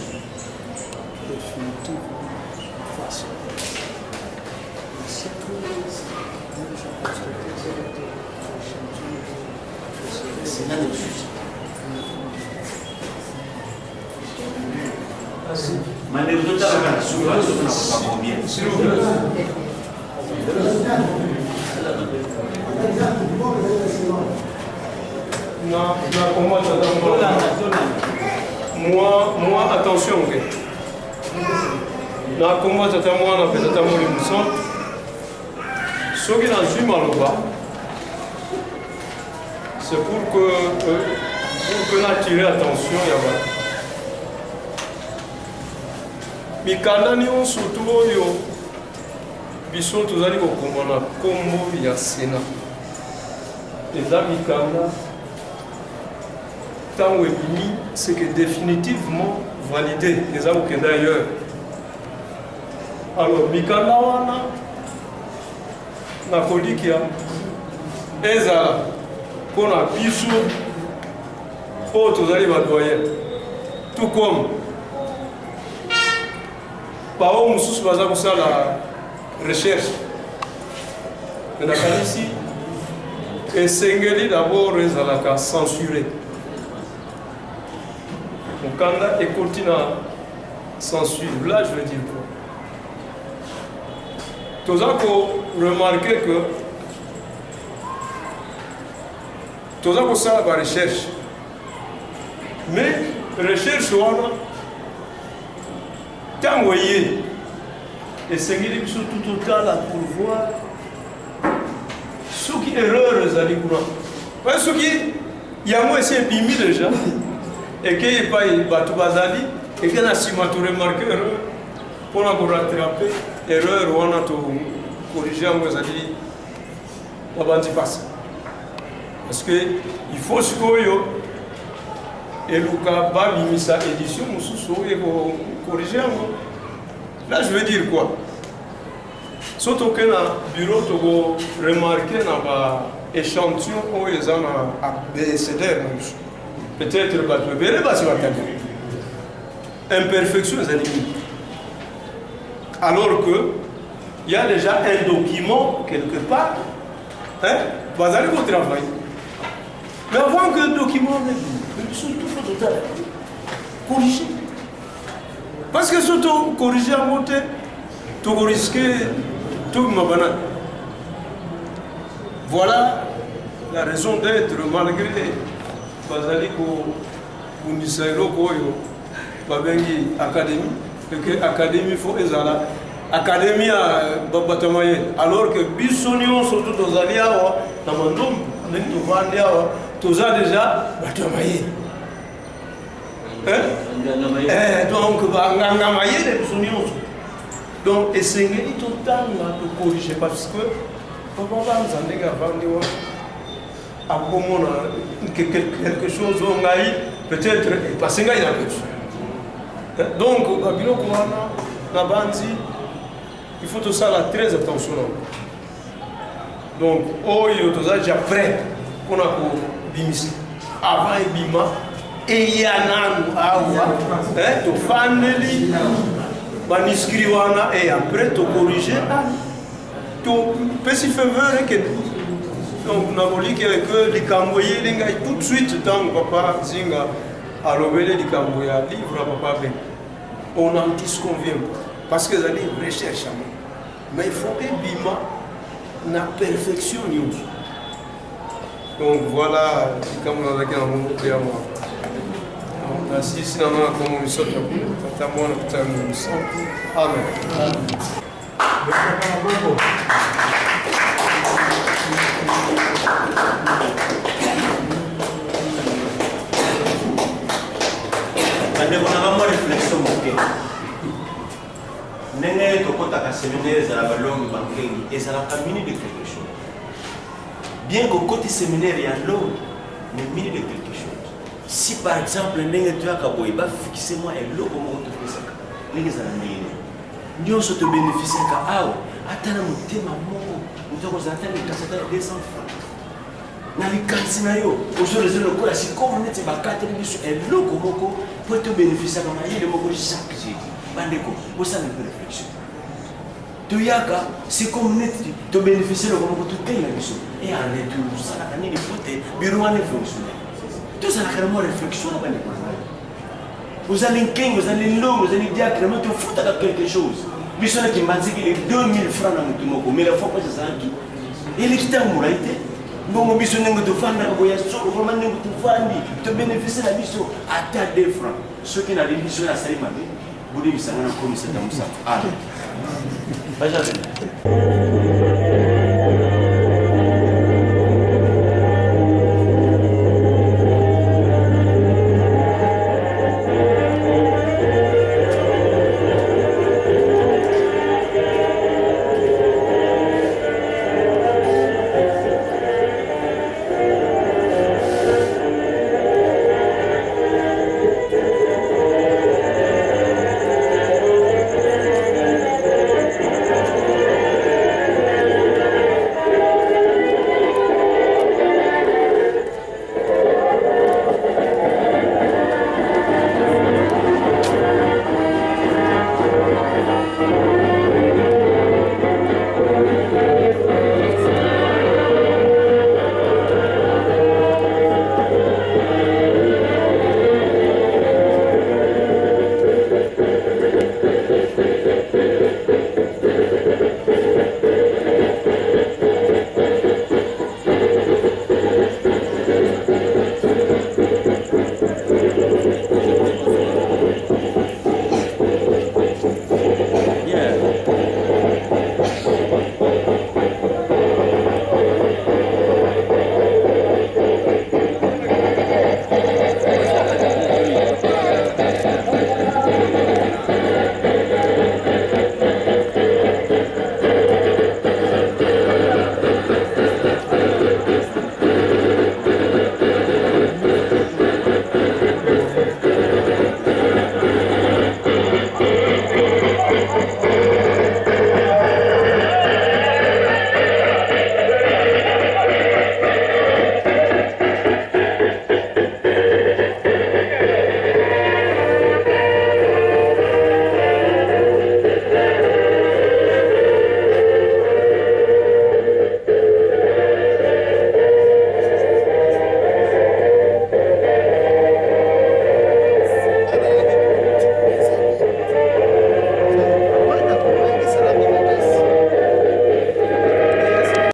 Mandeko totala na suka soki na kopa combien S'il vous plaît. Moi, attention, ok. Na combat tata moi na peut-être moi le son. Ce qui n'a pas maloba. C'est pour que attirer attention ya ba. Mikanda ni on surtout yo. Biso tozali ko komona kombo ya Sénat. Les amis mikanda tant où c'est que définitivement validé les amis qui d'ailleurs. Alors mikanda wana na kolikia ezala pona biso po tozali ba doyen tout comme bao mususu baza kosala recherche mais na kanisi esengeli d'abord ezalaka censuré mokanda ekoti na censure là je veux dire quoi toza ko remarquer que toza kosala ba recherche mais recherche wana ntango ye esengeli biso tout otala pour voir soki erreur ezali kuna pa soki yango esi ebimi déjà ekei epai bato bazali eke na nsima to remarque erreur mpona korattrape erreur wana to corrige yango ezali babandi pasi parce que il faut sikoyo eluka babimisa édition mosusu oyo ekokorrige yango. Là je veux dire quoi, surtout que na bureau toko remarquer na ba échantillon oyo eza na abcdr na biso peut-être bato ebele basi bakadi imperfection ezali mingi alors que il y a déjà un document quelque part, hein, bazali ko travailler. Mais avant que le document ne vienne, surtout faut total corriger. Parce que surtout corriger à monter, tu risquer tout ma banane. Voilà la raison d'être malgré bazali ko unisairo koyo babengi académie, parce que académie faut ezala académie babatamaye alors que bisonio surtout tozali awa na mandum ndenge tovandi awa toza déjà batamaye donc bangangamaye de bisonio donc esengeli totanga to corriger parce que papa banza ndenge avandi wa akomona quelque chose ongai peut-être passé ngai na quelque donc babiloko wana na banzi il faut tout ça là très attention. Donc, oyo tout ça déjà prêt pour na ko bimisi avant bima et yana awa to faneli manuscrit wana et après to corriger to pesi faveur que donc na boli que les camboyé linga tout de suite tant papa zinga a lobele les camboya livre papa ben on en disconvient parce que ça dit recherche mais il faut que bima na perfection nous. Donc voilà comme on a dit en mot de moi. On a six cinéma comme on saute à moi amen. Ande kuna kama reflexion moke. Nenge tokota ka séminaire za la langue bankengi et ça la mini de quelque chose. Bien qu'au côté séminaire il y a l'eau, mais mini de quelque chose. Si par exemple nenge tu as kaboy ba fixer moi et l'eau comme on te fait ça. Nenge za la mini. Ndio so te bénéficier ka awo atana mutema moko. Mutoko za atana kasata 200 francs. Na likansi na yo aujourd'hui le ko la si comme nete ba 4 biso et l'eau komoko pour te bénéficier comme il est moko chaque jour. Bandeko, vous savez une réflexion. Toyaka, c'est comme net de bénéficier de comment tout est la mission. Et en est tout ça, la année de côté, bureau en est fonctionné. Tout ça, la réflexion, Vous allez king, vous allez long, vous allez diacre, mais tu fous à quelque chose. Mais ce qui m'a dit qu'il est 2000 francs dans mon moko, mais la fois pas ça qui. Il est quitté en moralité. Bon, mon biso n'est pas de fan, il y a sur vraiment n'est pas de fan, tu bénéficies la biso à ta 2 francs. Ceux qui n'ont pas biso la salle m'a dit, vous devez savoir comment c'est dans ça. Ah. Pas jamais.